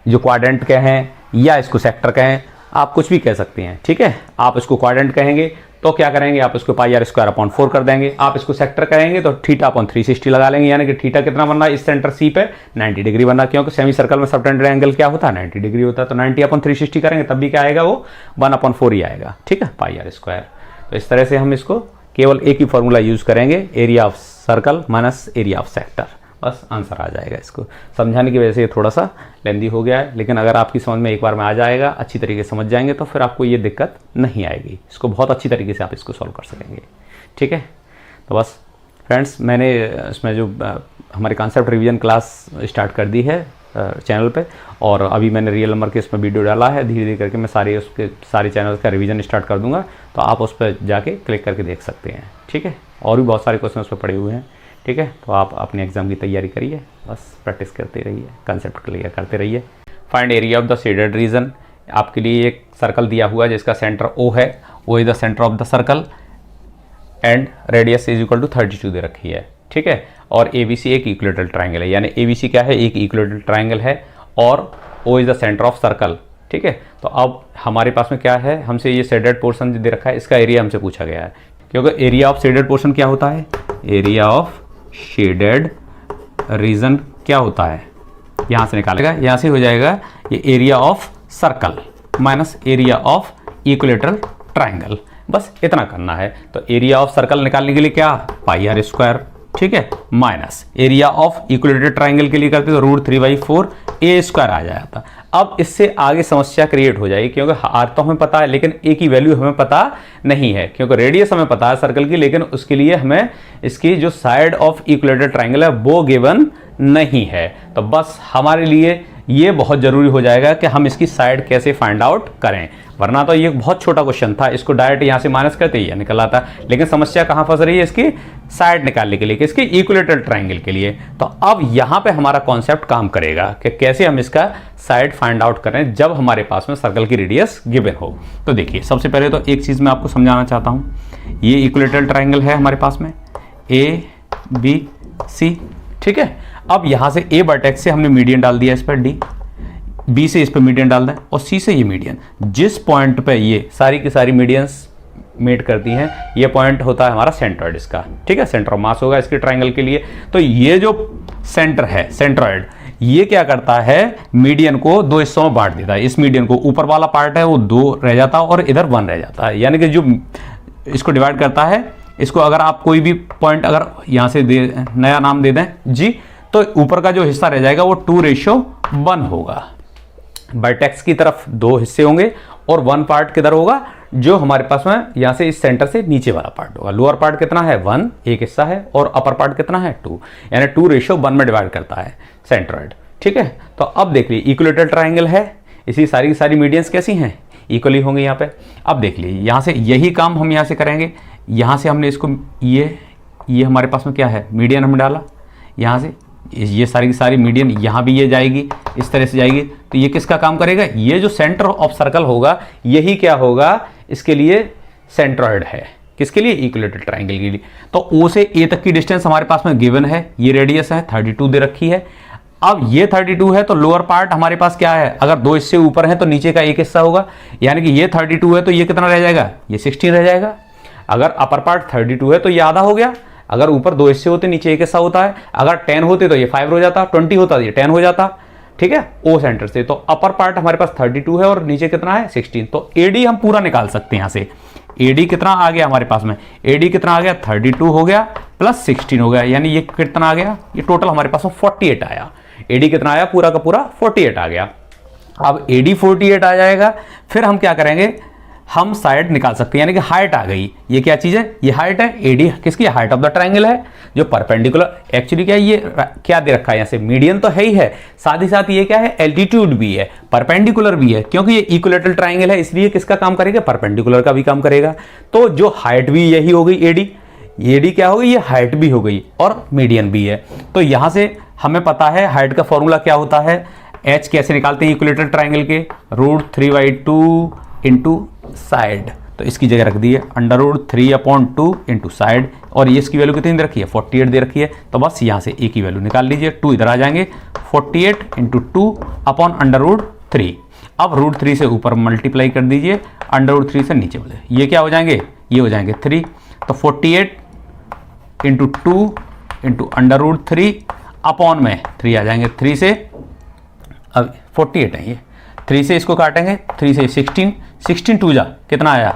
[SPEAKER 1] जो क्वाड्रेंट कहें या इसको सेक्टर कहें, आप कुछ भी कह सकते हैं, ठीक है। आप इसको क्वाड्रेंट कहेंगे तो क्या करेंगे, आप इसको पाई आर स्क्वायर अपॉन 4 कर देंगे। आप इसको सेक्टर कहेंगे तो थीटा अपॉन 360 लगा लेंगे, यानी कि थीटा कितना बनना है, इस सेंटर सी पे 90 डिग्री बनना, क्योंकि सेमी सर्कल में सबटेंडेड एंगल क्या होता है 90 डिग्री होता है। तो 90 अपॉन 360 करेंगे तब भी क्या आएगा, वो 1 अपॉन 4 ही आएगा, ठीक है, पाई आर स्क्वायर। तो इस तरह से हम इसको केवल एक ही फॉर्मूला यूज करेंगे, area of circle minus area of sector, बस आंसर आ जाएगा। इसको समझाने की वजह से ये थोड़ा सा लेंदी हो गया है, लेकिन अगर आपकी समझ में एक बार में आ जाएगा, अच्छी तरीके से समझ जाएंगे तो फिर आपको ये दिक्कत नहीं आएगी, इसको बहुत अच्छी तरीके से आप इसको सॉल्व कर सकेंगे, ठीक है। तो बस फ्रेंड्स, मैंने इसमें जो हमारे कॉन्सेप्ट रिवीजन क्लास स्टार्ट कर दी है चैनल पे, और अभी मैंने रियल नंबर के इसमें वीडियो डाला है, धीरे धीरे करके मैं सारे चैनल का रिवीजन स्टार्ट कर दूंगा, तो आप उस पर जाके क्लिक करके देख सकते हैं, ठीक है। और भी बहुत सारे क्वेश्चन उस पर पड़े हुए हैं, ठीक है। तो आप अपने एग्जाम की तैयारी करिए, बस प्रैक्टिस करते रहिए, कंसेप्ट क्लियर करते रहिए। Find area of the shaded region, आपके लिए एक सर्कल दिया हुआ है जिसका सेंटर O है, O is the centre of the circle and radius is equal to 32 दे रखी है, ठीक है। और ABC एक इक्विलेटरल ट्राइंगल है, यानी ABC क्या है, एक इक्विलेटरल ट्राइंगल है, और O is the centre of circle, ठीक है। तो अब हमारे पास में क्या है, हमसे ये शेडेड पोर्शन दे रखा है, इसका एरिया हमसे पूछा गया है, क्योंकि एरिया ऑफ शेडेड पोर्शन क्या होता है, एरिया ऑफ शेडेड रीजन क्या होता है, यहां से निकालेगा, यहां से हो जाएगा ये area of circle minus area of equilateral triangle, बस इतना करना है। तो एरिया ऑफ सर्कल निकालने के लिए क्या, पाई आर स्क्वायर, ठीक है, minus area of equilateral triangle के लिए करते तो √3/4 ए स्क्वायर आ जाता। अब इससे आगे समस्या क्रिएट हो जाएगी, क्योंकि आर तो हमें पता है लेकिन ए की वैल्यू हमें पता नहीं है, क्योंकि रेडियस हमें पता है सर्कल की, लेकिन उसके लिए हमें इसकी जो साइड ऑफ इक्विलेटरल ट्राइंगल है वो गिवन नहीं है। तो बस हमारे लिए ये बहुत जरूरी हो जाएगा कि हम इसकी साइड कैसे फाइंड आउट करें, वरना तो ये बहुत छोटा क्वेश्चन था, इसको डायरेक्ट यहाँ से माइनस करते ही निकल आता। लेकिन समस्या कहाँ फंस रही है, इसकी साइड निकालने के लिए, किसकी, इक्विलेटरल ट्राइंगल के लिए। तो अब यहाँ पे हमारा कॉन्सेप्ट काम करेगा कि कैसे हम इसका साइड फाइंड आउट करें जब हमारे पास में सर्कल की रेडियस गिवन हो। तो देखिए, सबसे पहले तो एक चीज़ मैं आपको समझाना चाहता हूँ। ये इक्विलेटरल ट्राइंगल है हमारे पास में ए बी सी, ठीक है। अब यहाँ से ए वर्टेक्स से हमने मीडियन डाल दिया इस पर डी, बी से इस पर मीडियन डाल दें और सी से ये मीडियन। जिस पॉइंट पे ये सारी की सारी मीडियंस मेट करती हैं, ये पॉइंट होता है हमारा सेंट्रॉइड इसका, ठीक है, सेंटर ऑफ मास होगा इसके ट्राइंगल के लिए। तो ये जो सेंटर है सेंट्रॉइड, ये क्या करता है, मीडियन को दो हिस्सों में बांट देता है। इस मीडियन को ऊपर वाला पार्ट है वो 2 रह जाता है और इधर 1 रह जाता है, यानी कि जो इसको डिवाइड करता है, इसको अगर आप कोई भी पॉइंट अगर यहाँ से नया नाम दे दें जी, तो ऊपर का जो हिस्सा रह जाएगा वो 2:1 होगा। वर्टेक्स की तरफ 2 हिस्से होंगे और 1 पार्ट किधर होगा, जो हमारे पास में यहाँ से इस सेंटर से नीचे वाला पार्ट होगा। लोअर पार्ट कितना है 1, एक हिस्सा है, और अपर पार्ट कितना है 2, यानी 2:1 में डिवाइड करता है सेंट्रॉइड, ठीक है। तो अब देख लीजिए इक्विलेटरल ट्राइंगल है, इसी सारी की सारी मीडियंस कैसी हैं, इक्वली होंगे यहाँ पे। अब देख लीजिए यहाँ से यही काम हम यहाँ से करेंगे। यहाँ से हमने इसको ये हमारे पास में क्या है, मीडियन हमने डाला, यहाँ से ये सारी की सारी मीडियन यहाँ भी ये जाएगी, इस तरह से जाएगी। तो ये किसका काम करेगा, ये जो सेंटर ऑफ सर्कल होगा यही क्या होगा, इसके लिए सेंट्रॉइड है, किसके लिए, इक्विलेटरल ट्राइंगल के लिए। तो ओ से ए तक की डिस्टेंस हमारे पास में गिवन है, ये रेडियस है 32 दे रखी है। अब ये 32 है तो लोअर पार्ट हमारे पास क्या है, अगर 2 हिस्से ऊपर हैं तो नीचे का एक हिस्सा होगा, यानी कि ये 32 है तो ये कितना रह जाएगा, ये 16 रह जाएगा। अगर अपर पार्ट 32 है तो ये आधा हो गया, अगर ऊपर 2 हिस्से होते नीचे एक हिस्सा होता है, अगर 10 होते तो ये 5 हो जाता, 20 होता तो ये 10 हो जाता, ठीक है, ओ सेंटर से। तो अपर पार्ट हमारे पास 32 है और नीचे कितना है 16। तो एडी हम पूरा निकाल सकते हैं यहाँ से। एडी कितना आ गया हमारे पास में, एडी कितना आ गया 32 हो गया प्लस 16 हो गया, यानी ये कितना आ गया, ये टोटल हमारे पास में 48 आया। एडी कितना आया, पूरा का पूरा 48 आ गया। अब एडी 48 आ जाएगा, फिर हम क्या करेंगे, हम साइड निकाल सकते हैं, यानी कि हाइट आ गई। ये क्या चीज़ है, ये हाइट है, एडी किसकी, हाइट ऑफ द ट्राइंगल है, जो परपेंडिकुलर, एक्चुअली क्या है, ये क्या दे रखा है यहाँ से, मीडियन तो है ही है, साथ ही साथ ये क्या है, एल्टीट्यूड भी है, परपेंडिकुलर भी है, क्योंकि ये इक्विलेटरल ट्राइंगल है इसलिए किसका काम करेगा, परपेंडिकुलर का भी काम करेगा। तो जो हाइट भी यही हो गई एडी, एडी क्या हो गई, ये हाइट भी हो गई और मीडियन भी है। तो यहाँ से हमें पता है हाइट का फॉर्मूला क्या होता है, एच कैसे निकालते हैं इक्विलेटरल ट्राइंगल के, √3/2 इंटू साइड। तो इसकी जगह रख दी है √3/2 इंटू साइड, और ये इसकी वैल्यू कितनी दे रखी है, 48 दे रखी है। तो बस यहाँ से ए की वैल्यू निकाल लीजिए, 2 इधर आ जाएंगे, 48 इंटू 2/√3। अब √3 से ऊपर मल्टीप्लाई कर दीजिए, √3 से नीचे बोले, ये क्या हो जाएंगे, ये हो जाएंगे 3। तो 48 इंटू 2 इंटू √3 अपॉन में 3 आ जाएंगे, 3 से अब 48 है, ये 3 से इसको काटेंगे, 3 से 16 2 जा कितना आया,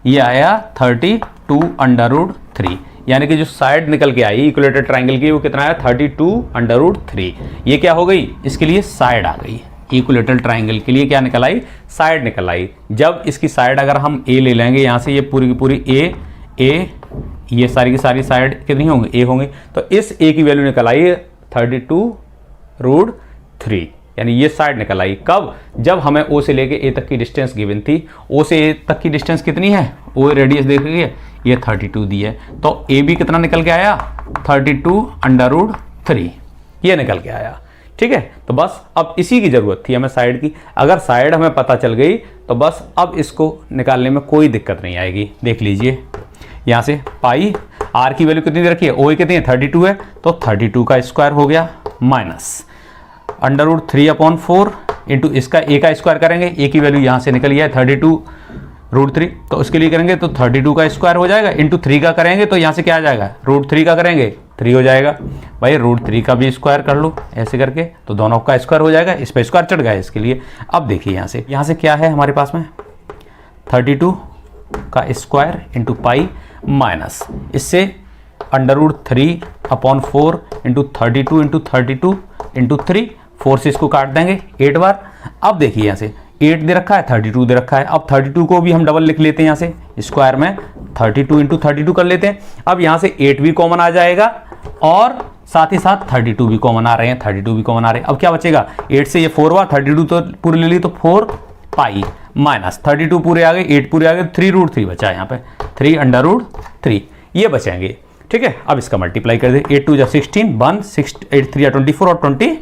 [SPEAKER 1] ये आया 32/√3, यानी कि जो साइड निकल के आई इक्विलेटरल ट्राइंगल की वो कितना आया 32/√3। ये क्या हो गई, इसके लिए साइड आ गई, इक्विलेटरल ट्राइंगल के लिए क्या निकल आई, साइड निकल आई। जब इसकी साइड अगर हम ए ले लेंगे यहाँ से, ये पूरी की पूरी ए, ये सारी की सारी साइड कितनी होंगी, ए होंगी। तो इस ए की वैल्यू निकल आई 32√3, यानी ये साइड निकल आई। कब, जब हमें ओ से लेके ए तक की डिस्टेंस गिवन थी। ओ से ए तक की डिस्टेंस कितनी है, ओ रेडियस देखिए ये 32 दी है, तो ए भी कितना निकल के आया 32/√3, ये निकल के आया, ठीक है। तो बस अब इसी की जरूरत थी हमें साइड की। अगर साइड हमें पता चल गई तो बस अब इसको निकालने में कोई दिक्कत नहीं आएगी। देख लीजिए यहाँ से पाई आर की वैल्यू कितनी दे रखी है, ओ कितनी है 32 है, तो 32 का स्क्वायर हो गया माइनस √3/4 इंटू इसका ए का स्क्वायर करेंगे, ए की वैल्यू यहाँ से निकल गया है 32√3, तो उसके लिए करेंगे तो 32 का स्क्वायर हो जाएगा, इंटू 3 का करेंगे तो यहाँ से क्या आ जाएगा, √3 का करेंगे 3 हो जाएगा। भाई √3 का भी स्क्वायर कर लो ऐसे करके, तो दोनों का स्क्वायर हो जाएगा, इस पर स्क्वायर चढ़ गया इसके लिए। अब देखिए यहाँ से क्या है हमारे पास में 32 का स्क्वायर इंटू पाई माइनस इससे √3/4 इंटू 32 इंटू 32 इंटू 3 4 से इसको काट देंगे 8 बार। अब देखिए यहाँ से 8 दे रखा है, 32 दे रखा है। अब 32 को भी हम डबल लिख लेते हैं, यहाँ से स्क्वायर में 32 इंटू 32 कर लेते हैं। अब यहाँ से 8 भी कॉमन आ जाएगा और साथ ही साथ 32 भी कॉमन आ रहे हैं, 32 भी कॉमन आ रहे हैं। अब क्या बचेगा, 8 से ये 4 हुआ, 32 तो पूरे ले ली तो 4 पाई माइनस 32 पूरे आ गए, 8 पूरे आ गए, 3√3 बचा है यहाँ पे, 3√3 ये बचेंगे। ठीक है, अब इसका मल्टीप्लाई कर दे, 8 2 जा 16, 1 6 8 3 24 और 25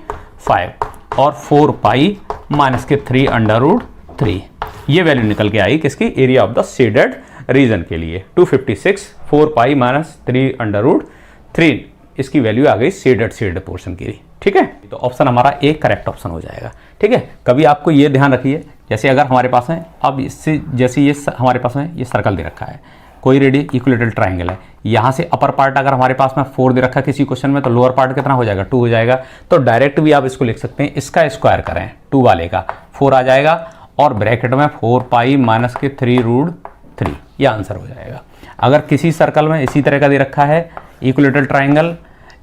[SPEAKER 1] और 4 पाई माइनस के 3√3 ये वैल्यू निकल के आई किसकी, area of the shaded reason के लिए 256 4 पाई माइनस 3√3 इसकी वैल्यू आ गई शेडेड पोर्शन की। ठीक है, तो ऑप्शन हमारा एक करेक्ट ऑप्शन हो जाएगा। ठीक है, कभी आपको ये ध्यान रखिए, जैसे अगर हमारे पास है, अब इससे जैसे ये हमारे पास है, ये सर्कल दे रखा है, कोई रेडियस इक्विलेटरल ट्राइंगल है, यहाँ से अपर पार्ट अगर हमारे पास में 4 दे रखा है किसी क्वेश्चन में, तो लोअर पार्ट कितना हो जाएगा, 2 हो जाएगा। तो डायरेक्ट भी आप इसको लिख सकते हैं, इसका स्क्वायर करें 2 वाले का 4 आ जाएगा और ब्रैकेट में 4 पाई माइनस के 3√3 ये आंसर हो जाएगा। अगर किसी सर्कल में इसी तरह का दे रखा है इक्विलेटरल ट्राइंगल,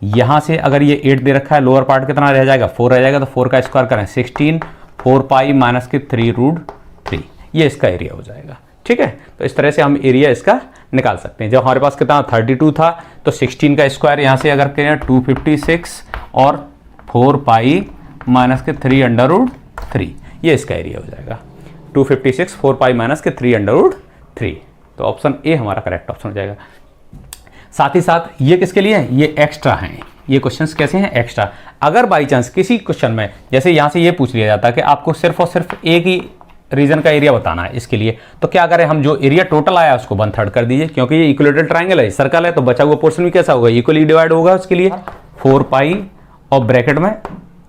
[SPEAKER 1] यहाँ से अगर ये 8 दे रखा है, लोअर पार्ट कितना रह जाएगा, 4 रह जाएगा, तो 4 का स्क्वायर करें 16 4 पाई माइनस के 3√3 ये इसका एरिया हो जाएगा। ठीक है, तो इस तरह से हम एरिया इसका निकाल सकते हैं। जब हमारे पास कितना 32 था तो 16 का स्क्वायर यहाँ से अगर करें 256 और 4 पाई माइनस के 3√3 ये इसका एरिया हो जाएगा, 256 4 पाई माइनस के 3√3। तो ऑप्शन ए हमारा करेक्ट ऑप्शन हो जाएगा। साथ ही साथ ये किसके लिए है, ये एक्स्ट्रा हैं, ये क्वेश्चंस कैसे हैं, एक्स्ट्रा। अगर बाई चांस किसी क्वेश्चन में जैसे यहाँ से ये पूछ लिया जाता है कि आपको सिर्फ और सिर्फ एक ही रीजन का एरिया बताना है, इसके लिए तो क्या करें, हम जो एरिया टोटल आया उसको 1/3 कर दीजिए, क्योंकि ये इक्विलेटरल ट्राइंगल है, सर्कल है, तो बचा हुआ पोर्शन भी कैसा होगा, इक्वली डिवाइड होगा उसके लिए 4 पाई और ब्रैकेट में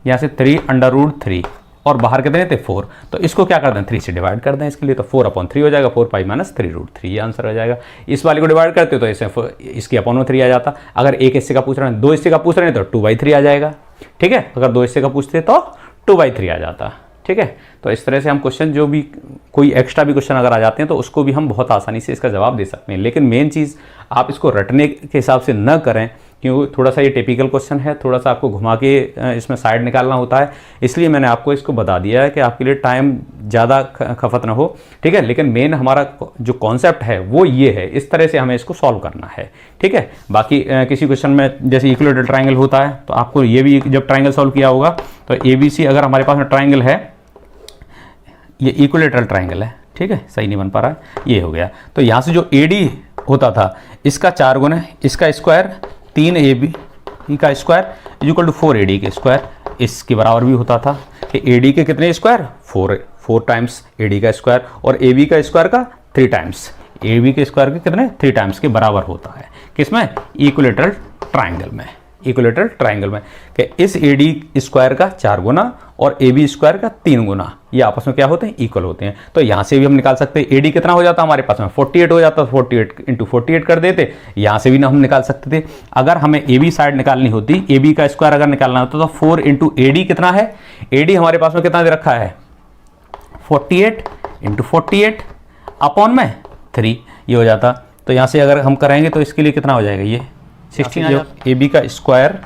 [SPEAKER 1] यहाँ से 3√3 और बाहर कितने थे 4, तो इसको क्या कर दें 3 से डिवाइड कर दें इसके लिए, तो 4/3 हो जाएगा, 4 पाई माइनस 3√3 ये आंसर हो जाएगा। इस वाले को डिवाइड करते तो इसे इसके अपॉन 3 आ जाता। अगर एक हिस्से का पूछ रहे हैं, 2 हिस्से का पूछ रहे हैं तो 2/3 आ जाएगा। ठीक है, अगर 2 हिस्से का पूछते तो 2/3 आ जाता। ठीक है, तो इस तरह से हम क्वेश्चन जो भी कोई एक्स्ट्रा भी क्वेश्चन अगर आ जाते हैं तो उसको भी हम बहुत आसानी से इसका जवाब दे सकते हैं। लेकिन मेन चीज़ आप इसको रटने के हिसाब से न करें, क्योंकि थोड़ा सा ये टिपिकल क्वेश्चन है, थोड़ा सा आपको घुमा के इसमें साइड निकालना होता है, इसलिए मैंने आपको इसको बता दिया है कि आपके लिए टाइम ज़्यादा खपत ना हो। ठीक है, लेकिन मेन हमारा जो कॉन्सेप्ट है वो ये है, इस तरह से हमें इसको सॉल्व करना है। ठीक है, बाकी किसी क्वेश्चन में जैसे इक्विलेटरल ट्राइंगल होता है तो आपको ये भी जब ट्राइंगल सॉल्व किया होगा तो ABC अगर हमारे पास में ट्राइंगल है, ये इक्विलेटरल ट्राइंगल है, ठीक है, सही नहीं बन पा रहा है, ये हो गया। तो यहाँ से जो AD होता था इसका 4 गुना इसका स्क्वायर 3AB का स्क्वायर इक्वल टू 4AD के स्क्वायर, इसके बराबर भी होता था कि AD के कितने स्क्वायर 4 टाइम्स AD का स्क्वायर और AB का स्क्वायर का 3 टाइम्स, AB के स्क्वायर के कितने 3 टाइम्स के बराबर होता है, किसमें इक्विलेटरल ट्राइंगल में, इक्विलेटरल ट्राइंगल में कि इस AD स्क्वायर का 4 गुना और AB स्क्वायर का 3 गुना ये आपस में क्या होते हैं, इक्वल होते हैं। तो यहाँ से भी हम निकाल सकते हैं AD कितना हो जाता है हमारे पास में 48 हो जाता, 48 इंटू 48 कर देते, यहाँ से भी ना हम निकाल सकते थे। अगर हमें AB साइड निकालनी होती, AB का स्क्वायर अगर निकालना होता तो 4 इंटू AD कितना है, AD हमारे पास में कितना दे रखा है 48 इंटू 48 अपॉन में 3 ये हो जाता। तो यहाँ से अगर हम करेंगे तो इसके लिए कितना हो जाएगा, ये 16 AB का स्क्वायर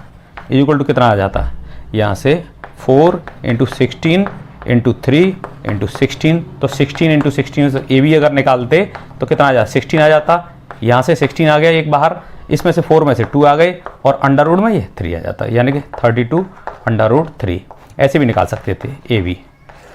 [SPEAKER 1] इक्वल टू कितना आ जाता, यहाँ से 4 इंटू 16 इंटू 3 इंटू 16, तो 16 इंटू 16 से AB अगर निकालते तो कितना आ जाता 16 आ जाता, यहाँ से 16 आ गया एक बाहर, इसमें से 4 में से 2 आ गए और अंडर रूट में ये 3 आ जाता, यानी कि 32√3 ऐसे भी निकाल सकते थे AB।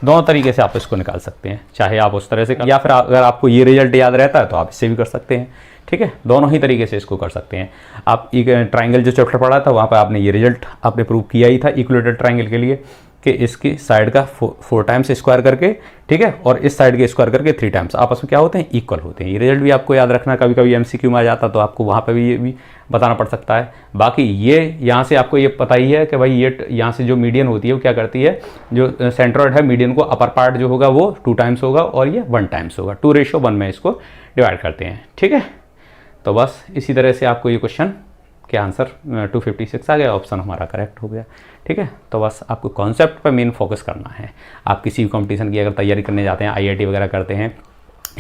[SPEAKER 1] दोनों तरीके से आप इसको निकाल सकते हैं, चाहे आप उस तरह से या फिर अगर आपको ये रिजल्ट याद रहता है तो आप इससे भी कर सकते हैं। ठीक है, दोनों ही तरीके से इसको कर सकते हैं। आप एक ट्राइंगल जो चैप्टर पढ़ा था वहाँ पर आपने ये रिजल्ट आपने प्रूव किया ही था इक्विलेटरल ट्राइंगल के लिए कि इसकी साइड का 4 टाइम्स स्क्वायर करके, ठीक है, और इस साइड के स्क्वायर करके 3 टाइम्स आपस में क्या होते हैं, इक्वल होते हैं। ये रिजल्ट भी आपको याद रखना, कभी कभी MCQ में आ जाता तो आपको वहाँ पर भी ये भी बताना पड़ सकता है। बाकी ये यहाँ से आपको ये पता ही है कि भाई ये यहाँ से जो मीडियन होती है वो क्या करती है, जो सेंट्रॉइड है मीडियन को अपर पार्ट जो होगा वो 2 टाइम्स होगा और ये 1 टाइम्स होगा, 2:1 में इसको डिवाइड करते हैं। ठीक है, तो बस इसी तरह से आपको ये क्वेश्चन के आंसर 256 आ गया, ऑप्शन हमारा करेक्ट हो गया। ठीक है, तो बस आपको कॉन्सेप्ट पर मेन फोकस करना है। आप किसी भी कंपटीशन की अगर तैयारी करने जाते हैं, IIT वगैरह करते हैं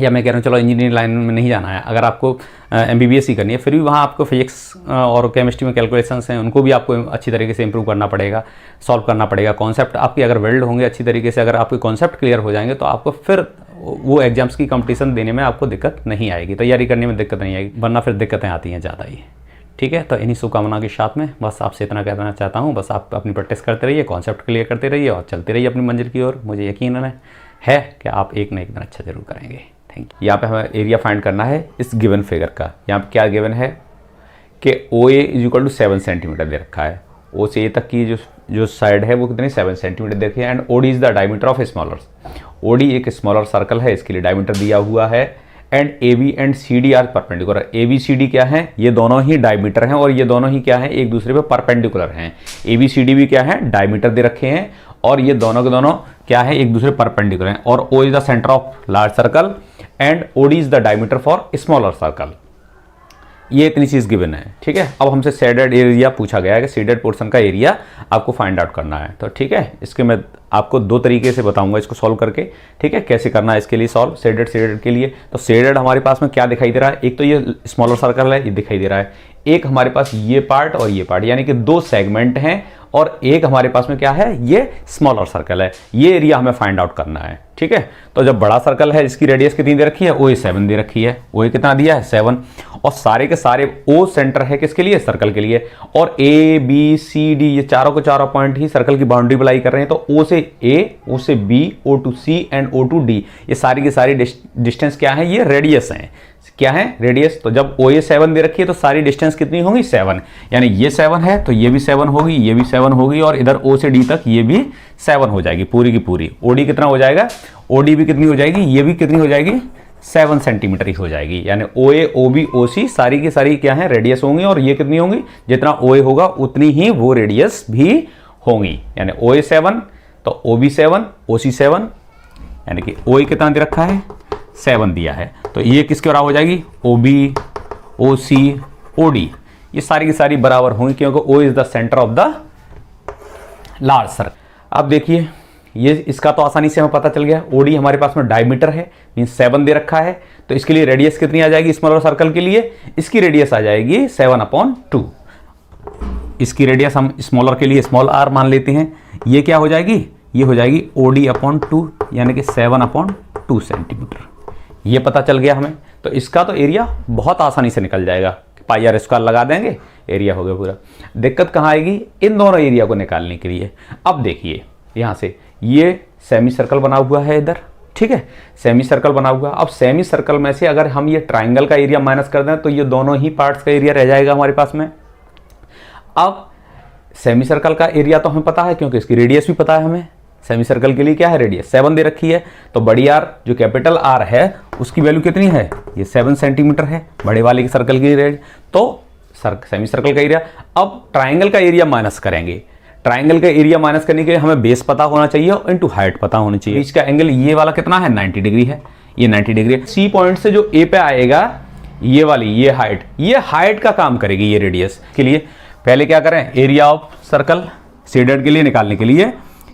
[SPEAKER 1] या मैं कह रहा हूँ चलो इंजीनियरिंग लाइन में नहीं जाना है, अगर आपको MBBS ही करनी है, फिर भी वहाँ आपको फिजिक्स और केमिस्ट्री में कैलकुलेशंस हैं, उनको भी आपको अच्छी तरीके से इंप्रूव करना पड़ेगा, सॉल्व करना पड़ेगा। कॉन्सेप्ट आपके अगर वेल्ड होंगे अच्छी तरीके से, अगर आपके कॉन्सेप्ट क्लियर हो जाएंगे तो आपको फिर वो एग्जाम्स की कंपटीशन देने में आपको दिक्कत नहीं आएगी, तैयारी करने में दिक्कत नहीं आएगी, वरना फिर दिक्कतें आती हैं ज़्यादा ही। ठीक है, तो इन्हीं शुभकामना के साथ में बस आपसे इतना कहना चाहता हूँ, बस आप अपनी प्रैक्टिस करते रहिए, कॉन्सेप्ट क्लियर करते रहिए और चलते रहिए अपनी मंजिल की ओर। मुझे यकीन है कि आप एक न एक दिन अच्छा जरूर करेंगे। Thank you. यहाँ पे हमें एरिया फाइंड करना है इस गिवन फिगर का। यहाँ पे क्या गिवन है कि OA = 7 सेंटीमीटर दे रखा है। O से A तक की जो साइड है वो कितनी 7 सेंटीमीटर देखिए। And OD is the diameter of smaller. OD एक स्मॉलर सर्कल है, इसके लिए डायमीटर दिया हुआ है। And AB and CD are perpendicular. ABCD क्या है, ये दोनों ही डायमीटर हैं और ये दोनों ही क्या है, एक दूसरे पे परपेंडिकुलर हैं। ABCD भी क्या है, डायमीटर दे रखे हैं और ये दोनों के दोनों क्या है, एक दूसरे परपेंडिकुलर हैं। और O is the centre of large circle and OD is the diameter for smaller circle. ये इतनी चीज़ गिवन है। ठीक है, अब हमसे शेडेड एरिया पूछा गया है कि शेडेड पोर्शन का एरिया आपको फाइंड आउट करना है। तो ठीक है, इसके मैं आपको 2 तरीके से बताऊंगा इसको सॉल्व करके। ठीक है, कैसे करना है इसके लिए सॉल्व शेडेड के लिए। तो शेडेड हमारे पास में क्या दिखाई दे रहा है, एक तो ये स्मॉलर सर्कल है, ये दिखाई दे रहा है। एक हमारे पास ये पार्ट और ये पार्ट, यानी कि 2 सेगमेंट हैं और एक हमारे पास में क्या है, ये स्मॉलर सर्कल है। ये एरिया हमें फाइंड आउट करना है। ठीक है, तो जब बड़ा सर्कल है, इसकी रेडियस कितनी दे रखी है, OA 7 दे रखी है। OA कितना दिया है, 7। और सारे के सारे O सेंटर है किसके लिए, सर्कल के लिए। और A B C D ये चारों के चारों पॉइंट ही सर्कल की बाउंड्री अप्लाई कर रहे हैं। तो O से A, O से B, O to C and O to D, ये सारी की सारी डिस्टेंस क्या है, ये रेडियस हैं। क्या है, रेडियस। तो जब OA 7 दे रखी है तो सारी डिस्टेंस कितनी होगी, 7। यानी ये 7 है तो ये भी 7 होगी, ये भी 7 होगी और इधर O से D तक ये भी 7 हो जाएगी पूरी की पूरी। OD कितना हो जाएगा, OD भी कितनी हो जाएगी, ये भी कितनी हो जाएगी, 7 सेंटीमीटर ही हो जाएगी। यानी OA OB OC सारी की सारी क्या है, रेडियस होंगी और ये कितनी होंगी, जितना OA होगा उतनी ही वो रेडियस भी होंगी। यानी OA 7 तो OB 7 OC 7, यानी कि OA कितना दे रखा है, 7 दिया है। तो ये किसके बराबर हो जाएगी, OB OC OD, ये सारी की सारी बराबर होंगी क्योंकि O is the centre of the large circle. अब देखिए ये इसका तो आसानी से हमें पता चल गया। OD हमारे पास में डायमीटर है, मीन 7 दे रखा है। तो इसके लिए रेडियस कितनी आ जाएगी स्मॉलर सर्कल के लिए, इसकी रेडियस आ जाएगी 7/2। इसकी रेडियस हम स्मॉलर के लिए स्मॉल r मान लेते हैं। ये क्या हो जाएगी, ये हो जाएगी OD/2 यानी कि 7/2 सेंटीमीटर। ये पता चल गया हमें। तो इसका तो एरिया बहुत आसानी से निकल जाएगा, πr² लगा देंगे, एरिया हो गया पूरा। दिक्कत कहाँ आएगी, इन दोनों एरिया को निकालने के लिए। अब देखिए यहाँ से ये सेमी सर्कल बना हुआ है इधर। ठीक है, सेमी सर्कल बना हुआ। अब सेमी सर्कल में से अगर हम ये ट्राइंगल का एरिया माइनस कर दें तो ये दोनों ही पार्ट्स का एरिया रह जाएगा हमारे पास में। अब सेमी सर्कल का एरिया तो हमें पता है क्योंकि इसकी रेडियस भी पता है हमें। सेमी सर्कल के लिए क्या है, रेडियस 7 दे रखी है। तो बड़ी R जो कैपिटल R है उसकी वैल्यू कितनी है, ये 7 सेंटीमीटर है बड़े वाले की सर्कल की रेडियस। तो सेमी सर्कल का एरिया। अब ट्राइंगल का एरिया माइनस करेंगे। ट्राइंगल का एरिया माइनस करने के लिए हमें बेस पता होना चाहिए और इनटू हाइट पता होनी चाहिए। बीच का एंगल ये वाला कितना है, 90 डिग्री है। ये 90 डिग्री है। C पॉइंट से जो A पे आएगा ये वाली, ये हाइट का काम करेगी ये रेडियस के लिए। पहले क्या करें, एरिया ऑफ सर्कल शेडेड के लिए निकालने के लिए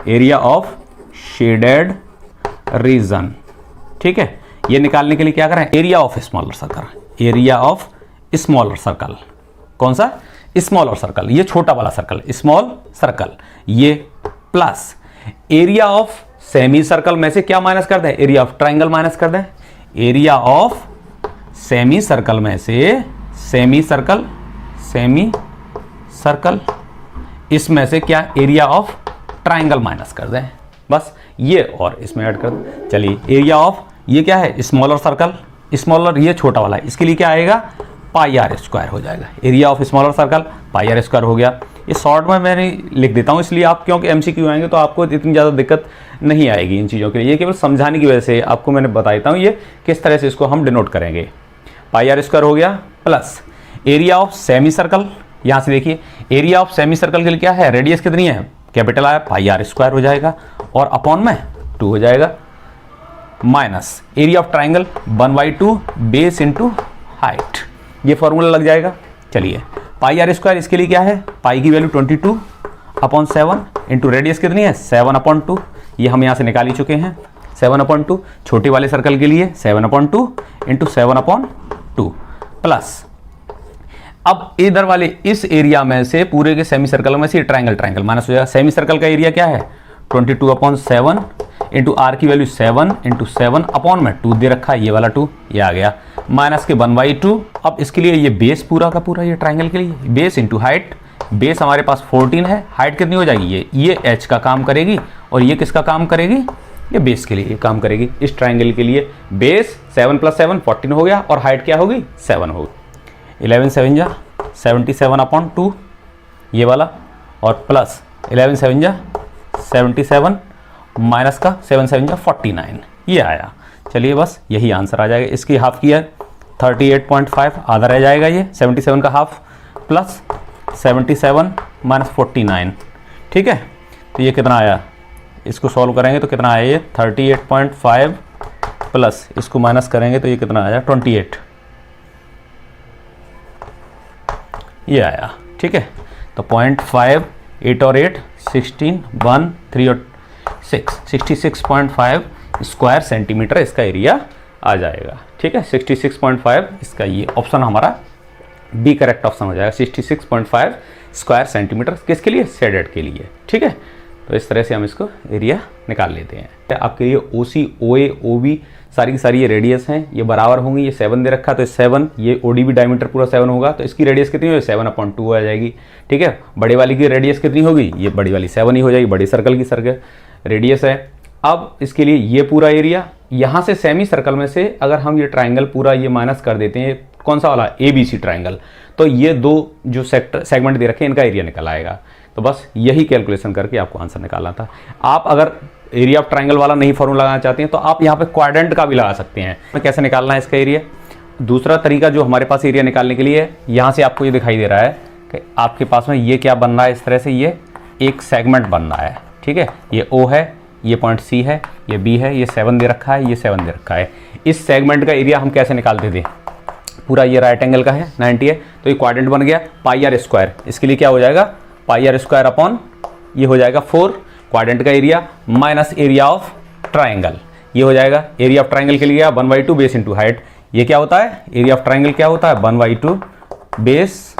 [SPEAKER 1] एरिया ऑफ शेडेड रीजन। ठीक है, ये निकालने के लिए क्या करें, area of smaller circle. Area of smaller circle कौन सा, स्मॉलर सर्कल, ये छोटा वाला सर्कल स्मॉल सर्कल, ये plus area of semi circle में से क्या माइनस कर दें, एरिया ऑफ ट्राइंगल माइनस कर दें। एरिया ऑफ सेमी सर्कल में से सेमी सर्कल इसमें से क्या, एरिया ऑफ ट्राइंगल माइनस कर दें। बस ये और इसमें ऐड कर दें। चलिए एरिया ऑफ ये क्या है, स्मॉलर सर्कल, स्मॉलर ये छोटा वाला है, इसके लिए क्या आएगा, πr² हो जाएगा। Area of smaller circle πr² हो गया। ये शॉर्ट में मैंने लिख देता हूँ इसलिए आप, क्योंकि MCQ आएंगे तो आपको इतनी ज़्यादा दिक्कत नहीं आएगी इन चीज़ों के लिए। ये केवल समझाने की वजह से आपको मैंने बता देता हूँ ये किस तरह से इसको हम डिनोट करेंगे। πr² हो गया plus area of semi circle. यहाँ से देखिए एरिया ऑफ सेमी सर्कल के लिए क्या है, रेडियस कितनी है, कैपिटल आया, πr² हो जाएगा और अपॉन में 2 हो जाएगा, minus area of triangle 1/2 base into height, ये फॉर्मूला लग जाएगा। चलिए πr² इसके लिए क्या है, पाई की वैल्यू 22/7 इंटू रेडियस कितनी है 7/2, ये हम यहाँ से निकाल ही चुके हैं। 7/2, छोटे वाले सर्कल के लिए 7/2 इंटू 7/2 प्लस, अब इधर वाले इस एरिया में से पूरे के सेमी सर्कल में से ट्रायंगल माइनस हो जाएगा। सेमी सर्कल का एरिया क्या है 22/7 इंटू आर की वैल्यू 7 इंटू 7 अपॉन में 2 दे रखा है, ये वाला 2 ये आ गया, माइनस के 1/2। अब इसके लिए ये बेस पूरा का पूरा ये ट्रायंगल के लिए बेस इंटू हाइट, बेस हमारे पास 14 है, हाइट कितनी हो जाएगी ये h का काम करेगी और ये किसका काम करेगी, ये बेस के लिए ये काम करेगी। इस ट्रायंगल के लिए बेस 7 + 7 14 हो गया और हाइट क्या होगी 7 होगी। 11 7 जा 77/2 ये वाला और प्लस 11 7 जा 77 माइनस का 7 7 जा 49 ये आया। चलिए बस यही आंसर आ जाएगा। इसकी हाफ की है 38.5, आधा रह जाएगा ये 77 का हाफ प्लस 77 माइनस 49, ठीक है। तो ये कितना आया, इसको सॉल्व करेंगे तो कितना आया ये 38.5 प्लस इसको माइनस करेंगे तो ये कितना आया 28 ये आया, ठीक है। तो 0.5 8 और 8 16 1 3 और 6 66.5 स्क्वायर सेंटीमीटर इसका एरिया आ जाएगा, ठीक है। 66.5 इसका ये ऑप्शन हमारा बी करेक्ट ऑप्शन हो जाएगा। 66.5 स्क्वायर सेंटीमीटर किसके लिए, शेडेड के लिए, ठीक है। तो इस तरह से हम इसको एरिया निकाल लेते हैं। आपके लिए OC OA OB सारी की सारी ये रेडियस हैं, ये बराबर होंगी। ये 7 दे रखा तो 7, ये OD भी डायमीटर पूरा 7 होगा तो इसकी रेडियस कितनी होगी 7/2 आ जाएगी, ठीक है। बड़े वाली की रेडियस कितनी होगी, ये बड़ी वाली 7 ही हो जाएगी, बड़ी सर्कल की सर्कल रेडियस है। अब इसके लिए ये पूरा एरिया, यहाँ से सेमी सर्कल में से अगर हम ये ट्राइंगल पूरा ये माइनस कर देते हैं, कौन सा वाला ABC ट्राइंगल, तो ये दो जो सेगमेंट दे रखे हैं इनका एरिया निकल आएगा। तो बस यही कैलकुलेशन करके आपको आंसर निकालना था। आप अगर एरिया ऑफ ट्राइंगल वाला नहीं फॉर्मूला लगाना चाहते हैं तो आप यहाँ पे क्वाड्रेंट का भी लगा सकते हैं। कैसे निकालना है इसका एरिया, दूसरा तरीका जो हमारे पास एरिया निकालने के लिए है, यहाँ से आपको ये दिखाई दे रहा है कि आपके पास में ये क्या बन रहा है, इस तरह से ये एक सेगमेंट बन रहा है, ठीक है। ये O है, ये पॉइंट C है, ये B है, ये 7 दे रखा है, ये 7 दे रखा है। इस सेगमेंट का एरिया हम कैसे निकालते थे, पूरा ये राइट एंगल का है 90 है तो ये क्वाड्रेंट बन गया πr²। इसके लिए क्या हो जाएगा πr² अपॉन ये हो जाएगा 4 क्वाड्रेंट का area minus area of triangle, ये हो जाएगा। एरिया ऑफ ट्राइंगल के लिए 1/2 बेस इंटू हाइट, ये क्या होता है एरिया ऑफ ट्राइंगल क्या होता है 1/2 बेस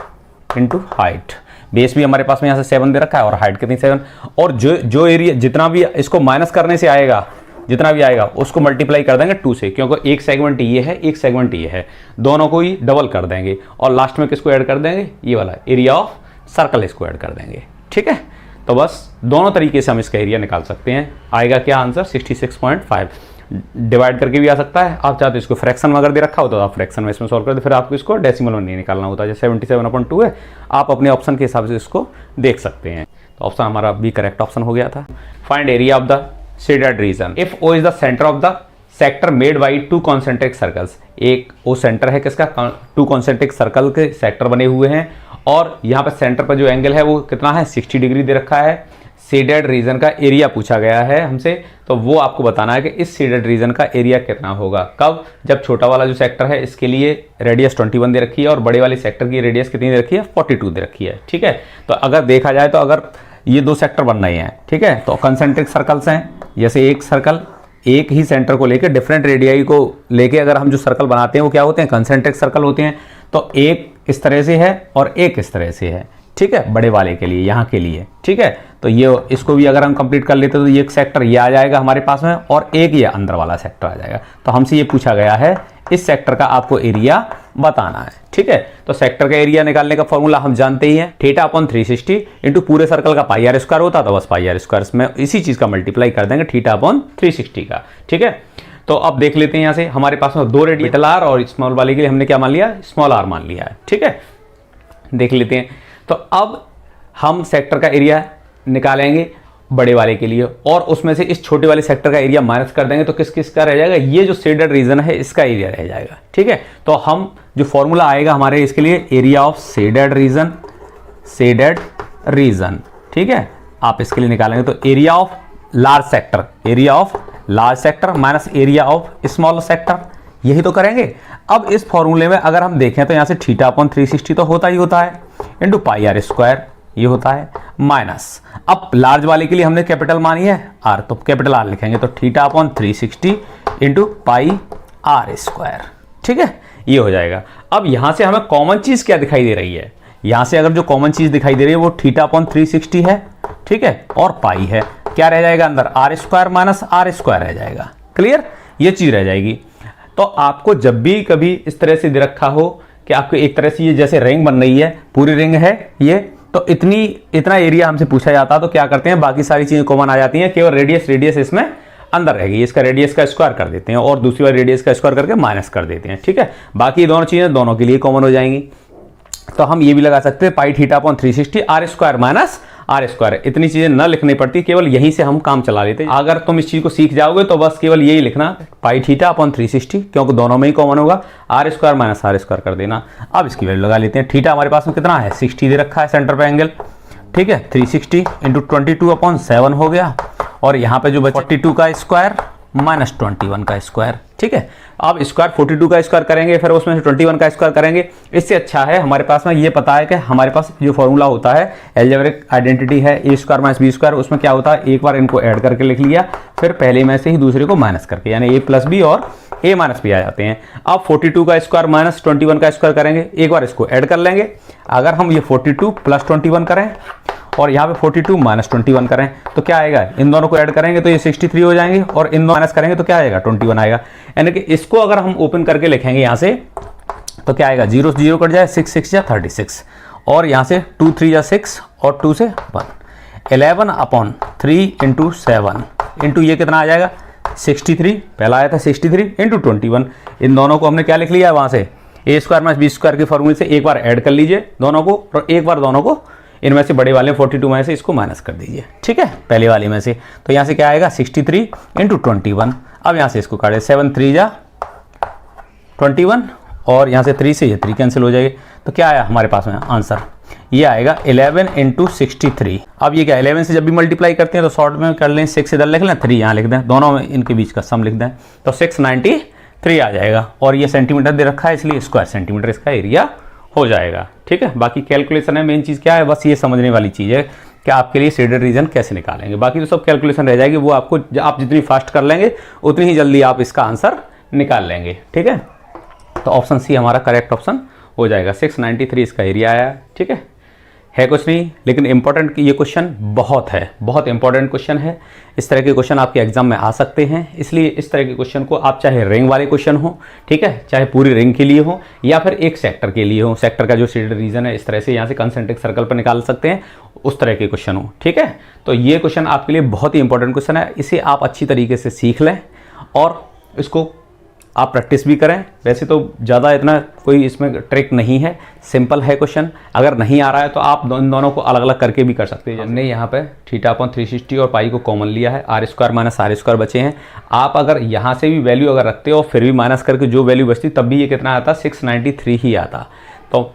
[SPEAKER 1] इंटू हाइट। बेस भी हमारे पास में यहाँ से 7 दे रखा है और हाइट कितनी 7, और जो एरिया जितना भी इसको माइनस करने से आएगा, जितना भी आएगा उसको मल्टीप्लाई कर देंगे 2 से, क्योंकि एक सेगमेंट ये है एक सेगमेंट ये है, दोनों को ही डबल कर देंगे और लास्ट में किसको ऐड कर देंगे, ये वाला एरिया ऑफ सर्कल इसको ऐड कर देंगे, ठीक है। तो बस दोनों तरीके से हम इसका एरिया निकाल सकते हैं। आएगा क्या आंसर 66.5, डिवाइड करके भी आ सकता है। आप चाहते हो इसको फ्रैक्शन में अगर दे रखा होता तो आप फ्रैक्शन में इसमें सॉल्व कर दे, फिर आपको इसको डेसिमल में नहीं निकालना होता। जैसे 77/2 है, आप अपने ऑप्शन के हिसाब से इसको देख सकते हैं। तो ऑप्शन हमारा बी करेक्ट ऑप्शन हो गया था। Find area of the shaded region if O is the centre of the sector made by 2 concentric circles. एक O सेंटर है किसका, 2 कॉन्सेंट्रिक सर्कल के सेक्टर बने हुए हैं और यहाँ पे सेंटर पर जो एंगल है वो कितना है 60 डिग्री दे रखा है। शेडेड रीजन का एरिया पूछा गया है हमसे, तो वो आपको बताना है कि इस शेडेड रीजन का एरिया कितना होगा। कब, जब छोटा वाला जो सेक्टर है इसके लिए रेडियस 21 दे रखी है और बड़े वाले सेक्टर की रेडियस कितनी दे रखी है 42 दे रखी है, ठीक है। तो अगर देखा जाए तो अगर ये 2 सेक्टर बन रहे हैं, ठीक है, तो कंसेंट्रिक सर्कल्स हैं, जैसे एक सर्कल एक ही सेंटर को लेकर डिफरेंट रेडियाई को लेके अगर हम जो सर्कल बनाते हैं वो क्या होते हैं कंसेंट्रिक सर्कल होते हैं। तो एक इस तरह से है और एक इस तरह से है, ठीक है, बड़े वाले के लिए यहाँ के लिए, ठीक है। तो ये इसको भी अगर हम कंप्लीट कर लेते तो ये एक सेक्टर ये आ जाएगा हमारे पास में और एक ये अंदर वाला सेक्टर आ जाएगा। तो हमसे ये पूछा गया है इस सेक्टर का आपको एरिया बताना है, ठीक है। तो सेक्टर का एरिया निकालने का फॉर्मूला हम जानते ही हैं, θ/360 इंटू पूरे सर्कल का πr² होता है, तो बस πr² में इसी चीज का मल्टीप्लाई कर देंगे θ/360 का, ठीक है। तो अब देख लेते हैं यहाँ से हमारे पास में 2 रेडियस R और स्मॉल वाले के लिए हमने क्या मान लिया स्मॉल r मान लिया है, ठीक है। देख लेते हैं। तो अब हम सेक्टर का एरिया निकालेंगे बड़े वाले के लिए और उसमें से इस छोटे वाले सेक्टर का एरिया माइनस कर देंगे तो किस किस का रह जाएगा, ये जो शेडेड रीजन है इसका एरिया रह जाएगा, ठीक है। तो हम जो फॉर्मूला आएगा हमारे इसके लिए एरिया ऑफ शेडेड रीजन, ठीक है, आप इसके लिए निकालेंगे तो area of large sector minus area of small sector, यही तो करेंगे। अब इस फॉर्मूले में अगर हम देखें तो यहाँ से θ/360 तो होता ही होता है इंटू πr², ये होता है माइनस, अब लार्ज वाले के लिए हमने कैपिटल मानी है आर, तो कैपिटल आर लिखेंगे, तो theta upon 360 into pi R square, ठीक है, ये हो जाएगा। अब यहां से हमें कॉमन चीज क्या दिखाई दे रही है, यहां से अगर जो कॉमन चीज दिखाई दे रही है वो थीटा अपॉन 360 है, ठीक है, और पाई है, क्या रह जाएगा अंदर, R square minus R square रह जाएगा, क्लियर, ये चीज रह जाएगी। तो आपको जब भी कभी इस तरह से दे रखा हो कि आपको एक तरह से ये जैसे रिंग बन रही है, पूरी रिंग है ये, तो इतना एरिया हमसे पूछा जाता है, तो क्या करते हैं, बाकी सारी चीजें कॉमन आ जाती हैं, केवल रेडियस इसमें अंदर रहेगी, इसका रेडियस का स्क्वायर कर देते हैं और दूसरी बार रेडियस का स्क्वायर करके माइनस कर देते हैं, ठीक है, बाकी दोनों चीजें दोनों के लिए कॉमन हो जाएंगी। तो हम ये भी लगा सकते हैं pi theta upon 360 R square minus R square, इतनी चीजें न लिखनी पड़ती, केवल यहीं से हम काम चला लेते हैं। अगर तुम इस चीज को सीख जाओगे तो बस केवल यही लिखना पाई थीटा अपॉन 360, क्योंकि दोनों में ही कॉमन होगा, R square minus R square कर देना। अब इसकी वैल्यू लगा लेते हैं, थीटा हमारे पास में कितना है 60 दे रखा है सेंटर पे एंगल, ठीक है, 360 इंटू 22 अपॉन 7 हो गया, और यहाँ पे जो 42 का स्क्वायर माइनस 21 का स्क्वायर, ठीक है। अब स्क्वायर 42 का स्क्वायर करेंगे, फिर उसमें से 21 का स्क्वायर करेंगे, इससे अच्छा है हमारे पास में ये पता है कि हमारे पास जो फॉर्मूला होता है अलजेब्रिक आइडेंटिटी है ए स्क्वायर माइनस बी स्क्वायर, उसमें क्या होता है, एक बार इनको ऐड करके लिख लिया, फिर पहले में से ही दूसरे को माइनस करके, यानी ए प्लस बी और ए माइनस बी आ जाते हैं। अब 42 का स्क्वायर माइनस 21 का स्क्वायर करेंगे, एक बार इसको ऐड कर लेंगे, अगर हम ये 42 प्लस 21 करें और यहाँ पे 42 माइनस 21 करें तो क्या आएगा, इन दोनों को ऐड करेंगे तो ये 63 हो जाएंगे, और इन दोनों माइनस करेंगे तो क्या आएगा 21 आएगा, यानी कि इसको अगर हम ओपन करके लिखेंगे यहाँ से तो क्या आएगा, 0 0 कट जाए, 6 6 या 36, और यहाँ से 2 3 या 6 और 2 से 1, 11 अपॉन 3 इंटू 7 इंटू ये कितना आ जाएगा 63, पहला आया था 63 इंटू 21, इन दोनों को हमने क्या लिख लिया है वहाँ से ए स्क्वायर माइनस बी स्क्वायर के फॉर्मूले से, एक बार ऐड कर लीजिए दोनों को, और एक बार दोनों को इनमें से बड़े वाले 42 में से इसको माइनस कर दीजिए, ठीक है, पहले वाले में से, तो यहाँ से क्या आएगा 63 इंटू 21, अब यहाँ से इसको काटे, 7 3 जा 21, और यहाँ से 3 से ये 3 कैंसिल हो जाएगी, तो क्या आया हमारे पास में आंसर, ये आएगा 11 इंटू 63। अब ये क्या 11 से जब भी मल्टीप्लाई करते हैं तो शॉर्ट में कर लें, 6 इधर लिख लें, 3 यहाँ लिख दें, दोनों में इनके बीच का सम लिख दें, तो 693 आ जाएगा, और ये सेंटीमीटर दे रखा है इसलिए स्क्वायर सेंटीमीटर इसका एरिया हो जाएगा, ठीक है। बाकी कैलकुलेशन है, मेन चीज़ क्या है, बस ये समझने वाली चीज़ है कि आपके लिए शेडेड रीजन कैसे निकालेंगे, बाकी तो सब कैलकुलेशन रह जाएगी, वो आपको आप जितनी फास्ट कर लेंगे उतनी ही जल्दी आप इसका आंसर निकाल लेंगे, ठीक है। तो ऑप्शन सी हमारा करेक्ट ऑप्शन हो जाएगा, 693 इसका एरिया आया, ठीक है कुछ नहीं, लेकिन इंपॉर्टेंट ये क्वेश्चन बहुत है, बहुत इंपॉर्टेंट क्वेश्चन है, इस तरह के क्वेश्चन आपके एग्जाम में आ सकते हैं, इसलिए इस तरह के क्वेश्चन को आप चाहे रिंग वाले क्वेश्चन हो, ठीक है, चाहे पूरी रिंग के लिए हो या फिर एक सेक्टर के लिए हो, सेक्टर का जो शेडेड रीजन है इस तरह से यहाँ से कंसेंट्रिक सर्कल पर निकाल सकते हैं, उस तरह के क्वेश्चन हो, ठीक है। तो ये क्वेश्चन आपके लिए बहुत ही इंपॉर्टेंट क्वेश्चन है, इसे आप अच्छी तरीके से सीख लें और इसको आप प्रैक्टिस भी करें। वैसे तो ज़्यादा इतना कोई इसमें ट्रिक नहीं है, सिंपल है क्वेश्चन, अगर नहीं आ रहा है तो आप इन दोनों को अलग अलग करके भी कर सकते हैं। हमने यहाँ पे थीटा अपॉन 360 और पाई को कॉमन लिया है, R square minus R square बचे हैं। आप अगर यहाँ से भी वैल्यू अगर रखते हो फिर भी माइनस करके जो वैल्यू बचती तब भी ये कितना आता, 693 ही आता। तो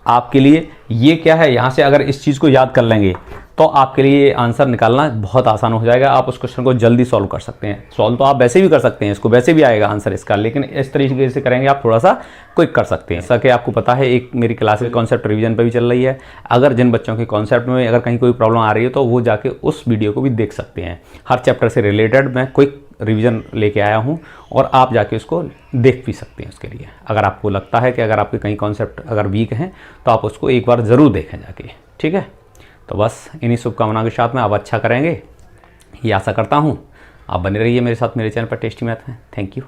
[SPEAKER 1] आपके लिए ये क्या है, यहाँ से अगर इस चीज़ को याद कर लेंगे तो आपके लिए आंसर निकालना बहुत आसान हो जाएगा, आप उस क्वेश्चन को जल्दी सॉल्व कर सकते हैं। सॉल्व तो आप वैसे भी कर सकते हैं, इसको वैसे भी आएगा आंसर इसका, लेकिन इस तरीके से करेंगे आप थोड़ा सा क्विक कर सकते हैं। जैसा कि आपको पता है एक मेरी क्लास के कॉन्सेप्ट रिवीजन पे भी चल रही है, अगर जिन बच्चों के कॉन्सेप्ट में अगर कहीं कोई प्रॉब्लम आ रही है तो वो जाके उस वीडियो को भी देख सकते हैं। हर चैप्टर से रिलेटेड मैं क्विक रिवीजन लेके आया हूँ और आप जाके उसको देख भी सकते हैं। उसके लिए अगर आपको लगता है कि अगर आपके कहीं कॉन्सेप्ट अगर वीक हैं तो आप उसको एक बार ज़रूर देखें जाके, ठीक है। तो बस इन्हीं शुभकामनाओं के साथ में आप अच्छा करेंगे ये आशा करता हूँ। आप बने रहिए मेरे साथ मेरे चैनल पर टेस्टी मैथ में। Thank you.